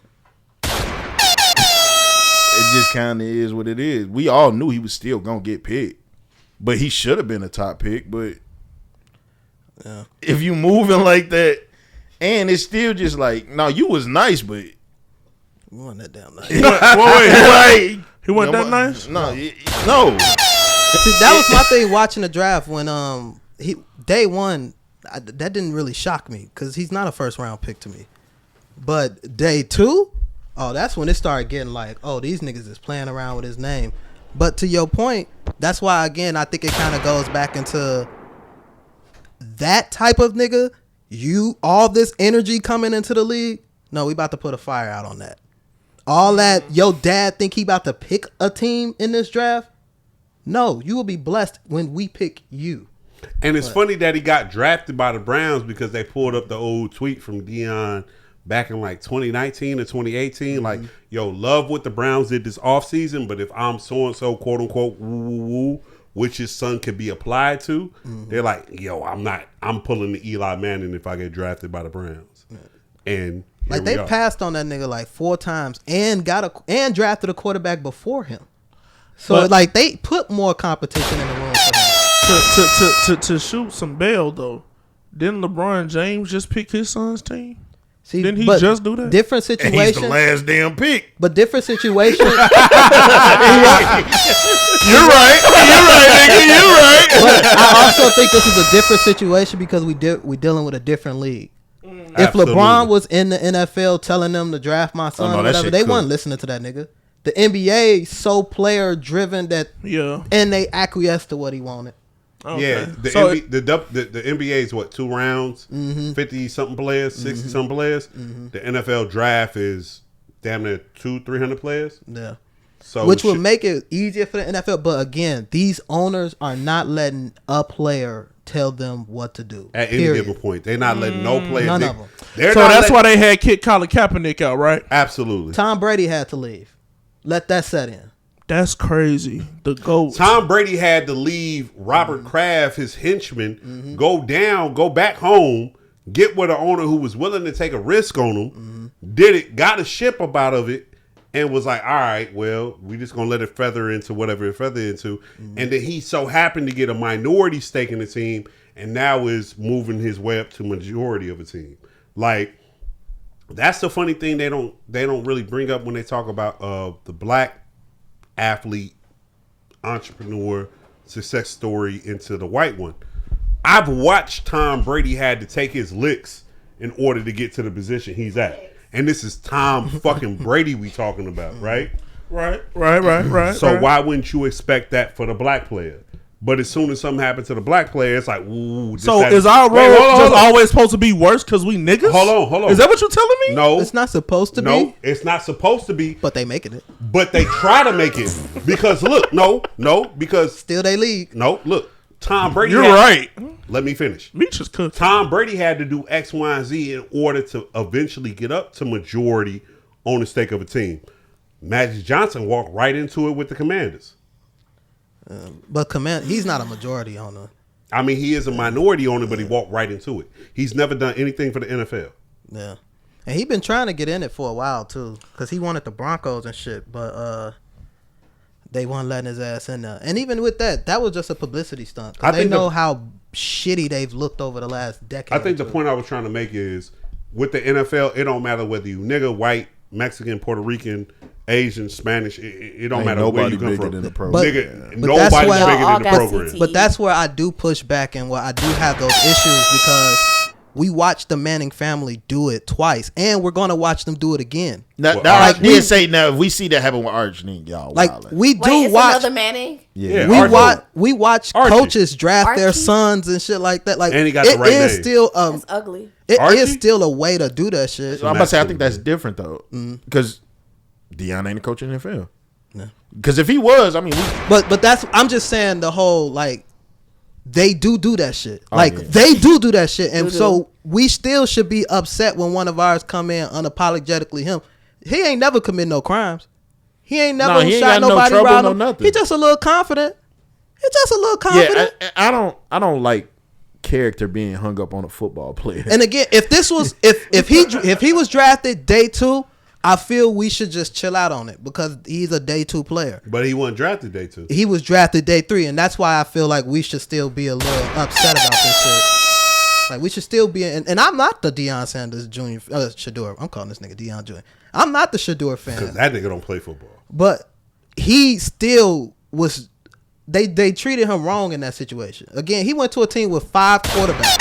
It just kind of is what it is. We all knew he was still gonna get picked, but he should have been a top pick. But if you moving like that, and it's still just like, no, you was nice, but you wasn't that damn nice. He wasn't that nice? No. See, that was my thing watching the draft when day one, that didn't really shock me because he's not a first round pick to me. But day two, that's when it started getting like, oh, these niggas is playing around with his name. But to your point, that's why, again, I think it kind of goes back into that type of nigga. All this energy coming into the league, no, we about to put a fire out on that. All that, your dad think he about to pick a team in this draft? No, you will be blessed when we pick you. And it's funny that he got drafted by the Browns because they pulled up the old tweet from Dion back in like 2019 or 2018. Mm-hmm. Like, yo, love what the Browns did this offseason, but if I'm so-and-so, quote-unquote, woo-woo-woo, which his son could be applied to, they're like, yo, I'm pulling the Eli Manning if I get drafted by the Browns. And like they passed on that nigga like 4 times and drafted a quarterback before him. So but, like they put more competition in the room for him. To shoot some bail though, didn't LeBron James just pick his son's team? See, didn't he just do that? Different situation. And he's the last damn pick. But different situation. You're right. Nigga. You're right. But I also think this is a different situation because we dealing with a different league. If LeBron was in the NFL telling them to draft my son, or whatever, they wasn't listening to that nigga. The NBA so player driven that, and they acquiesced to what he wanted. Okay. Yeah, the NBA is what, 2 rounds, 50 something players, 60 something players. The NFL draft is damn near 200-300 players. Yeah, so which will make it easier for the NFL. But again, these owners are not letting a player tell them what to do at any given point. They're not letting no player. None of them. So that's why they had kicked Colin Kaepernick out, right? Absolutely. Tom Brady had to leave. Let that set in. That's crazy. The GOAT. Tom Brady had to leave Robert Kraft, his henchman, go back home, get with an owner who was willing to take a risk on him, did it, got a ship up out of it, and was like, all right, well, we just going to let it feather into whatever it feathered into. And then he so happened to get a minority stake in the team and now is moving his way up to majority of a team. Like, that's the funny thing they don't really bring up when they talk about the black athlete, entrepreneur, success story into the white one. I've watched Tom Brady had to take his licks in order to get to the position he's at. And this is Tom fucking Brady we talking about, right? Right. So why wouldn't you expect that for the black player? But as soon as something happens to the black player, it's like, ooh. So is our role always supposed to be worse because we niggas? Hold on. Is that what you're telling me? No. It's not supposed to be. No, it's not supposed to be. But they making it. But they try to make it. Because look, because. Still they league. No, look. Tom Brady. You're right. Let me finish. Meech is cooked. Tom Brady had to do X, Y, and Z in order to eventually get up to majority on the stake of a team. Magic Johnson walked right into it with the Commanders. But he's not a majority owner. I mean, he is a minority owner, but he walked right into it. He's never done anything for the NFL. Yeah. And he been trying to get in it for a while, too. Because he wanted the Broncos and shit. But they weren't letting his ass in there. And even with that was just a publicity stunt. Because they know how shitty they've looked over the last decade. I think the point I was trying to make is, with the NFL, it don't matter whether you nigga, white, Mexican, Puerto Rican, Asian, Spanish, it don't matter where you come from. Than the But Nobody's that's bigger why- than the program. But that's where I do push back and where I do have those issues because we watched the Manning family do it twice, and we're going to watch them do it again. Now, Like, I did say now if we see that happen with Arch, then y'all Like wildin'. we do Wait, it's watch. another Manning? Yeah. We watch Archie. coaches draft their Archie? sons and shit like that. Like And he got the right is name. still That's ugly. it Archie? is still a way to do that shit. So I'm about to say I think that's different though, because Deion ain't a coach in the NFL. Because if he was, I mean, But that's I'm just saying the whole like they do that shit. Like yeah. they do that shit, and so we still should be upset when one of ours come in unapologetically him. He ain't never committed no crimes. He ain't never he ain't shot got no nobody trouble, around no him. nothing. He just a little confident. He just a little confident. yeah, I don't like character being hung up on a football player. And again, if this was if he was drafted day 2, I feel we should just chill out on it because he's a day 2 player. But he wasn't drafted day 2. He was drafted day 3, and that's why I feel like we should still be a little upset about this shit. Like we should still be, and I'm not the Deion Sanders Jr. Shedeur. I'm calling this nigga Deion Jr. I'm not the Shedeur fan. Because that nigga don't play football. But he still was. They treated him wrong in that situation. Again, he went to a team with 5 quarterbacks.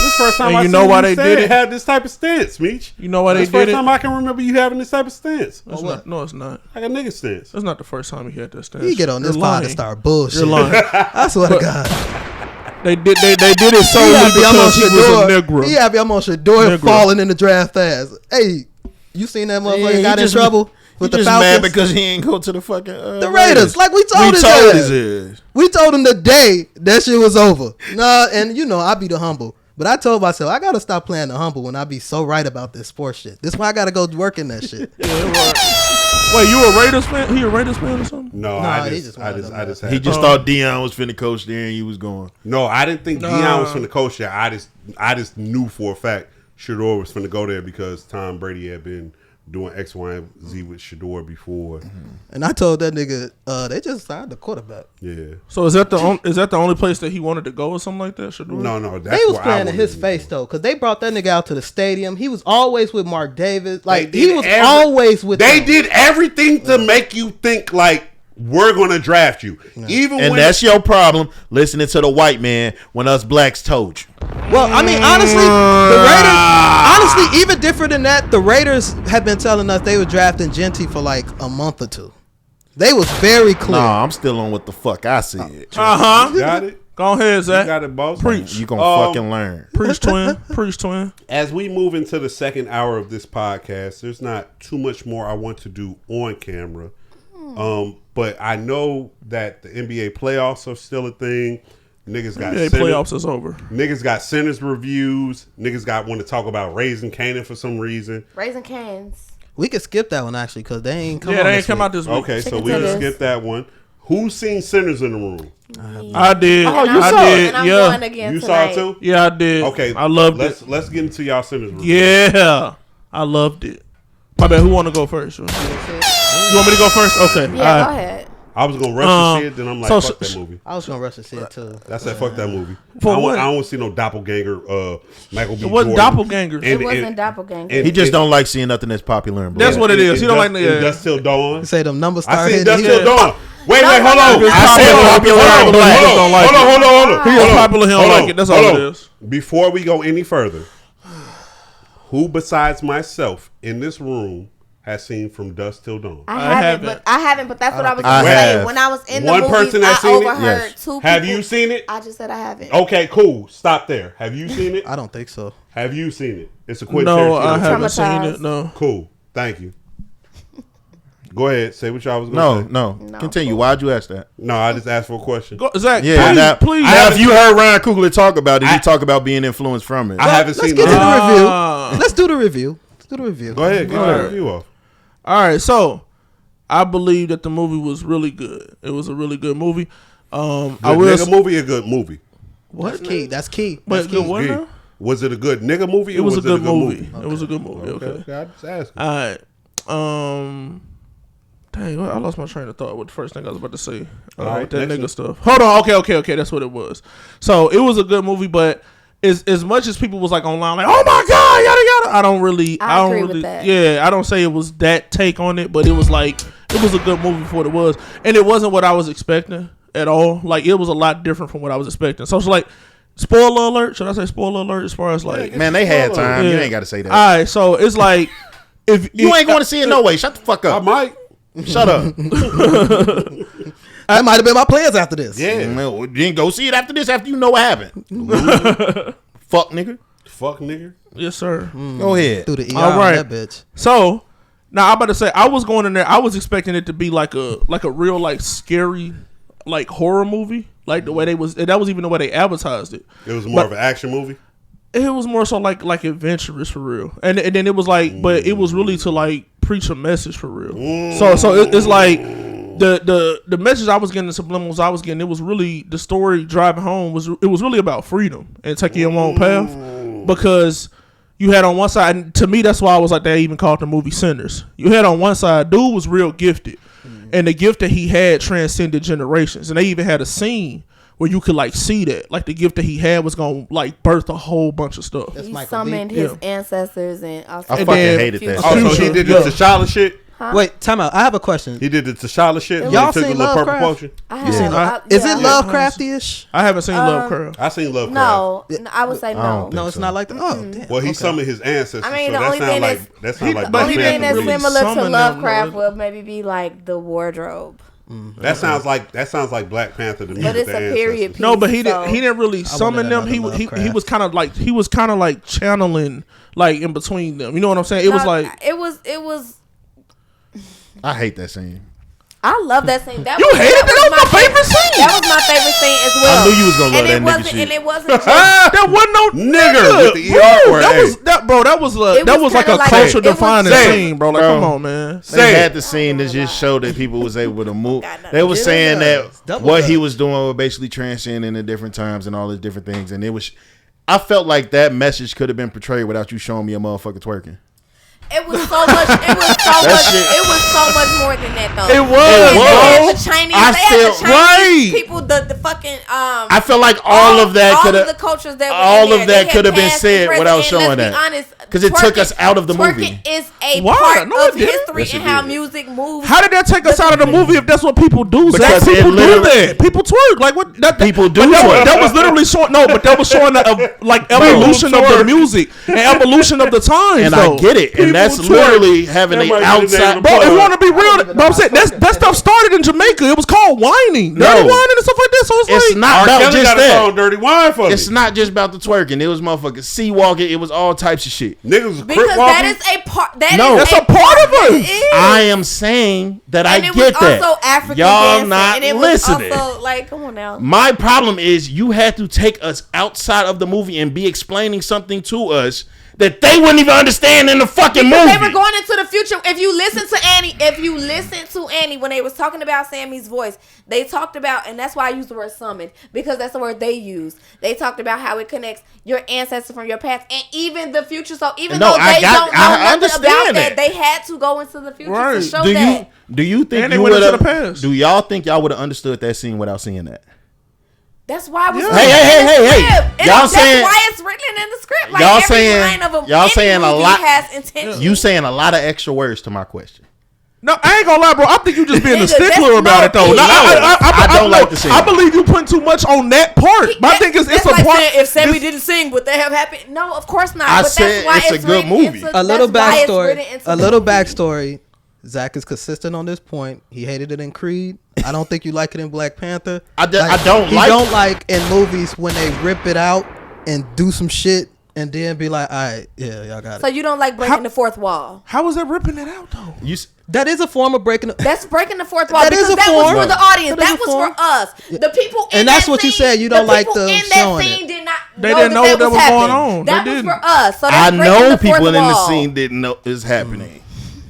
This first time And I you seen know why you they say did it it? had this type of stance, Meech. You know why they This did first it? time I can remember you having this type of stance. It's not, no, it's not. Like a nigga stance. That's not the first time he had that stance. You get on this You're pod to lying. start bullshit. You're lying. I swear to God. They did it solely I'm on because he was a Shedeur. Negro. He happy I'm on Shedeur Negro. falling in the draft fast. Hey, you seen that motherfucker Yeah, got he in just- trouble with He the just mad Falcons? because he ain't go to the fucking The Raiders. Like we told his ass. We told him the day that shit was over. Nah, and you know I be the humble. But I told myself I gotta stop playing the humble when I be so right about this sports shit. This why I gotta go work in that shit. Wait, you a Raiders fan? He a Raiders fan or something? No, Nah, I he just wanted them had. He just thought Deion was finna coach there and he was going. No, I didn't think Deion was finna coach there. I just knew for a fact Shedeur was finna go there because Tom Brady had been doing X, Y, and Z with Shedeur before. And I told that nigga, they just signed the quarterback. Yeah. So is that the only place that he wanted to go or something like that? Shedeur? No, that's They was where I playing in wanted his him to face go. though, because they brought that nigga out to the stadium. He was always with Mark Davis. Like They he did was every- always with They them. did everything to make you think like we're gonna draft you, even And when that's your problem, listening to the white man when us blacks told you. Well, I mean, honestly, the Raiders. Honestly, even different than that, the Raiders have been telling us they were drafting Genty for like a month or 2. They was very clear. Nah, I'm still on what the fuck I said. got it. Go ahead, You Zach. got it, boss. Preach. You gonna fucking learn. Preach, twin. Preach, twin. As we move into the second hour of this podcast, there's not too much more I want to do on camera. But I know that the NBA playoffs are still a thing. Niggas got NBA playoffs is over. Niggas got Centers reviews. Niggas got want to talk about Raising Canaan for some reason. Raising Cane's. We could skip that one actually because they ain't come. Yeah, on they this ain't come week. out this week. Okay, so Chicken we can tenders. skip that one. Who's seen Centers in the room? I did. And I'm I going- did. And I'm Yeah. going again You tonight. saw it too? Yeah, I did. Okay, I loved it. Let's get into y'all Centers review. Yeah, I loved it. My bad. Who want to go first? You want me to go first? Okay. Yeah, All go right. ahead. I was gonna rush to see it, then I'm like, so fuck sh- that movie. I was gonna rush to see it too. That's that. Fuck that movie. For I don't what? want to see no doppelganger. Michael B. It wasn't Jordan. doppelgangers. It wasn't doppelganger. and- He just and- don't like seeing nothing that's popular in black. That's what it is. He don't like and Dust Till Dawn. You say them numbers I start seen hitting. Dust he- Till Dawn. Wait, hold on. It's I said popular in black. He don't like it. Hold on. He is popular. He don't Hold like on, it. That's hold all on. it is. Before we go any further, who besides myself in this room has seen From Dusk Till Dawn? I haven't, but that's what I was I going to say. have. When I was in the One movies, person has I seen it? overheard Yes. two people. Have you seen it? I just said I haven't. Okay, cool. Stop there. Have you seen it? I don't think so. Have you seen it? It's a Quentin No, Tarantino. I haven't seen Traumatized. it. No. Cool. Thank you. Go ahead. Say what y'all was No, going to say. no. Continue. Why'd you ask that? No, I just asked for a question. Go, Zach, Yeah, please. now if you heard Ryan Coogler talk about it, he talk about being influenced from it. I haven't Let's seen get to it. the review. Let's do the review. Go ahead. Get the review off. All right, so I believe that the movie was really good. It was a really good movie. I will Nigga movie, a good movie. That's key. That's key. But That's good key. one Yeah. now? Was it a good nigga movie? It Or was a it good movie. It was a good movie. Okay. I just asking. All right. Dang, I lost my train of thought with the first thing I was about to say. All right, with that next nigga one. stuff. Hold on. Okay. That's what it was. So it was a good movie, but as much as people was like online, like, oh my god, yada yada. I don't agree really. with that. Yeah, I don't say it was that take on it, but it was like it was a good movie for what it was, and it wasn't what I was expecting at all. Like it was a lot different from what I was expecting. So it's like, spoiler alert. Should I say spoiler alert? As far as like, Man, they had time. Yeah. You ain't got to say that. all right. So it's like if You ain't going to see it no way. Shut the fuck I up. might. Shut up. That might have been my plans after this. Yeah. You didn't go see it after this after you know what happened. Fuck, nigga. Fuck nigga. yes, sir. Go ahead. Through the ER All on right. that bitch. So now I'm about to say I was going in there. I was expecting it to be like a real like scary like horror movie, like the way they was. That was even the way they advertised it. It was more of an action movie. It was more so like adventurous for real, and then it was like, but it was really to like preach a message for real. So it's like the message I was getting, the subliminals I was getting, it was really the story driving home was really about freedom and taking your own path, because you had on one side, and to me that's why I was like, they even called the movie Sinners. You had on one side, dude was real gifted, and the gift that he had transcended generations, and they even had a scene where you could like see that, like the gift that he had was gonna like birth a whole bunch of stuff. That's He Michael summoned D. his Yeah. ancestors and also I And fucking then hated that. Oh, so he Future. did the Yeah. T'Challa shit? Wait, time out. I have a question. He did the T'Challa shit? when Y'all he took seen the little purple Lovecraft? potion? I You have, seen I- Is yeah. it Lovecrafty-ish? I haven't seen Lovecraft. I seen Lovecraft. No, I would say I no. don't No, think it's so. not like that. Oh, damn. Well, he Okay. summoned his ancestors. I mean, so the only thing like that's- that sound like but Only he Black thing didn't that's Panther. really similar to summon them, Lovecraft though. would maybe be like the wardrobe, That sounds like Black Panther to me. but with it's the a period ancestors. piece. No, but he so- didn't really summon them. another He Lovecraft. was kind of like channeling like in between them. You know what I'm saying? It was No, like it was. I hate that scene. I love that scene. That You hated that? That was my favorite scene. That was my favorite scene as well. I knew you was gonna love and that it nigga wasn't, shit. and it wasn't just. that wasn't no Nigger with the bro, ER word, That hey. was that, bro. That was It that was was like kinda a like- culture it was- defining Say it, scene, bro. Like, bro. come on, man. They Say had it. the scene that just showed that people was able to move. Got nothing They was to do saying with us. that Double what dutch. he was doing was basically transcending the different times and all these different things. And it was, I felt like that message could have been portrayed without you showing me a motherfucker twerking. It was so much. It was so much. shit- It was so much more than that, though. It was, They had bro. the Chinese. I They had the feel- Chinese right. people. The fucking. I felt like all of that could All of the have, cultures that. all were in of there, that could have been said without showing Let's that. be honest, 'Cause it took us out of the twerking movie. is a Why? part No, it of didn't. history Yes, it and how did. music moves. How did that take us out of the movie if that's what people do? Because Zach? it People do literally- that. People twerk. Like what? People do but twerk. That was literally showing. No, but that was showing like evolution of the twerk. music and evolution of the times. and though. I get it. And that's twerk. literally having That an might be the name outside. of Bro, if Plug. you want to be real, but I'm saying that stuff started in Jamaica. It was called whining, No. dirty whining and stuff like that. So it's It's like not about RKelly just got a song that. Dirty Wine for me. It's not just about the twerking. It was motherfucking sea walking. It was all types of shit. Niggas was because crip that walking. is a part. That No. is That's a part of It it. is. I am saying that And I it get was that. also African Y'all dancing, not and it listening. was also like, come on now. My problem is you had to take us outside of the movie and be explaining something to us that they wouldn't even understand in the fucking movie. They were going into the future. If you listen to Annie when they was talking about Sammy's voice, they talked about, and that's why I use the word summoned, because that's the word they use. They talked about how it connects your ancestors from your past and even the future. So even No, though I they got- don't know I nothing understand about that. they had to go into the future Right. to show do that. you think And they you went would into the have? past. Do y'all think y'all would have understood that scene without seeing that? That's why it was Yeah. written Hey, in the hey, script. y'all That's saying- why it's written in the script. Like y'all every saying- line of y'all any saying a movie lot- has intention. You saying a lot of extra words to my question. No, I ain't gonna lie, bro. I think you just being a Nigga, stickler that's about no it, though. opinion. No, I don't like the scene. I believe you putting too much on that part. My thing is, it's That's a like part. saying if Sammy didn't sing, would that have happened? No, of course not. I but said that's why it's a good written movie. into- A little that's why it's backstory. written into A the little movie. backstory. Zach is consistent on this point. He hated it in Creed. I don't think you like it in Black Panther. I don't He like don't like in movies when they rip it out and do some shit and then be like, all right, yeah, y'all got So it. you don't like breaking the fourth wall? How is that ripping it out, though? That is a form of breaking. That's breaking the fourth wall That because is a that form. was for the audience. That is That a was form. for us. The people in And that's that what you scene- said, you don't the like people them in that showing scene it. did not They know didn't know that that was happening. going on. They That was didn't. for us. So I that's breaking know the people fourth in the wall. scene didn't know it's happening.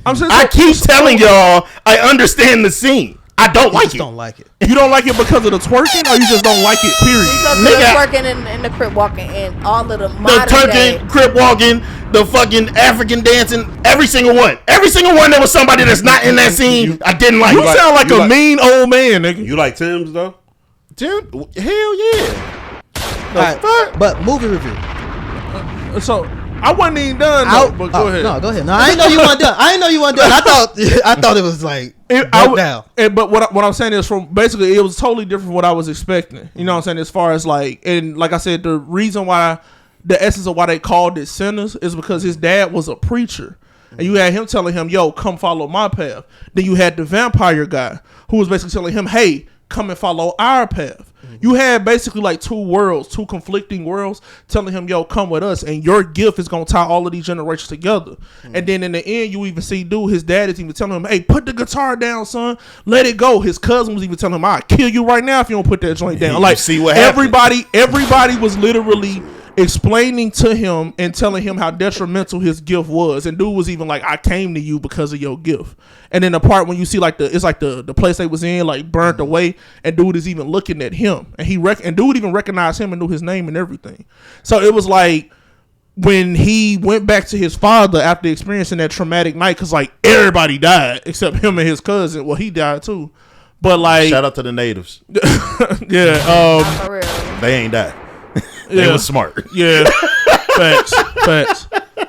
I'm just I keep telling y'all I understand the scene. I don't You like just it. don't like it. You don't like it because of the twerking, or you just don't like it, period? Because Nigga. they're working in the crib walking and all of the The modern day. turkey, crip walking, the fucking African dancing, every single one. Every single one that was somebody that's not in that scene, I didn't like. You sound like you a like- mean old man, nigga. You like Tim's though? Dude, hell yeah. The Alright, fuck? but movie review. So I wasn't even done, though, but go ahead. No, go ahead. No, I didn't know you weren't done. I thought it was like broke down. But what I'm saying is, from basically, it was totally different from what I was expecting. You know what I'm saying? As far as like, and like I said, the reason why, the essence of why they called it Sinners is because his dad was a preacher. And you had him telling him, yo, come follow my path. Then you had the vampire guy who was basically telling him, hey, come and follow our path. You had basically like two worlds, two conflicting worlds telling him, yo, come with us. And your gift is going to tie all of these generations together. And then in the end, you even see dude, his dad is even telling him, hey, put the guitar down, son. Let it go. His cousin was even telling him, I'll kill you right now if you don't put that joint down. You Like, see what happened. everybody was literally explaining to him and telling him how detrimental his gift was. And dude was even like, I came to you because of your gift. And then the part when you see like it's like the place they was in like burnt away, and dude is even looking at him, and and dude even recognized him and knew his name and everything. So it was like when he went back to his father after experiencing that traumatic night, because like everybody died except him and his cousin. Well, he died too, but like Shout out to the natives. yeah, For real. They ain't died. They yeah. was smart. Yeah, facts.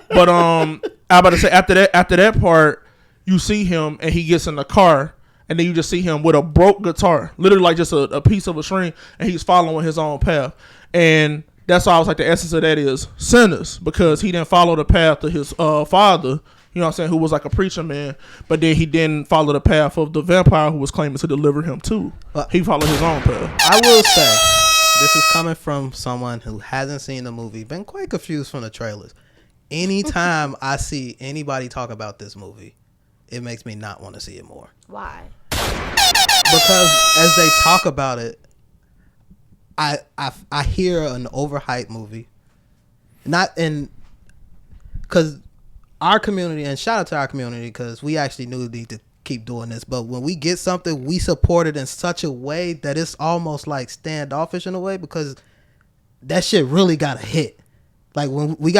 But I about to say after that part, you see him and he gets in the car, and then you just see him with a broke guitar, literally like just a piece of a string, and he's following his own path. And that's why I was like, the essence of that is Sinners, because he didn't follow the path of his father. You know what I'm saying? Who was like a preacher man, but then he didn't follow the path of the vampire who was claiming to deliver him too. He followed his own path. I will say, this is coming from someone who hasn't seen the movie, been quite confused from the trailers. Anytime I see anybody talk about this movie, it makes me not want to see it more. Why? Because as they talk about it, I hear an overhyped movie. Not in, because our community, and shout out to our community, because we actually knew we need to keep doing this, but when we get something, we support it in such a way that it's almost like standoffish in a way, because that shit really gotta hit. Like when we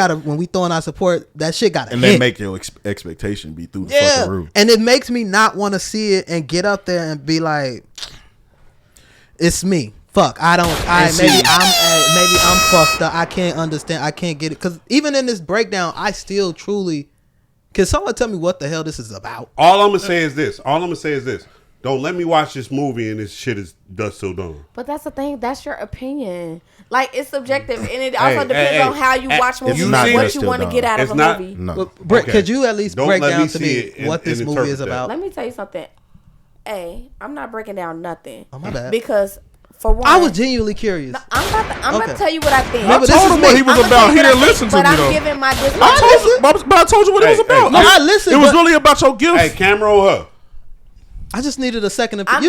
throwing our support, that shit gotta hit. And they make your expectation be through the fucking roof. And it makes me not want to see it and get up there and be like, it's me. Fuck, maybe I'm fucked up. I can't understand. I can't get it. Because even in this breakdown, I still truly, can someone tell me what the hell this is about? All I'm gonna say is this. Don't let me watch this movie and this shit is dust till dawn. But that's the thing. That's your opinion. Like, it's subjective, and it also depends on how you watch movies, not what dust you till want to dawn. get out It's of a not- movie. No. Well, Britt, Okay. could you at least Don't break let down me to see me it and- what this and movie interpret is that. about? Let me tell you something. I'm not breaking down nothing. Oh, my bad. Because, for one, I was genuinely curious. I'm Okay. gonna tell you what I think. No, I but this told is him what me. he was I'm gonna about. tell He you what I didn't think, listen to but me I'm though. giving my I disclaimer. told you what it was about. No, I listened, It was but- really about your gift. Hey, camera on her. I just needed a second. I'm I asked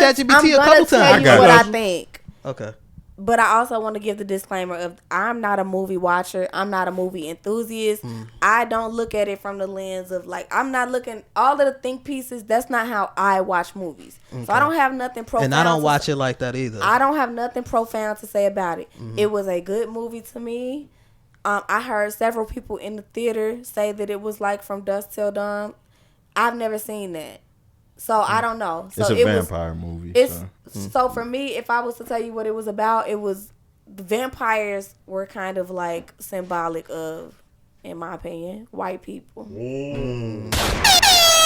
gonna- ChatGPT a I'm couple gonna tell times. you got what it. I think. Okay. But I also want to give the disclaimer of I'm not a movie watcher. I'm not a movie enthusiast. I don't look at it from the lens of like, I'm not looking all of the think pieces. That's not how I watch movies. So I don't have nothing profound. And I don't to watch say. it like that either. I don't have nothing profound to say about it. It was a good movie to me. I heard several people in the theater say that it was like From Dusk Till Dawn. I've never seen that. So I don't know. So It's a it vampire movie. so for me, if I was to tell you what it was about, it was the vampires were kind of like symbolic of, in my opinion, white people. And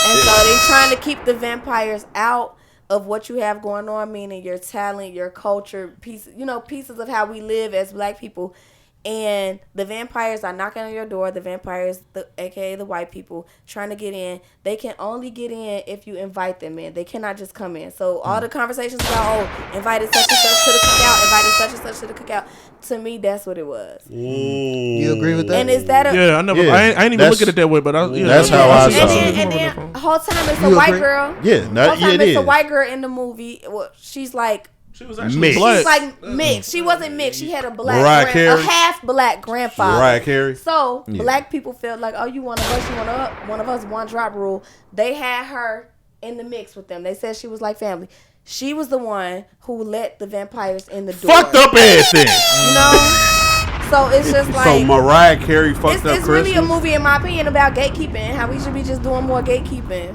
And so they trying to keep the vampires out of what you have going on, meaning your talent, your culture, pieces of how we live as black people. And the vampires are knocking on your door. The vampires, aka the white people, trying to get in. They can only get in if you invite them in. They cannot just come in. So all the conversations about, invited such and such to the cookout, invited such and such to the cookout. To me, that's what it was. You agree with that? And is that I never. Yeah. I ain't even looking at it that way, but that's how I saw it. And then whole time it's a You white agree? girl. Yeah, Whole time it it's is. a white girl in the movie. Well, she's like. she was actually Mixed. black. She's like mixed. She wasn't mixed. She had a Mariah Carey. a half black grandfather. Mariah Carey. So black people felt like, oh, you one of us, you one of us, one drop rule. They had her in the mix with them. They said she was like family. She was the one who let the vampires in the door. Fucked up everything. You know? So it's just like So Mariah Carey fucked up it's really a Christmas? movie, in my opinion, about gatekeeping. How we should be just doing more gatekeeping.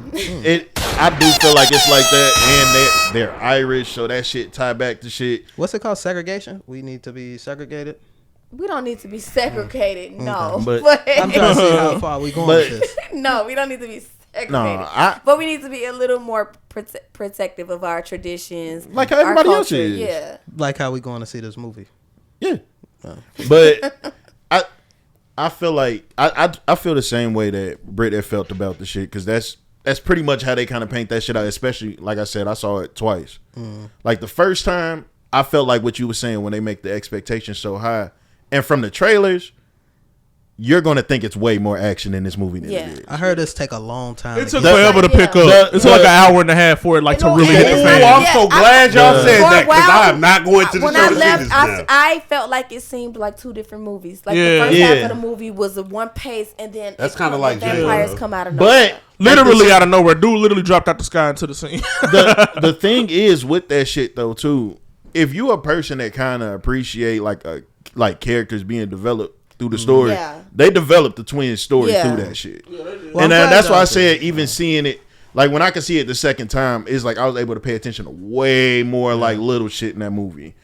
I do feel like it's like that, and they're Irish, so that shit tie back to shit. What's it called? Segregation? We need to be segregated? We don't need to be segregated, no. But- I'm trying to see how far we going But- with this. No, we don't need to be segregated. No, but we need to be a little more protective of our traditions, Like how our everybody else culture. is. Yeah. Like how we going to see this movie. Yeah, but I feel like I feel the same way that Britt had felt about the shit, because that's pretty much how they kind of paint that shit out. Especially, like I said, I saw it twice. Like the first time, I felt like what you were saying when they make the expectations so high, and from the trailers, you're gonna think it's way more action in this movie than it is. I heard this take a long time. It to took get- forever to pick up. It took like an hour and a half for it, like to really hit the Oh, fan. I'm so glad y'all said For a that, because while, I am not going to the when show I to see left, this now. I felt like it seemed like two different movies. Like Yeah. the first Yeah. half of the movie was a one pace, and then That's kinda like vampires Django. come out of nowhere. But Literally out of nowhere, dude literally dropped out the sky into the scene. the thing is with that shit though too, if you a person that kind of appreciate like characters being developed through the story, Yeah. they developed the twin story Yeah. through that shit. Well, I'm And glad that's why y'all I said said even seeing it, like when I could see it the second time, it's like I was able to pay attention to way more like little shit in that movie.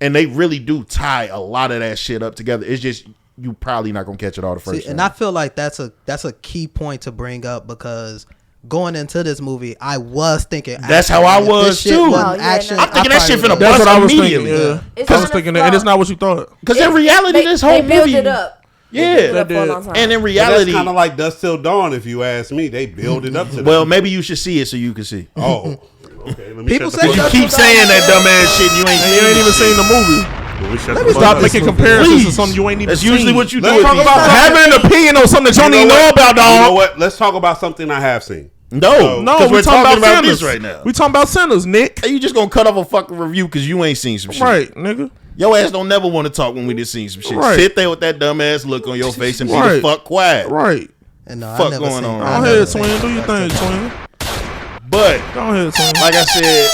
And they really do tie a lot of that shit up together. It's just you probably not gonna catch it all the first See, time. and I feel like that's a key point to bring up, because going into this movie, I was thinking That's action. how I If was, this shit too. wasn't Oh, yeah, action, no. I'm thinking I that shit probably finna would've- That's what I was thinking. Immediately. Yeah, It's I was gonna thinking that, flow. and it's not what you thought. Because in reality, this whole they built movie, it up. yeah, They built it up for a did. long time. and in But reality, that's kind of like Dust Till Dawn, if you ask me. They build it up to that. well, maybe you should see it so you can see. Oh, okay. Let me People shut say the You fuck Dust keep saying that dumbass shit, and you ain't And you ain't even seen the movie. up. Let me shut Let the me fuck Stop up. making comparisons to something you ain't even That's seen. usually what you do. Let's with talk these- about something. Having an opinion on something that you don't even know about, You know dog. what? Let's talk about something I have seen. No, No, because we we're talking about this sinners right now. We talking about sinners, Nick. Hey, you just gonna cut off a fucking review because you ain't seen some shit. Right, nigga. Your ass don't never want to talk when we just seen some shit. Right. Sit there with that dumbass look on your face and be Right. the fuck quiet. Right. And no, Fuck I never going seen on. I Go never ahead, seen twin. Do your Dust Till thing, Dawn. twin. But Go ahead, twin. like I said,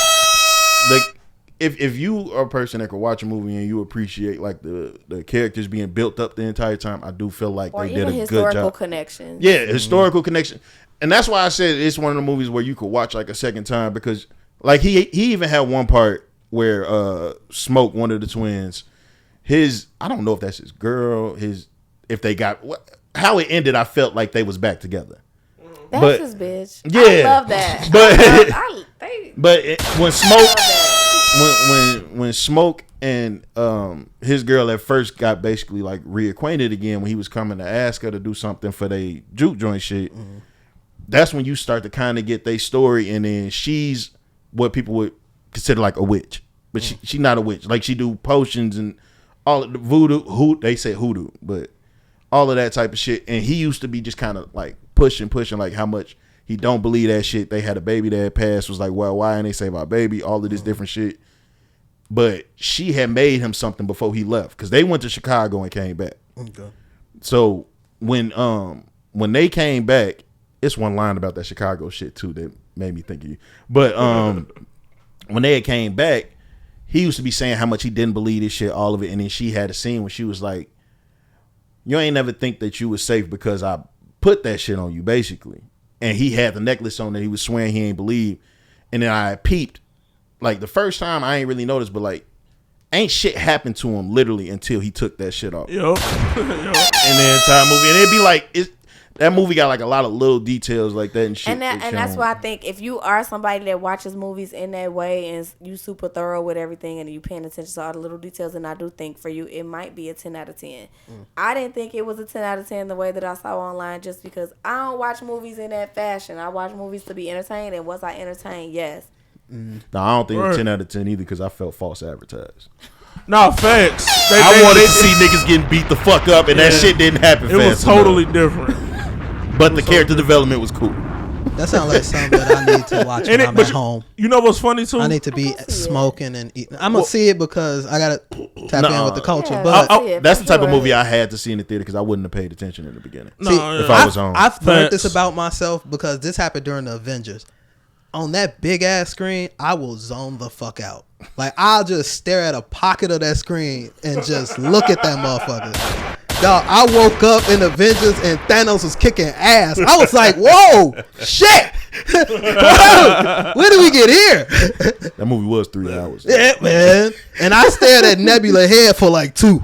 if you are a person that can watch a movie and you appreciate like the characters being built up the entire time, I do feel like Or they did even a good historical job. connections. Yeah, historical connection, and that's why I said it's one of the movies where you could watch like a second time, because like he even had one part where Smoke, one of the twins, I don't know if that's his girl, if they got how it ended. I felt like they was back together. That's But- his bitch. Yeah. I love that. But- But when Smoke, love that. when Smoke and his girl at first got basically like reacquainted again when he was coming to ask her to do something for they juke joint shit, that's when you start to kind of get their story, and then she's what people would consider like a witch, but she not a witch. Like she do potions and all of the voodoo, they say hoodoo, but all of that type of shit. And he used to be just kind of like pushing like how much he don't believe that shit. They had a baby that had passed, was like, well, why ain't they save our baby? All of this different shit. But she had made him something before he left, because they went to Chicago and came back. Okay. So when they came back, it's one line about that Chicago shit too that made me think of you. But when they had came back, he used to be saying how much he didn't believe this shit, all of it, and then she had a scene when she was like, "You ain't never think that you was safe because I put that shit on you," basically. And he had the necklace on that he was swearing he ain't believe. And then I peeped. Like the first time I ain't really noticed, but like ain't shit happened to him literally until he took that shit off. Yo. In the entire movie. And it'd be like that movie got like a lot of little details like that and shit. And that's why I think if you are somebody that watches movies in that way and you super thorough with everything and you paying attention to all the little details, and I do think for you it might be a 10 out of 10. I didn't think it was a 10 out of 10 the way that I saw online, just because I don't watch movies in that fashion. I watch movies to be entertained, and was I entertained? Yes. No, I don't think it's 10 out of 10 either because I felt false advertised. No, facts. I wanted to see niggas getting beat the fuck up, and that shit didn't happen fast It was totally enough. different. But the character development was cool. That sounds like something that I need to watch when I'm at home. You know what's funny too? I need to be smoking and eating. I'm gonna see it because I gotta tap in with the culture. Yeah, But That's the type of movie I had to see in the theater because I wouldn't have paid attention in the beginning. see, if I was home. I've learned this Facts. about myself because this happened during the Avengers. On that big ass screen, I will zone the fuck out. Like, I'll just stare at a pocket of that screen and just look at that motherfucker. Dog, I woke up in Avengers and Thanos was kicking ass. I was like, whoa, shit. Where did we get here? That movie was 3 hours. Yeah, man. And I stared at Nebula head for like 2.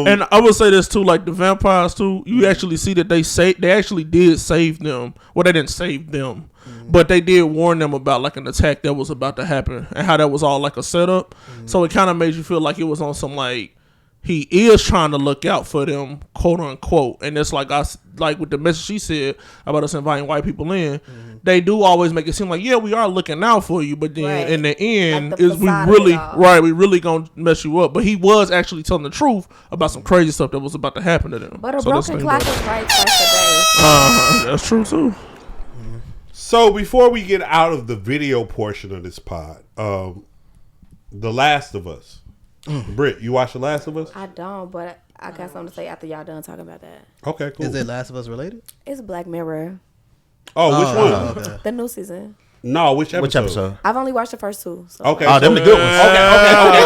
And I would say this too, like the vampires too. You actually see that they actually did save them. Well, they didn't save them, but they did warn them about like an attack that was about to happen and how that was all like a setup. So it kind of made you feel like it was on some like he is trying to look out for them, quote unquote. And it's like like with the message she said about us inviting white people in, they do always make it seem like, yeah, we are looking out for you, but then in the end, like the is we facade really of it all. we really gonna mess you up. But he was actually telling the truth about some crazy stuff that was about to happen to them. But a So that's broken the thing clock about is right twice a day. That's true too. So before we get out of the video portion of this pod, The Last of Us. Britt, you watch The Last of Us? I don't, but I got something to say after y'all done talking about that. Okay, cool. Is it Last of Us related? It's Black Mirror, Oh, which one? Okay. the new season. No, which episode? Which episode? I've only watched the first 2. So. Okay. Oh, them the good ones. Okay.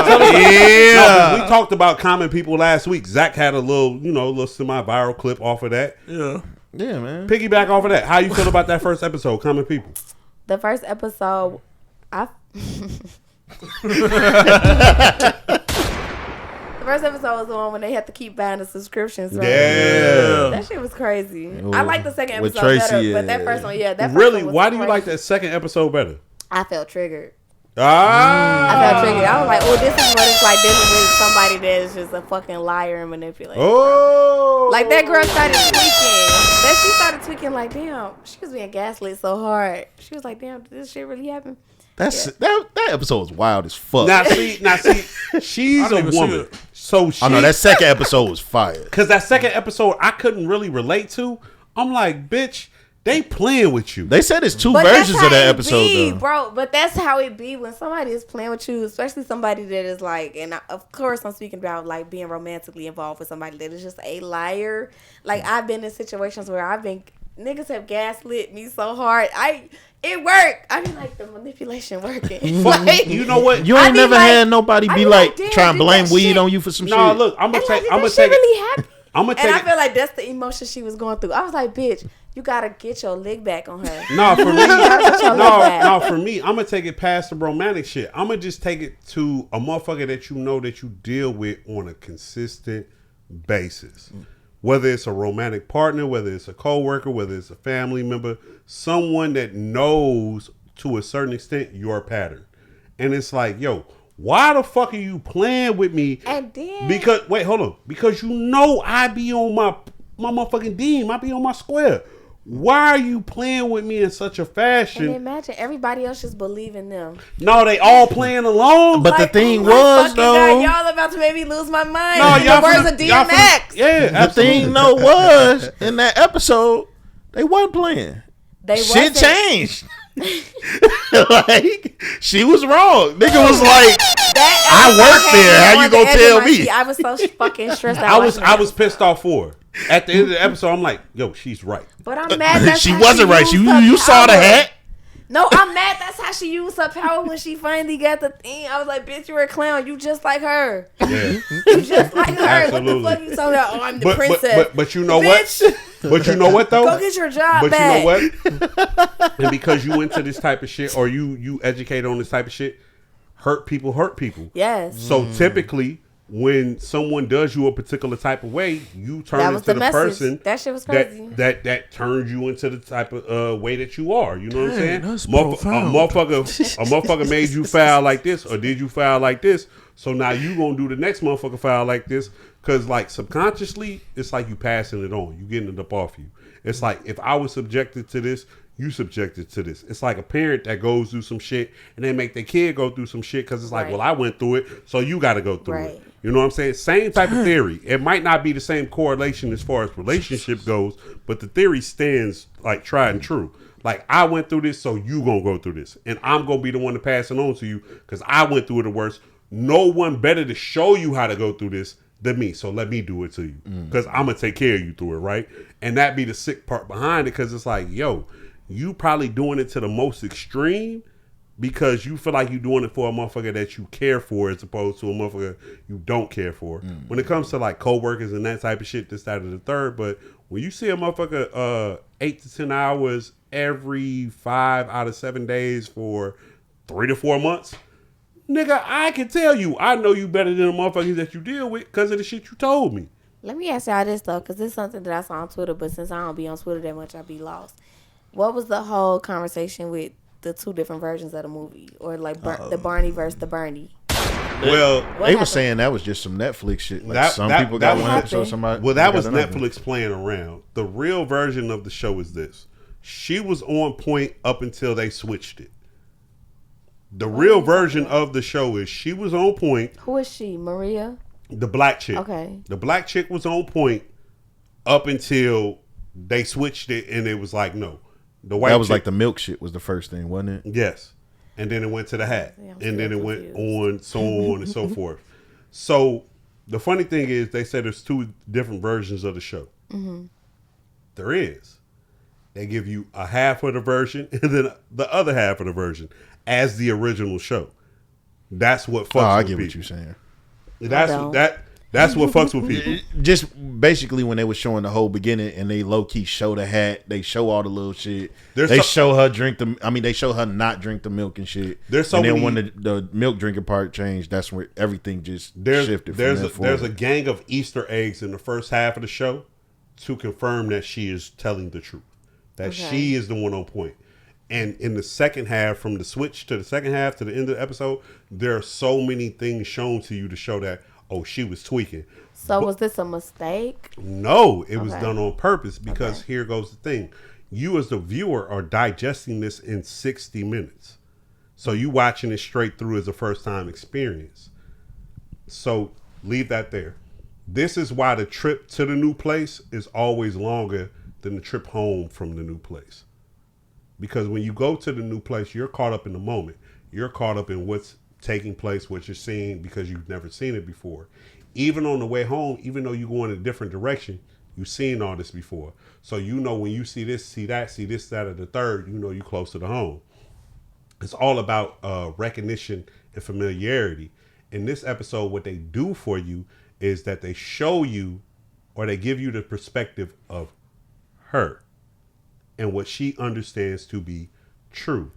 Tell us no, we talked about common people last week. Zach had a little semi-viral clip off of that. Yeah. Yeah, man. Piggyback off of that. How you feel about that first episode, Common People? The first episode, The first episode was the one when they had to keep buying the subscriptions. Right? Yeah. That shit was crazy. I like the second With episode Tracy, better, but that first one, that first Really? one was Why do you crazy. like that second episode better? I felt triggered. Ah. I felt triggered. I was like, oh, this is what it's like dealing with somebody that is just a fucking liar and manipulator. Oh. Like, that girl started tweaking. She started tweaking like, damn, she was being gaslit so hard. She was like, damn, did this shit really happen? That episode was wild as fuck. Now see, she's a woman. So she, that second episode was fire. Because that second episode I couldn't really relate to. I'm like, bitch, they playing with you. They said it's 2 But versions that's of that how it episode, be, though. bro. But that's how it be when somebody is playing with you, especially somebody that is like, and of course I'm speaking about like being romantically involved with somebody that is just a liar. Like, I've been in situations where niggas have gaslit me so hard. It worked. I mean, like, the manipulation working. Like, You know what? You ain't never had nobody I be be like like, damn, trying to did blame that weed shit- on you for some No, shit. look, I'm gonna take shit really happened. I'm gonna And I take feel like that's the emotion she was going through. I was like, bitch, you gotta get your lick back on her. No, for me, Get your lick back. no, for me, I'm gonna take it past the romantic shit. I'm gonna just take it to a motherfucker that you know that you deal with on a consistent basis. Whether it's a romantic partner, whether it's a coworker, whether it's a family member, someone that knows to a certain extent your pattern. And it's like, yo, why the fuck are you playing with me? And then Because wait, hold on. Because you know I be on my motherfucking deem. I be on my square. Why are you playing with me in such a and fashion? imagine everybody else just believing them. No, they all playing along. But the Like, thing oh my was, fucking though, God, y'all about to make me lose my mind. no, The y'all words finna- of y'all finna- DMX. Yeah, the absolutely. thing though was in that episode they wasn't playing. They Shit wasn't. changed. Like, she was wrong. Nigga was like, That I episode worked had there. me How on you the gonna edge of tell my me? seat. I was so fucking stressed out. I was watching that. pissed off for her. At the end of the episode, I'm like, yo, she's right. But I'm mad that's she how wasn't right. used You her saw the power. hat. No, I'm mad that's how she used her power when she finally got the thing. I was like, bitch, you're a clown. You just like her. Yeah. You just like her. Absolutely. What the fuck you talking about? Oh, I'm the princess. But you know Bitch. what? But you know what though? Go get your job But back. you know what? And because you into this type of shit, or you educate on this type of shit, hurt people. Yes. So typically, when someone does you a particular type of way, you turn That was into the the message. person That shit was crazy. that turns you into the type of way that you are. You know what I'm saying? That's A profound. motherfucker made you foul like this, or did you foul like this? So now you gonna do the next motherfucker foul like this, because like subconsciously, it's like you passing it on. You getting it up off you. It's like if I was subjected to this, you subjected to this. It's like a parent that goes through some shit and they make their kid go through some shit because it's like, Right. well, I went through it, so you got to go through Right. it. You know what I'm saying? Same type of theory. It might not be the same correlation as far as relationship goes, but the theory stands like tried and true. Like, I went through this, so you gonna go through this, and I'm gonna be the one to pass it on to you because I went through it the worst. No one better to show you how to go through this than me, so let me do it to you because I'm gonna take care of you through it, right? And that be the sick part behind it, because it's like, yo, you probably doing it to the most extreme because you feel like you're doing it for a motherfucker that you care for as opposed to a motherfucker you don't care for. When it comes to like coworkers and that type of shit, this, that, and the third, but when you see a motherfucker 8 to 10 hours every 5 out of 7 days for 3 to 4 months, nigga, I can tell you, I know you better than the motherfuckers that you deal with because of the shit you told me. Let me ask y'all this though, because this is something that I saw on Twitter, but since I don't be on Twitter that much, I be lost. What was the whole conversation with the two different versions of the movie, or like the Barney versus the Bernie? Well, What they were happened? saying that was just some Netflix shit. Like That- some that- people that got was- one episode, somebody. Well, that got was another. Netflix playing around. The real version of the show is this. She was on point up until they switched it. The real version of the show is she was on point. Who is she? Maria? The black chick. Okay. The black chick was on point up until they switched it, and it was like, no. The white That was chick, like the milk shit was the first thing, wasn't it? yes. And then it went to the hat. Yeah, I'm And then still it went confused. on, so on and so forth. So the funny thing is they said there's two different versions of the show. Mm-hmm. There is. They give you a half of the version and then the other half of the version as the original show. That's what fucks Oh, I with get what people. you're saying. That's what fucks with people. Just basically when they were showing the whole beginning and they low key show the hat, they show all the little shit. There's they so- show her drink the. I mean, they show her not drink the milk and shit. There's so and then many- when the milk drinking part changed, that's where everything just shifted. There's from there's a gang of Easter eggs in the first half of the show to confirm that she is telling the truth. That Okay. she is the one on point. And in the second half, from the switch to the second half to the end of the episode, there are so many things shown to you to show that, oh, she was tweaking. So was this a mistake? No, it was Okay. done on purpose because Okay. here goes the thing. You as the viewer are digesting this in 60 minutes. So you watching it straight through as a first time experience. So leave that there. This is why the trip to the new place is always longer than the trip home from the new place. Because when you go to the new place, you're caught up in the moment. You're caught up in what's taking place, what you're seeing because you've never seen it before. Even on the way home, even though you go in a different direction, you've seen all this before. So you know when you see this, see that, see this, that, or the third, you know you're closer to home. It's all about recognition and familiarity. In this episode, what they do for you is that they show you or they give you the perspective of her and what she understands to be true.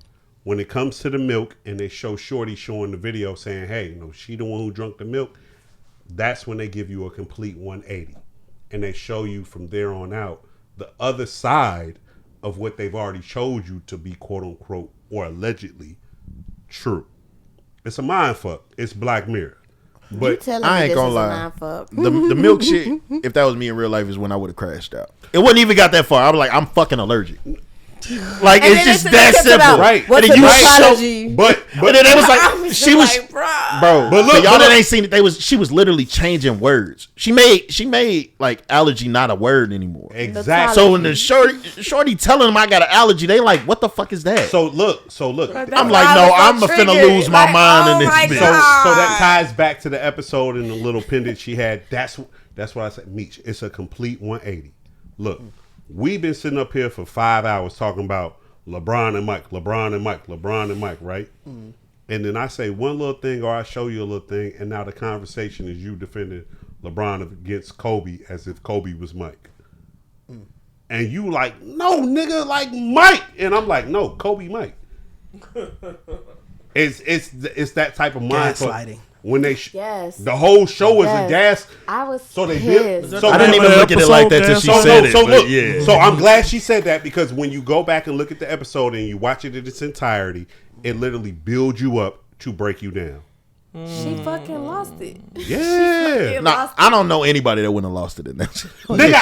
When it comes to the milk and they show Shorty showing the video saying, hey, you know, she the one who drunk the milk, that's when they give you a complete 180. And they show you from there on out the other side of what they've already showed you to be quote unquote or allegedly true. It's a mind fuck. It's Black Mirror. You But telling I me ain't this gonna is lie. a mind fuck. The milk shit, if that was me in real life, is when I would have crashed out. It wouldn't even got that far. I was like, I'm fucking allergic. Like, And it's then just they that took it out. simple. Right. What's And then the you show- apology? but And then they was I like, was she was, like, bruh. bro. But look, for y'all but that look. ain't seen it, she was literally changing words. She made like allergy not a word anymore. exactly. So when the shorty telling them I got an allergy, they like, what the fuck is that? So look. That's I'm why like, I no, was I'm so finna triggered. lose my Like, mind in oh this my bitch. So that God. ties back to the episode and the little pendant she had. That's what I said. Meech, it's a complete 180. Look, we've been sitting up here for 5 hours talking about LeBron and Mike, right? And then I say one little thing or I show you a little thing, and now the conversation is you defending LeBron against Kobe as if Kobe was Mike. And you like, no, nigga, like Mike. And I'm like, no, Kobe Mike. It's that type of mind fuck. Gaslighting. when they Yes. the whole show was a gas. I was So they pissed. built. So I didn't even look at it like that till she said it. So but look, yeah. so I'm glad she said that because when you go back and look at the episode and you watch it in its entirety, it literally builds you up to break you down. She fucking lost it. Yeah. Nah, I don't know anybody that wouldn't have lost it in that shit. Nigga,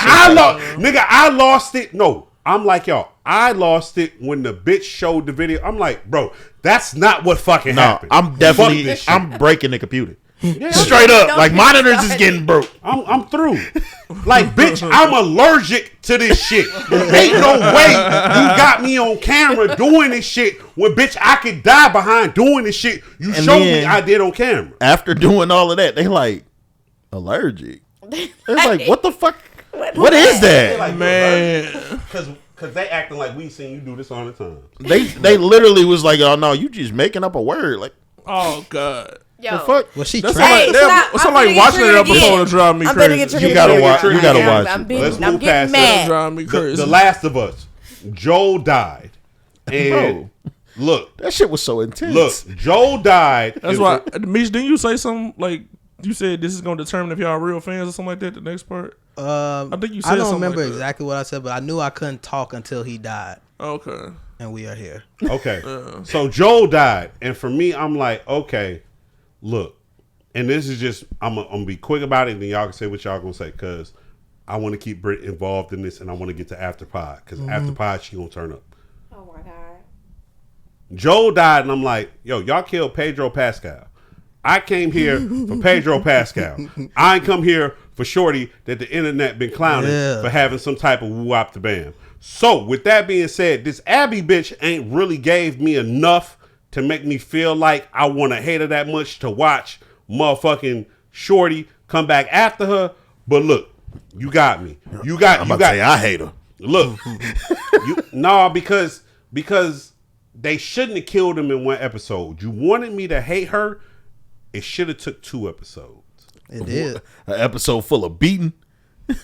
I lost it. No, I'm like y'all. I lost it when the bitch showed the video. I'm like, bro, that's not what fucking No, happened. I'm definitely, Fuck this shit. I'm breaking the computer. Yeah. Straight up. Don't Like, get monitors is started. getting broke. I'm through. Like, bitch, I'm allergic to this shit. Ain't no way you got me on camera doing this shit when, bitch, I could die behind doing this shit you And showed me then- I did on camera. After doing all of that, they like, allergic. It's like, what the fuck? What is that? Man. Because they acting like we seen you do this all the time. They literally was like, oh, no, you just making up a word. Like, Oh God. Yo. the fuck? Was she That's trapped? like, that's like watching that episode to drive me I'm gonna get crazy. triggered You gotta again. watch- you gotta I'm- watch I'm, it. being, Let's I'm move getting past mad. Drive me crazy. The Last of Us. Joel died. And look, That shit was so intense. look, Joel died. That's It why, was- Meech, didn't you say something like you said this is going to determine if y'all are real fans or something like that? The next part. I think you said I don't something remember like that. exactly what I said, but I knew I couldn't talk until he died, Okay. and we are here. Okay. So Joel died. And for me, I'm like, okay, look. And this is just, I'm going to be quick about it, and then y'all can say what y'all going to say, because I want to keep Britt involved in this, and I want to get to After Pod, because After Pod, she going to turn up. Oh my god. Joel died, and I'm like, yo, y'all killed Pedro Pascal. I came here for Pedro Pascal. I ain't come here for Shorty that the internet been clowning for having some type of woo-op the bam. So, with that being said, this Abby bitch ain't really gave me enough to make me feel like I want to hate her that much to watch motherfucking Shorty come back after her. But look, you got me. You got I'm you about got to say, I hate her. Look, because they shouldn't have killed him in one episode. You wanted me to hate her. It should have took 2 episodes. It did. An episode full of beating.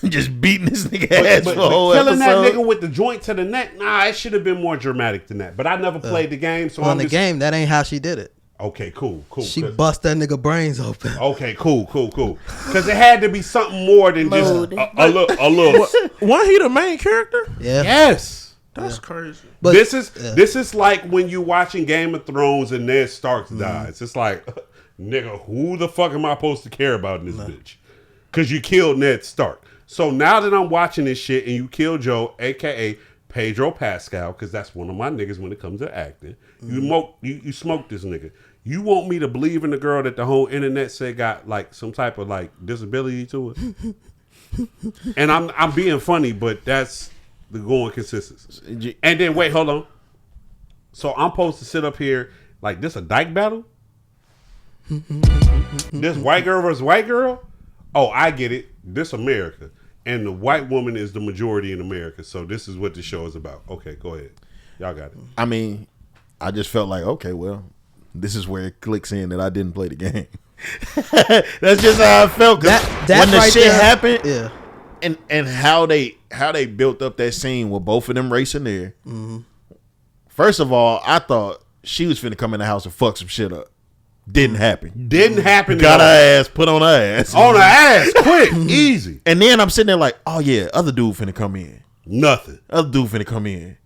Just beating this nigga ass for a whole killing episode. that nigga with the joint to the neck, nah, it should have been more dramatic than that. But I never played the game, so On I'm the just, game, that ain't how she did it. Okay, cool. She 'cause- bust that nigga brains open. Okay, cool. Because it had to be something more than Mood. just a little. Wasn't he the main character? Yeah. Yes. That's crazy. But this is like when you watching Game of Thrones and Ned Stark dies. It's like, nigga, who the fuck am I supposed to care about in this bitch? Because you killed Ned Stark. So now that I'm watching this shit and you killed Joe, aka Pedro Pascal, because that's one of my niggas when it comes to acting. You smoked this nigga. You want me to believe in the girl that the whole internet said got like some type of like disability to it? And I'm being funny, but that's the going consistency. And then wait, hold on. So I'm supposed to sit up here like this a dyke battle? This white girl versus white girl? Oh, I get it. This America. And the white woman is the majority in America. So this is what the show is about. Okay, go ahead. Y'all got it. I mean, I just felt like, okay, well, this is where it clicks in that I didn't play the game. That's just how I felt. 'Cause that when the right shit there, happened, yeah. and how they built up that scene with both of them racing there. First of all, I thought she was finna come in the house and fuck some shit up. Didn't happen. Didn't happen. Got her at ass put on her ass. all. On her ass, quick, easy. And then I'm sitting there like, oh yeah, other dude finna come in. Nothing. Other dude finna come in.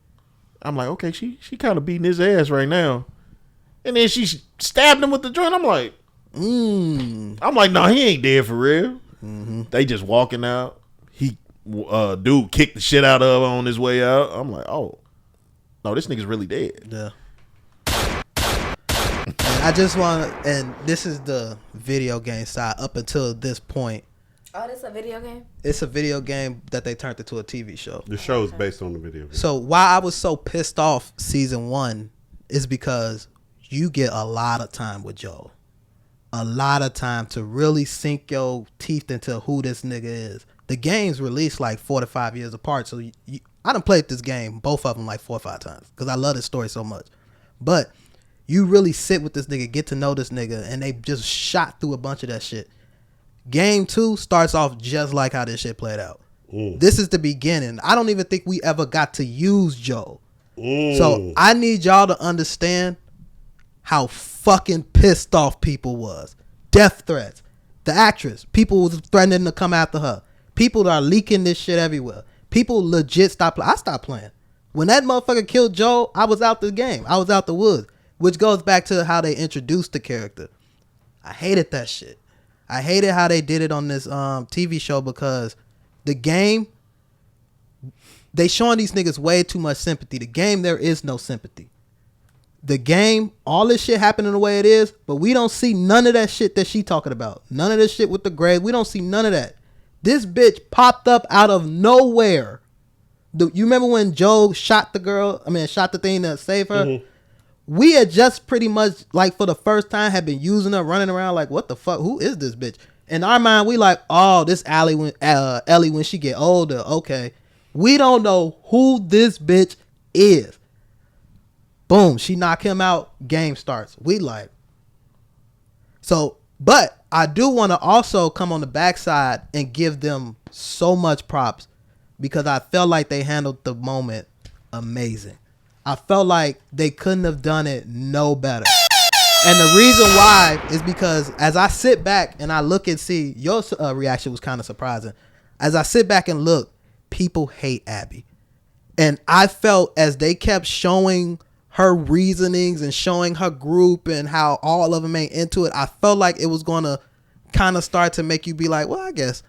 I'm like, okay, she kind of beating his ass right now. And then she stabbed him with the joint. I'm like, no, he ain't dead for real. They just walking out. He dude kicked the shit out of her on his way out. I'm like, oh, no, this nigga's really dead. Yeah. And I just want to, and this is the video game side up until this point. Oh, this a video game? It's a video game that they turned into a TV show. The show is based on the video game. So why I was so pissed off season 1 is because you get a lot of time with Joel. A lot of time to really sink your teeth into who this nigga is. The game's released like 4 to 5 years apart. So I done played this game, both of them like 4 or 5 times because I love this story so much. But you really sit with this nigga, get to know this nigga, and they just shot through a bunch of that shit. Game 2 starts off just like how this shit played out. This is the beginning. I don't even think we ever got to use Joe. So I need y'all to understand how fucking pissed off people was. death threats. The actress, people was threatening to come after her. People are leaking this shit everywhere. People legit stopped. I stopped playing. When that motherfucker killed Joel, I was out the game. I was out the woods, which goes back to how they introduced the character. I hated that shit. I hated how they did it on this TV show because the game, they showing these niggas way too much sympathy. The game, there is no sympathy. The game, all this shit happening the way it is, but we don't see none of that shit that she talking about. None of this shit with the grave. We don't see none of that. This bitch popped up out of nowhere. You remember when Joe shot the thing to save her? Mm-hmm. We had just pretty much, like, for the first time, had been using her, running around like, what the fuck? Who is this bitch? In our mind, we like, oh, this Ellie when she get older. Okay. We don't know who this bitch is. Boom. She knock him out. Game starts. We like. So, but I do want to also come on the backside and give them so much props because I felt like they handled the moment amazing. I felt like they couldn't have done it no better. And the reason why is because as I sit back and I look and see, your reaction was kind of surprising. As I sit back and look, people hate Abby. And I felt as they kept showing her reasonings and showing her group and how all of them ain't into it, I felt like it was going to kind of start to make you be like, well, I guess.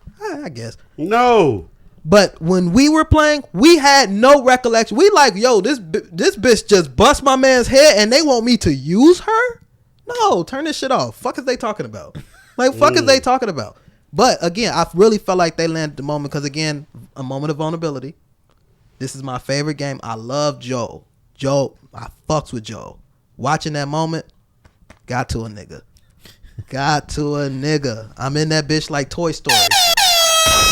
No. But when we were playing, we had no recollection. We like, yo, this bitch just bust my man's head and they want me to use her? No, turn this shit off. Fuck is they talking about? Like, fuck is they talking about? But again, I really felt like they landed the moment because, again, a moment of vulnerability. This is my favorite game. I love Joel. I fucks with Joel. Watching that moment, got to a nigga. I'm in that bitch like Toy Story.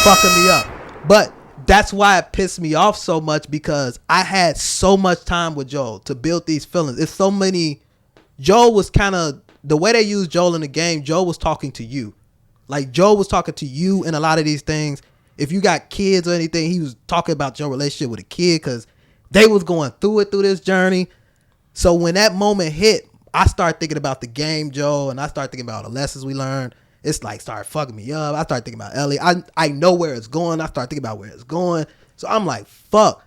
Fucking me up. But that's why it pissed me off so much because I had so much time with Joel to build these feelings. It's so many. Joel was kind of, the way they used Joel in the game, Joel was talking to you. Like, Joel was talking to you in a lot of these things. If you got kids or anything, he was talking about your relationship with a kid because they was going through this journey. So when that moment hit, I started thinking about the game, Joel, and I started thinking about the lessons we learned. It's like started fucking me up. I started thinking about Ellie. I know where it's going. I started thinking about where it's going. So I'm like, fuck.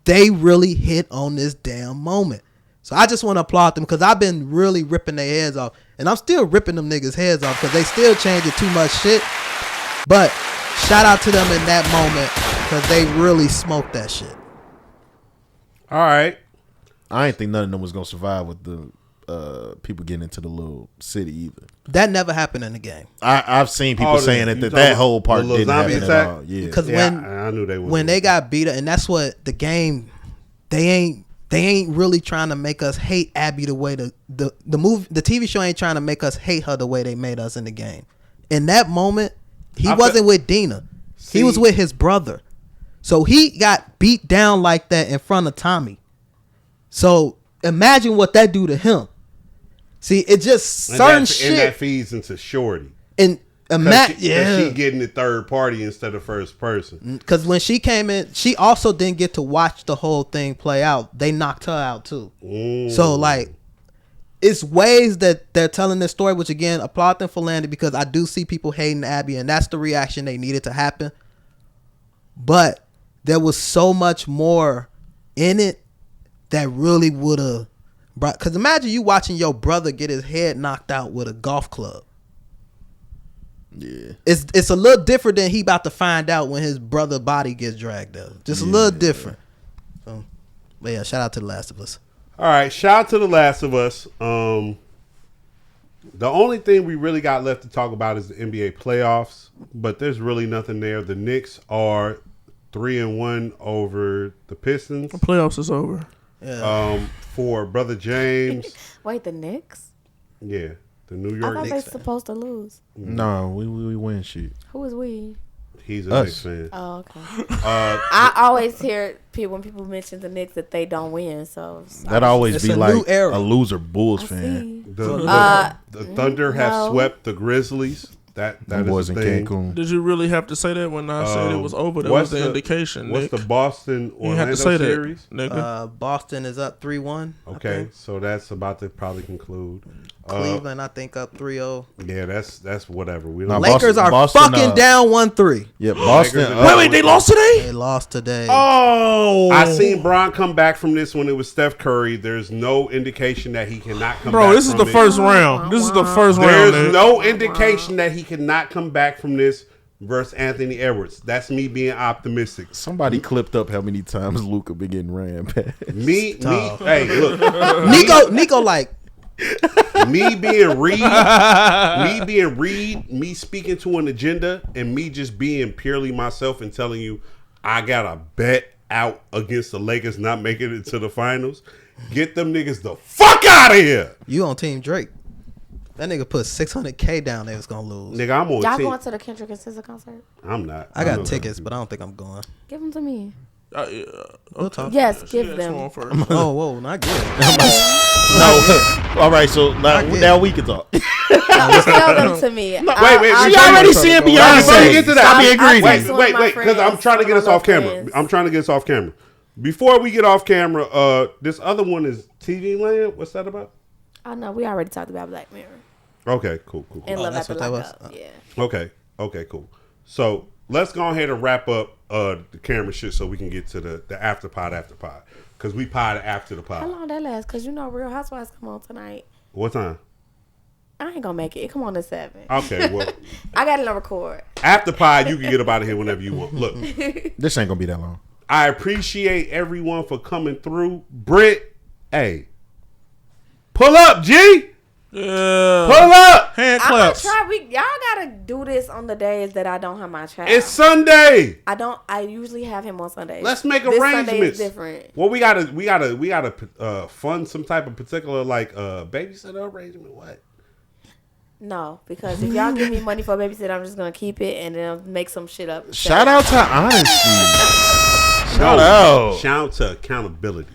They really hit on this damn moment. So I just want to applaud them because I've been really ripping their heads off. And I'm still ripping them niggas' heads off because they still changing too much shit. But shout out to them in that moment because they really smoked that shit. All right. I ain't think none of them was going to survive with the people getting into the little city either. That never happened in the game. I've seen people saying that whole part didn't happen at all. Yeah, because I knew they when they got beat up, and that's what the game. They ain't really trying to make us hate Abby the way the TV show ain't trying to make us hate her the way they made us in the game. In that moment, he wasn't with Dina. He was with his brother. So he got beat down like that in front of Tommy. So imagine what that do to him. See, it just certain shit. And that feeds into Shorty. And she getting the third party instead of first person. Because when she came in, she also didn't get to watch the whole thing play out. They knocked her out too. So like, it's ways that they're telling this story, which again, applaud them for landing because I do see people hating Abby, and that's the reaction they needed to happen. But there was so much more in it that really would have brought. Because imagine you watching your brother get his head knocked out with a golf club. Yeah, it's a little different than he about to find out when his brother body gets dragged out. Just a little different. So, but yeah, shout out to The Last of Us. All right, shout out to The Last of Us. The only thing we really got left to talk about is the NBA playoffs, but there's really nothing there. The Knicks are 3-1 over the Pistons. The playoffs is over. Yeah. For Brotha James. Wait, the Knicks? Yeah. The New York Knicks. I thought they supposed to lose. No, we win shit. Who is we? He's a Knicks fan. Oh, okay. I always hear when people mention the Knicks that they don't win. So that always be like a loser Bulls fan. The Thunder have swept the Grizzlies. that That is was the in thing. Cancun. Did you really have to say that when I said it was over? That was the indication. What's Nick. the Boston You Orlando have to say series? that, nigga. Boston is up 3-1. Okay, so that's about to probably conclude. Cleveland, I think, up 3-0. Yeah, that's whatever. We Nah, don't. Lakers are Boston, fucking down 1-3. Yeah, Boston. Lakers- Wait, they lost today? They lost today. Oh, I seen Bron come back from this when it was Steph Curry. There's no indication that he cannot come back. bro, this is from the it. first round. This is the first round. There's Nick. no indication that he cannot come back from this versus Anthony Edwards. That's me being optimistic. Somebody clipped up how many times Luka been getting ran past. Me. Hey, look. Nico, like, me being Reed, me speaking to an agenda, and me just being purely myself and telling you I got a bet out against the Lakers not making it to the finals. Get them niggas the fuck out of here. you on Team Drake. That nigga put $600K down. They was gonna lose. Nigga, I'm on Y'all team. going to the Kendrick and SZA concert? I'm not. I know got tickets, that. but I don't think I'm going. Give them to me. We'll talk. Yes, She give asked them. one first. Oh, whoa, not good. No. All right, so now we can talk. Tell them to me. Wait, she She already seeing Beyonce. Before we get to that, Stop being greedy. text one of my Wait, because I'm friends, trying to one get of us my off camera. friends. I'm trying to get us off camera. Before we get off camera, this other one is TV Land. What's that about? Oh no, we already talked about Black Mirror Okay, cool. and Love that's After what that Lockup. was? Yeah. Okay, cool. So let's go ahead and wrap up the camera shit so we can get to the after pod because we pod after the How pod. long that lasts? Cause you know Real Housewives come on tonight. What time? I ain't gonna make it. It come on at 7. Okay, well I got it on record. after pod you can get up out of here whenever you want. Look, This ain't gonna be that long. I appreciate everyone for coming through. Britt, hey, pull up, G. Yeah. Pull up. Hand I'm gonna claps. try. Y'all gotta do this on the days that I don't have my child. It's Sunday. I usually have him on Sundays. Let's make This Sunday arrangements. is different. Well, we gotta fund some type of particular like babysitter arrangement. What? No, because if y'all give me money for a babysitter, I'm just gonna keep it and then make some shit up. Shout out to honesty. Shout out. Shout out to accountability.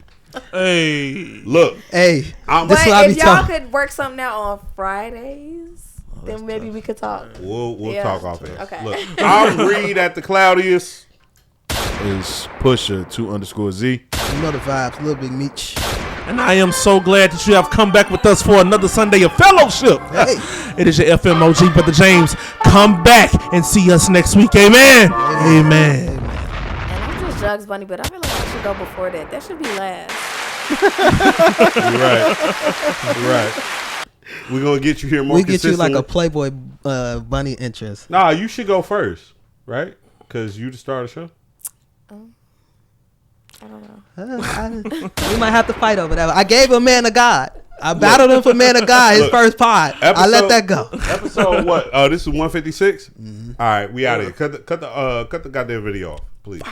Hey. Look, Hey, I'm, This But is what I if be y'all talking. could work something out on Fridays, then maybe we could talk. we'll Yeah. talk off air. Okay. Look, I'm Reed at the Cloudiest. Is Pusha 2_Z. you know the vibes. Little Big Meech. And I am so glad that you have come back with us for another Sunday of fellowship. Hey. It is your FMOG, Brotha James. Come back and see us next week. Amen. Amen. And I'm just Jugs Bunny, but I feel like I should go before that. That should be last. You're right. We're gonna get you here more. We get you like a consistently. Playboy bunny interest. Nah, you should go first, right? Because you the star of the show. I don't know. We might have to fight over that. I gave him Man of God. I battled him for Man of God, his Look, first pod. I let that go. Episode what? This is 156. All right, we out of here. Cut the goddamn video off, please.